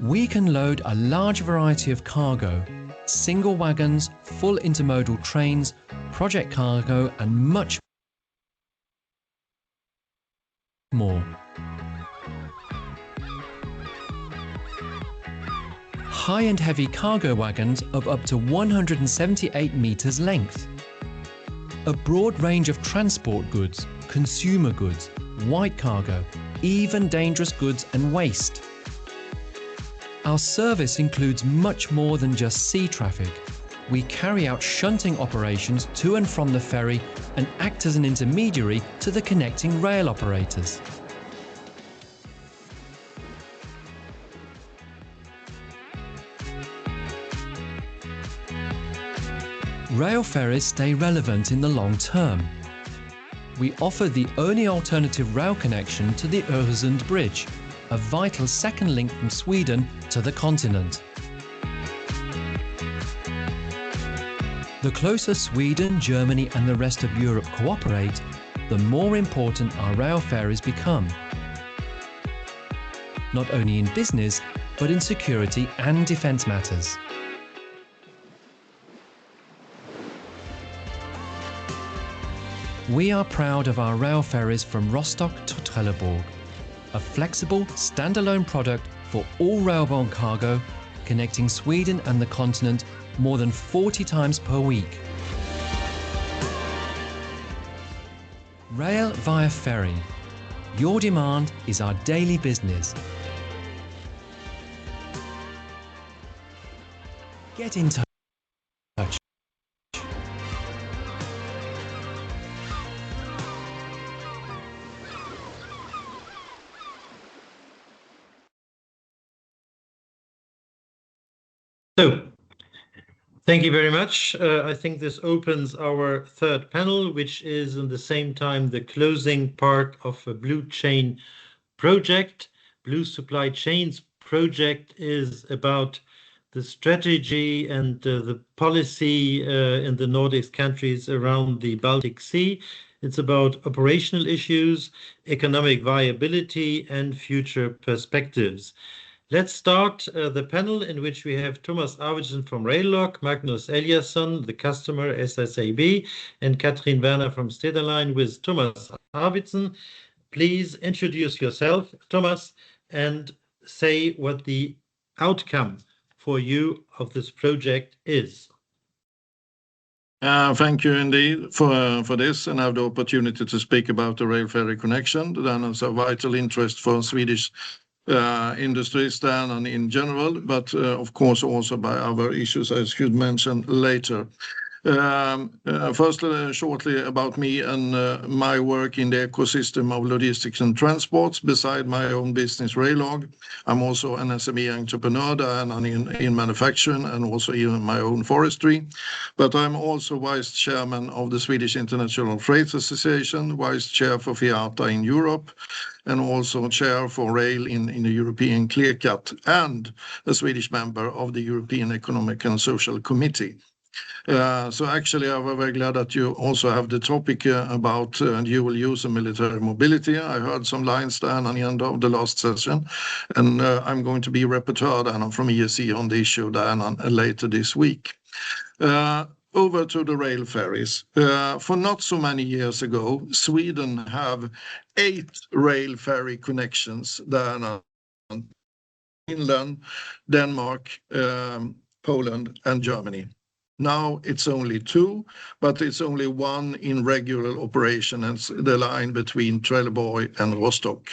We can load a large variety of cargo: single wagons, full intermodal trains, project cargo, and much more. High and heavy cargo wagons of up to 178 meters length. A broad range of transport goods, consumer goods, white cargo, even dangerous goods and waste. Our service includes much more than just sea traffic. We carry out shunting operations to and from the ferry and act as an intermediary to the connecting rail operators. Rail ferries stay relevant in the long term. We offer the only alternative rail connection to the Öresund Bridge, a vital second link from Sweden to the continent. The closer Sweden, Germany and the rest of Europe cooperate, the more important our rail ferries become. Not only in business, but in security and defence matters. We are proud of our rail ferries from Rostock to Trelleborg, a flexible, standalone product for all railbound cargo, connecting Sweden and the continent more than 40 times per week. Rail via ferry. Your demand is our daily business. Get in touch. So, thank you very much. I think this opens our third panel, which is at the same time the closing part of a Blue Chain project. Blue Supply Chains project is about the strategy and the policy in the Nordic countries around the Baltic Sea. It's about operational issues, economic viability, and future perspectives. Let's start the panel in which we have Thomas Arvidsson from Raillock, Magnus Eliasson, the customer SSAB, and Katrin Werner from Stederline with Thomas Arvidsson. Please introduce yourself, Thomas, and say what the outcome for you of this project is. Thank you indeed for this, and have the opportunity to speak about the rail ferry connection. That is a vital interest for Swedish industries then and in general, but of course also by other issues I should mention later. First, shortly about me and my work in the ecosystem of logistics and transports. Beside my own business, Railog, I'm also an SME entrepreneur and in manufacturing and also in my own forestry. But I'm also vice chairman of the Swedish International Freight Association, vice chair for FIATA in Europe, and also chair for rail in the European Clearcut, and a Swedish member of the European Economic and Social Committee. So actually, I'm very glad that you also have the topic about dual use and military mobility. I heard some lines there on the end of the last session, and I'm going to be rapporteur then from ESC on the issue then later this week. Over to the rail ferries. For not so many years ago, Sweden have 8 rail ferry connections then on Finland, Denmark, Poland, and Germany. Now it's only 2, but it's only 1 in regular operation, and it's the line between Trelleborg and Rostock.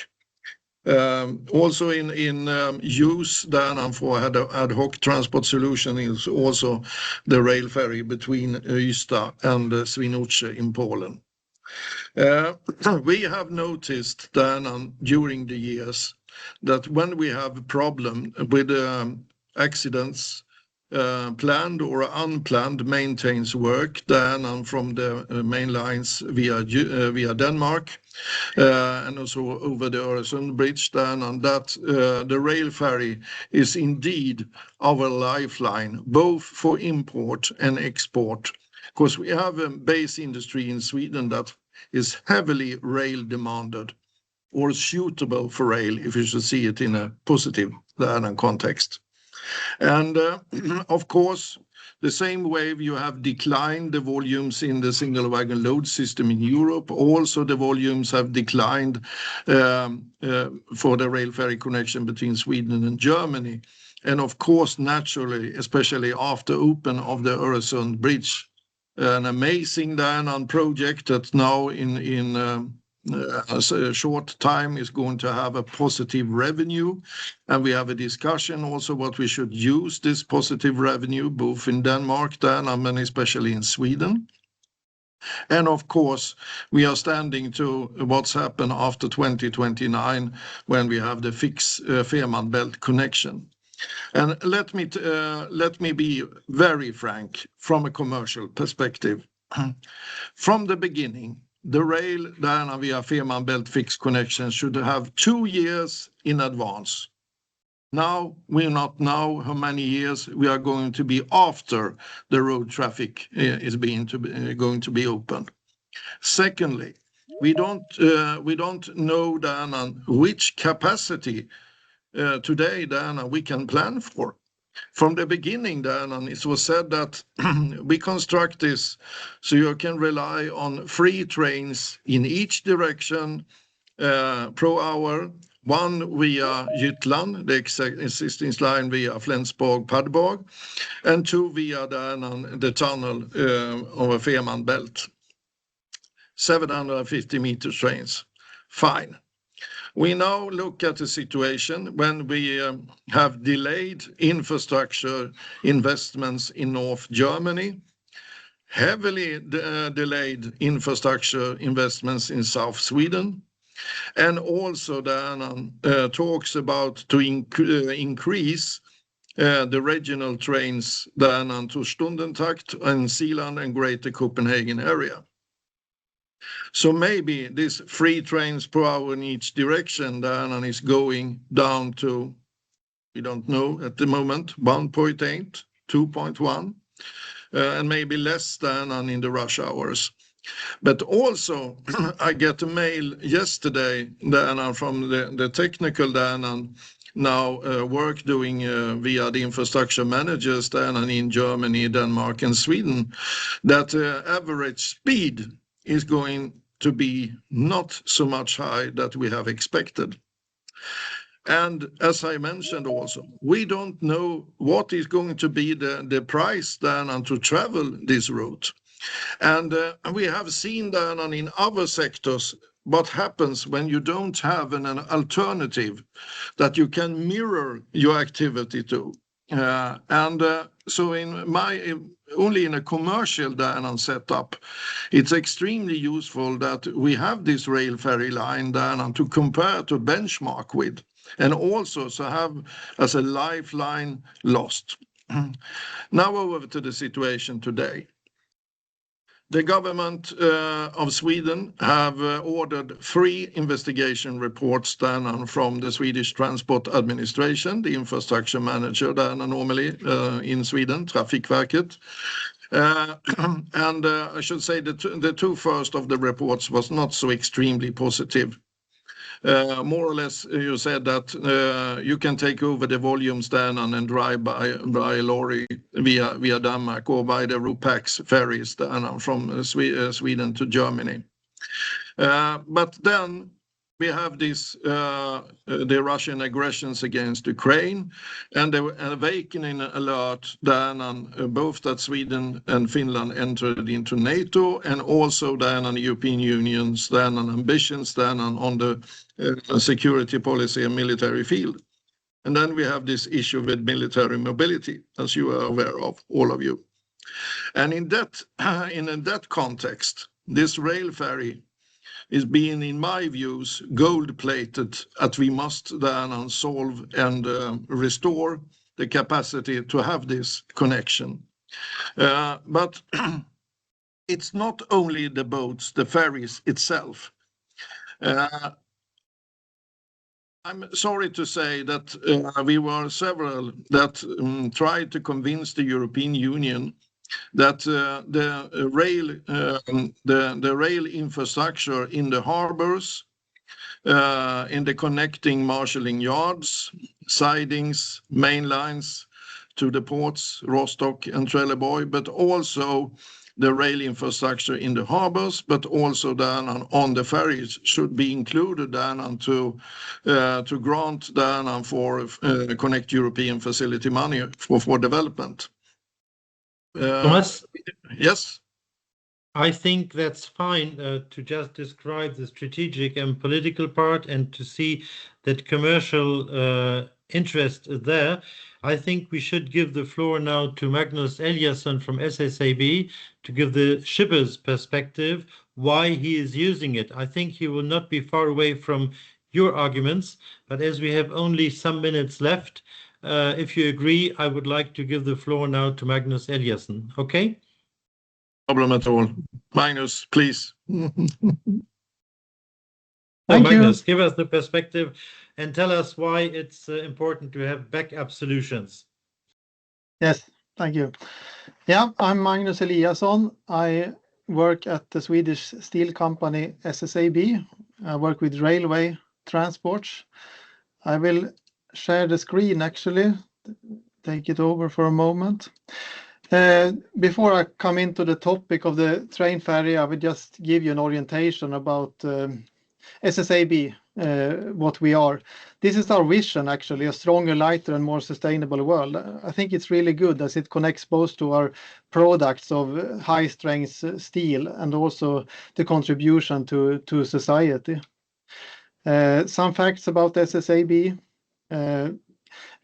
Also in use then for ad hoc transport solution is also the rail ferry between Ystad and Swinoujscie in Poland. We have noticed then during the years that when we have a problem with accidents, planned or unplanned maintenance work then from the main lines via Denmark and also over the Öresund Bridge then, and that the rail ferry is indeed our lifeline both for import and export, because we have a base industry in Sweden that is heavily rail demanded or suitable for rail, if you should see it in a positive context. And of course, the same way you have declined the volumes in the single wagon load system in Europe, also the volumes have declined for the rail ferry connection between Sweden and Germany. And of course, naturally, especially after open of the Öresund Bridge, an amazing project that now in a short time is going to have a positive revenue. And we have a discussion also what we should use this positive revenue, both in Denmark, and especially in Sweden. And of course, we are standing to what's happened after 2029 when we have the Fehmarn Belt connection. And let me be very frank from a commercial perspective. From the beginning, the rail via Fehmarn Belt fixed connection should have 2 years in advance. Now, we not know how many years we are going to be after the road traffic is going to be opened. Secondly, we don't know then on which capacity today then we can plan for. From the beginning then, and it was said that we construct this so you can rely on 3 trains in each direction per hour, 1 via Jutland, the existing line via Flensburg, Padborg, and 2 via the tunnel over Fehmarn Belt. 750 meter trains. Fine. We now look at the situation when we have delayed infrastructure investments in North Germany, heavily delayed infrastructure investments in South Sweden, and also then talks about to increase the regional trains then to Stundentakt and Zealand and Greater Copenhagen area. So maybe this 3 trains per hour in each direction then is going down to, we don't know at the moment, 1.8, 2.1, and maybe less than in the rush hours. But also, I get a mail yesterday then from the technical then now work doing via the infrastructure managers then in Germany, Denmark, and Sweden, that average speed is going to be not so much high that we have expected. And as I mentioned also, we don't know what is going to be the price then to travel this route. And we have seen then in other sectors what happens when you don't have an alternative that you can mirror your activity to. So only in a commercial then setup, it's extremely useful that we have this rail ferry line then to compare to benchmark with, and also to have as a lifeline lost. Now over to the situation today. The government of Sweden have ordered 3 investigation reports then from the Swedish Transport Administration, the infrastructure manager then normally in Sweden, Trafikverket. And I should say that the 2 first of the reports was not so extremely positive. More or less, you said that you can take over the volumes then and drive by lorry via Denmark or by the Ropax ferries then from Sweden to Germany. But then we have this the Russian aggressions against Ukraine and the awakening alert then on both that Sweden and Finland entered into NATO, and also then on the European Union's then on ambitions then on the security policy and military field. And then we have this issue with military mobility, as you are aware of, all of you. And in that context, this rail ferry is being, in my views, gold-plated, that we must then solve and restore the capacity to have this connection. But it's not only the boats, the ferries itself. I'm sorry to say that we were several that tried to convince the European Union that the rail infrastructure in the harbors, in the connecting marshalling yards, sidings, main lines to the ports, Rostock and Trelleborg, but also the rail infrastructure in the harbors, but also then on the ferries should be included then to grant then for Connect European Facility money for development. Thomas? Yes. I think that's fine to just describe the strategic and political part and to see that commercial interest there. I think we should give the floor now to Magnus Eliasson from SSAB to give the shipper's perspective, why he is using it. I think he will not be far away from your arguments, but as we have only some minutes left, if you agree, I would like to give the floor now to Magnus Eliasson. Okay? Problem at all. Magnus, please. Magnus, give us the perspective and tell us why it's important to have backup solutions. Yes, thank you. Yeah, I'm Magnus Eliasson. I work at the Swedish steel company SSAB. I work with railway transports. I will share the screen actually, take it over for a moment. Before I come into the topic of the train ferry, I will just give you an orientation about SSAB, what we are. This is our vision, actually, a stronger, lighter, and more sustainable world. I think it's really good as it connects both to our products of high-strength steel and also the contribution to society. Some facts about SSAB,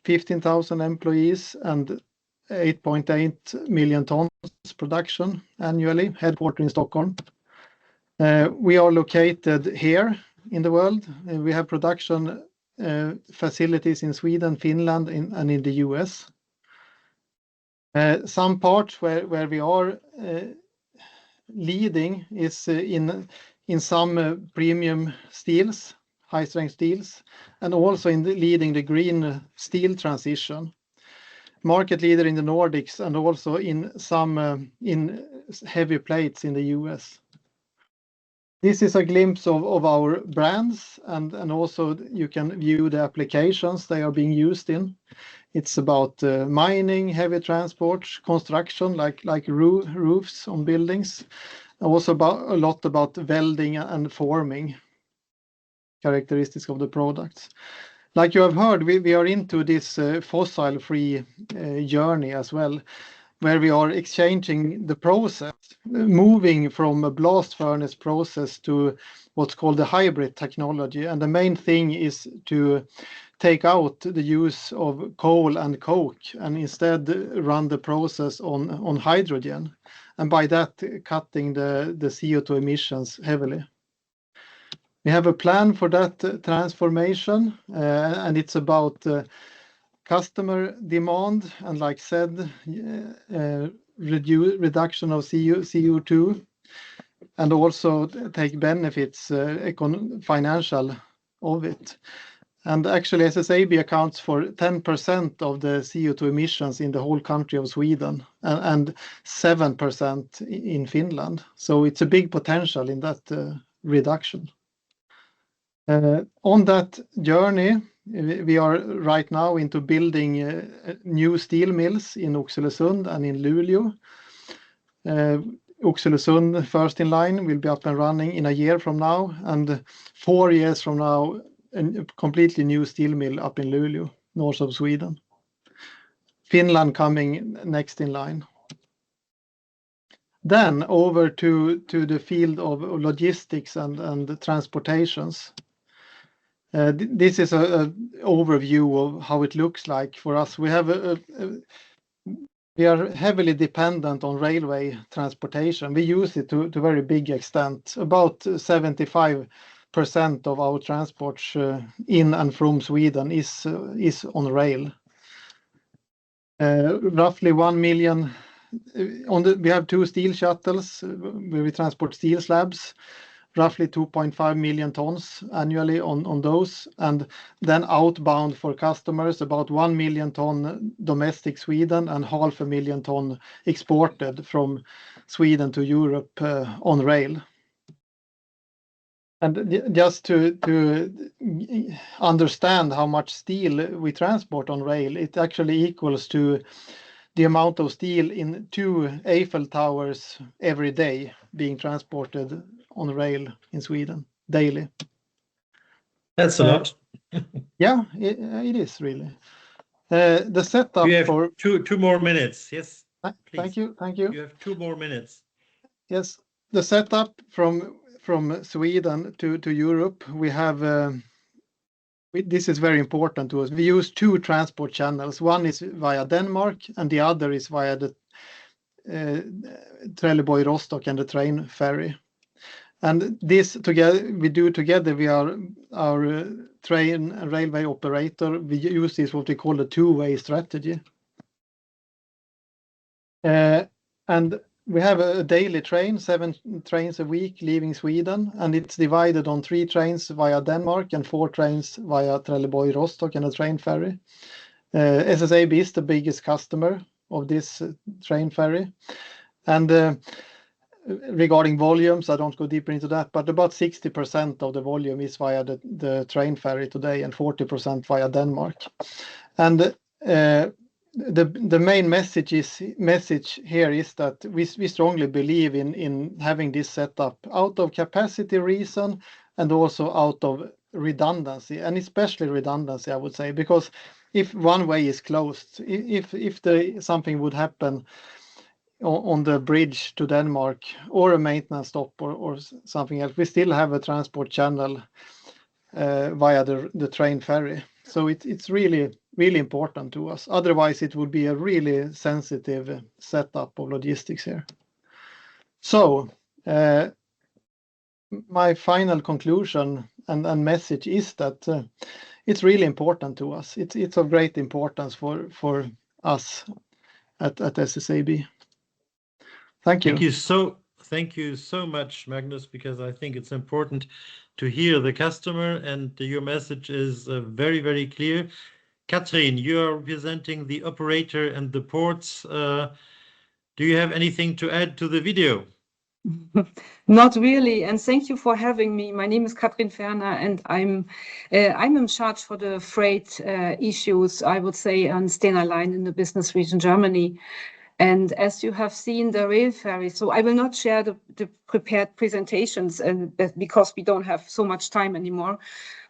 15,000 employees and 8.8 million tons production annually, headquartered in Stockholm. We are located here in the world. We have production facilities in Sweden, Finland, and in the US. Some parts where we are leading is in some premium steels, high-strength steels, and also in leading the green steel transition. Market leader in the Nordics and also in some in heavy plates in the US. This is a glimpse of our brands and also you can view the applications they are being used in. It's about mining, heavy transport, construction like roofs on buildings, also a lot about welding and forming characteristics of the products. Like you have heard, we are into this fossil-free journey as well, where we are exchanging the process, moving from a blast furnace process to what's called the hybrid technology. And the main thing is to take out the use of coal and coke and instead run the process on hydrogen. And by that, cutting the CO2 emissions heavily. We have a plan for that transformation, and it's about customer demand and, like said, reduction of CO2, and also take benefits financial of it. And actually, SSAB accounts for 10% of the CO2 emissions in the whole country of Sweden and 7% in Finland. So it's a big potential in that reduction. On that journey, we are right now into building new steel mills in Oxelösund and in Luleå. Oxelösund, first in line, will be up and running in a year from now, and 4 years from now, a completely new steel mill up in Luleå, north of Sweden. Finland coming next in line. Then over to the field of logistics and transportations. This is an overview of how it looks like for us. We are heavily dependent on railway transportation. We use it to a very big extent. About 75% of our transports in and from Sweden is on rail. Roughly 1 million. We have 2 steel shuttles where we transport steel slabs. Roughly 2.5 million tons annually on those, and then outbound for customers, about 1 million ton domestic Sweden and 500,000 ton exported from Sweden to Europe on rail. And just to understand how much steel we transport on rail, it actually equals to the amount of steel in 2 Eiffel Towers every day being transported on rail in Sweden daily. That's a lot. Yeah, it is really. The setup you have for 2 more minutes. Yes. Thank you. You have 2 more minutes. Yes. the setup from Sweden to Europe, we have this is very important to us. We use two transport channels. One is via Denmark, and the other is via the Trelleborg Rostock and the train ferry. And this together we do together. We are our train and railway operator. We use this what we call a two-way strategy. And we have a daily train, 7 trains a week leaving Sweden, and it's divided on 3 trains via Denmark and 4 trains via Trelleborg Rostock and a train ferry. SSAB is the biggest customer of this train ferry. And regarding volumes, I don't go deeper into that, but about 60% of the volume is via the train ferry today and 40% via Denmark. And the main message here is that we strongly believe in having this set up out of capacity reason and also out of redundancy, and especially redundancy, I would say, because if one way is closed, if something would happen on the bridge to Denmark or a maintenance stop or something else, we still have a transport channel via the train ferry. So it's really important to us. Otherwise, it would be a really sensitive setup of logistics here. So my final conclusion and message is that it's really important to us. It's of great importance for us at SSAB. Thank you. Thank you so much, Magnus, because I think it's important to hear the customer, and your message is very, very clear. Katrin, you are representing the operator and the ports. Do you have anything to add to the video? Not really, and thank you for having me. My name is Katrin Ferner, and I'm in charge for the freight issues, I would say, on Stena Line in the business region Germany. And as you have seen, the rail ferry, so I will not share the prepared presentations because we don't have so much time anymore.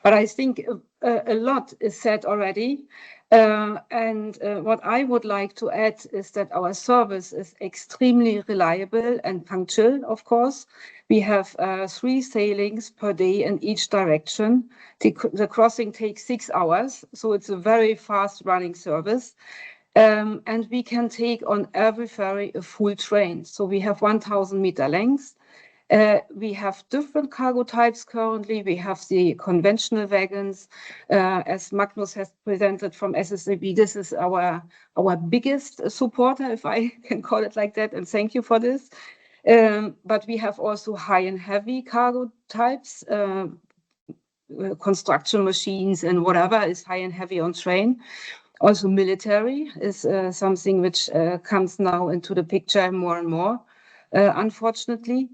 But I think a lot is said already. And what I would like to add is that our service is extremely reliable and punctual, of course. We have 3 sailings per day in each direction. The crossing takes 6 hours, so it's a very fast running service. And we can take on every ferry a full train. So we have 1,000 meter lengths. We have different cargo types currently. We have the conventional wagons, as Magnus has presented from SSAB. This is our biggest supporter, if I can call it like that, and thank you for this. But we have also high and heavy cargo types, construction machines and whatever is high and heavy on train. Also military is something which comes now into the picture more and more, unfortunately.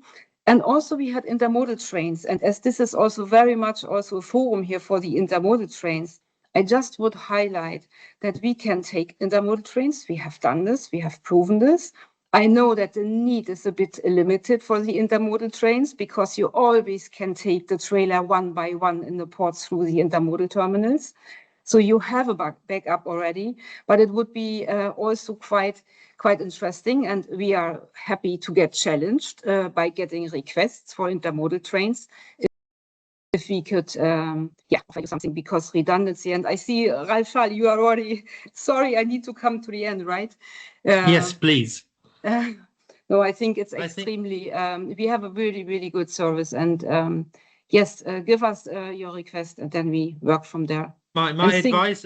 And also we had intermodal trains. And as this is also very much also a forum here for the intermodal trains, I just would highlight that we can take intermodal trains. We have done this, we have proven this. I know that the need is a bit limited for the intermodal trains because you always can take the trailer one by one in the ports through the intermodal terminals. So you have a backup already, but it would be also quite interesting, and we are happy to get challenged by getting requests for intermodal trains. If we could, offer something because redundancy. And I see, Ralf Schall, you are already, sorry, I need to come to the end, right? Yes, please. No, I think it's extremely, we have a really, really good service. And yes, give us your request and then we work from there. My advice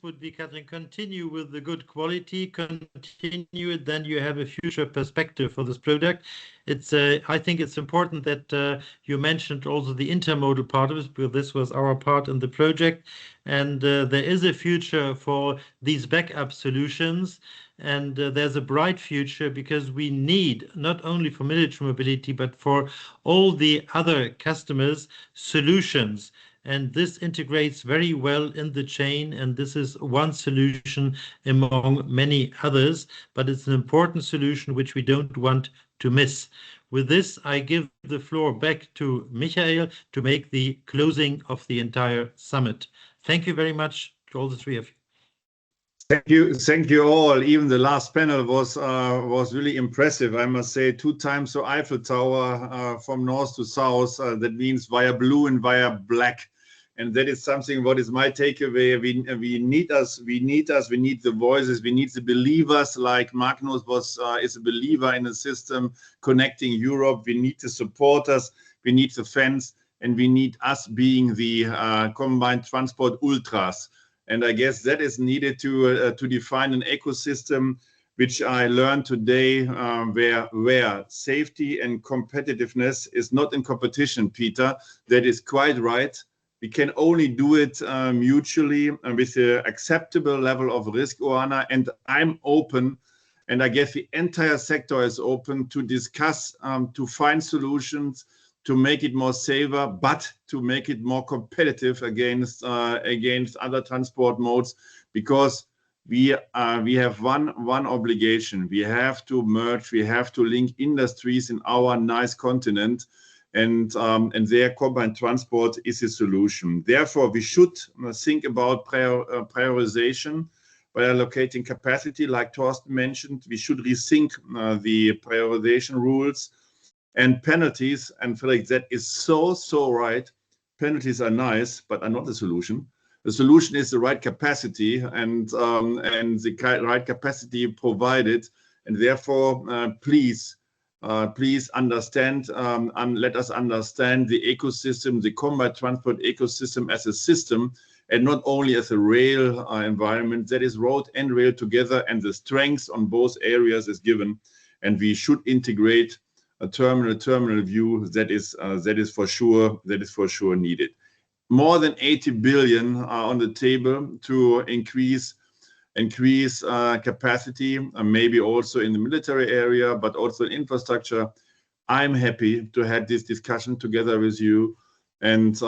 would be, Katrin, continue with the good quality, continue it, then you have a future perspective for this product. I think it's important that you mentioned also the intermodal part of it, because this was our part in the project. And there is a future for these backup solutions. And there's a bright future because we need, not only for military mobility, but for all the other customers, solutions. And this integrates very well in the chain, and this is one solution among many others, but it's an important solution which we don't want to miss. With this, I give the floor back to Michael to make the closing of the entire summit. Thank you very much to all the 3 of you. Thank you all. Even the last panel was really impressive. I must say, 2 times the Eiffel Tower from north to south. That means via blue and via black, and that is something. What is my takeaway? We need us. We need the voices. We need the believers. Like Magnus is a believer in the system connecting Europe. We need the supporters. We need the fans, and we need us being the combined transport ultras. And I guess that is needed to define an ecosystem, which I learned today, where safety and competitiveness is not in competition, Peter. That is quite right. We can only do it mutually with an acceptable level of risk, Oana. And I'm open, and I guess the entire sector is open to discuss, to find solutions, to make it more safer, but to make it more competitive against other transport modes, because we have one obligation. We have to merge. We have to link industries in our nice continent, and their combined transport is a solution. Therefore, we should think about prioritization by allocating capacity, like Torsten mentioned. We should rethink the prioritization rules. And penalties, and Felix, that is so right. Penalties are nice, but are not the solution. The solution is the right capacity and the right capacity provided. And therefore, please understand and let us understand the ecosystem, the combined transport ecosystem as a system, and not only as a rail environment. That is road and rail together, and the strengths on both areas is given. And we should integrate a terminal view. That is for sure needed. More than 80 billion are on the table to increase capacity, maybe also in the military area, but also in infrastructure. I'm happy to have this discussion together with you, and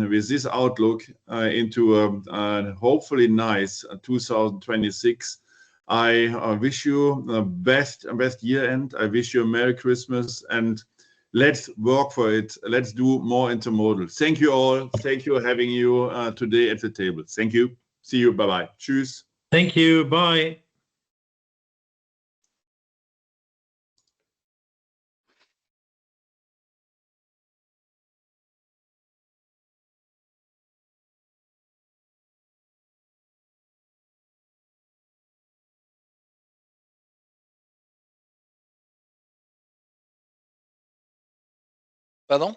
with this outlook into a hopefully nice 2026. I wish you the best year end. I wish you a Merry Christmas, and let's work for it. Let's do more intermodal. Thank you all. Thank you for having you today at the table. Thank you. See you. Bye-bye. Tschüss. Thank you. Bye. Pardon?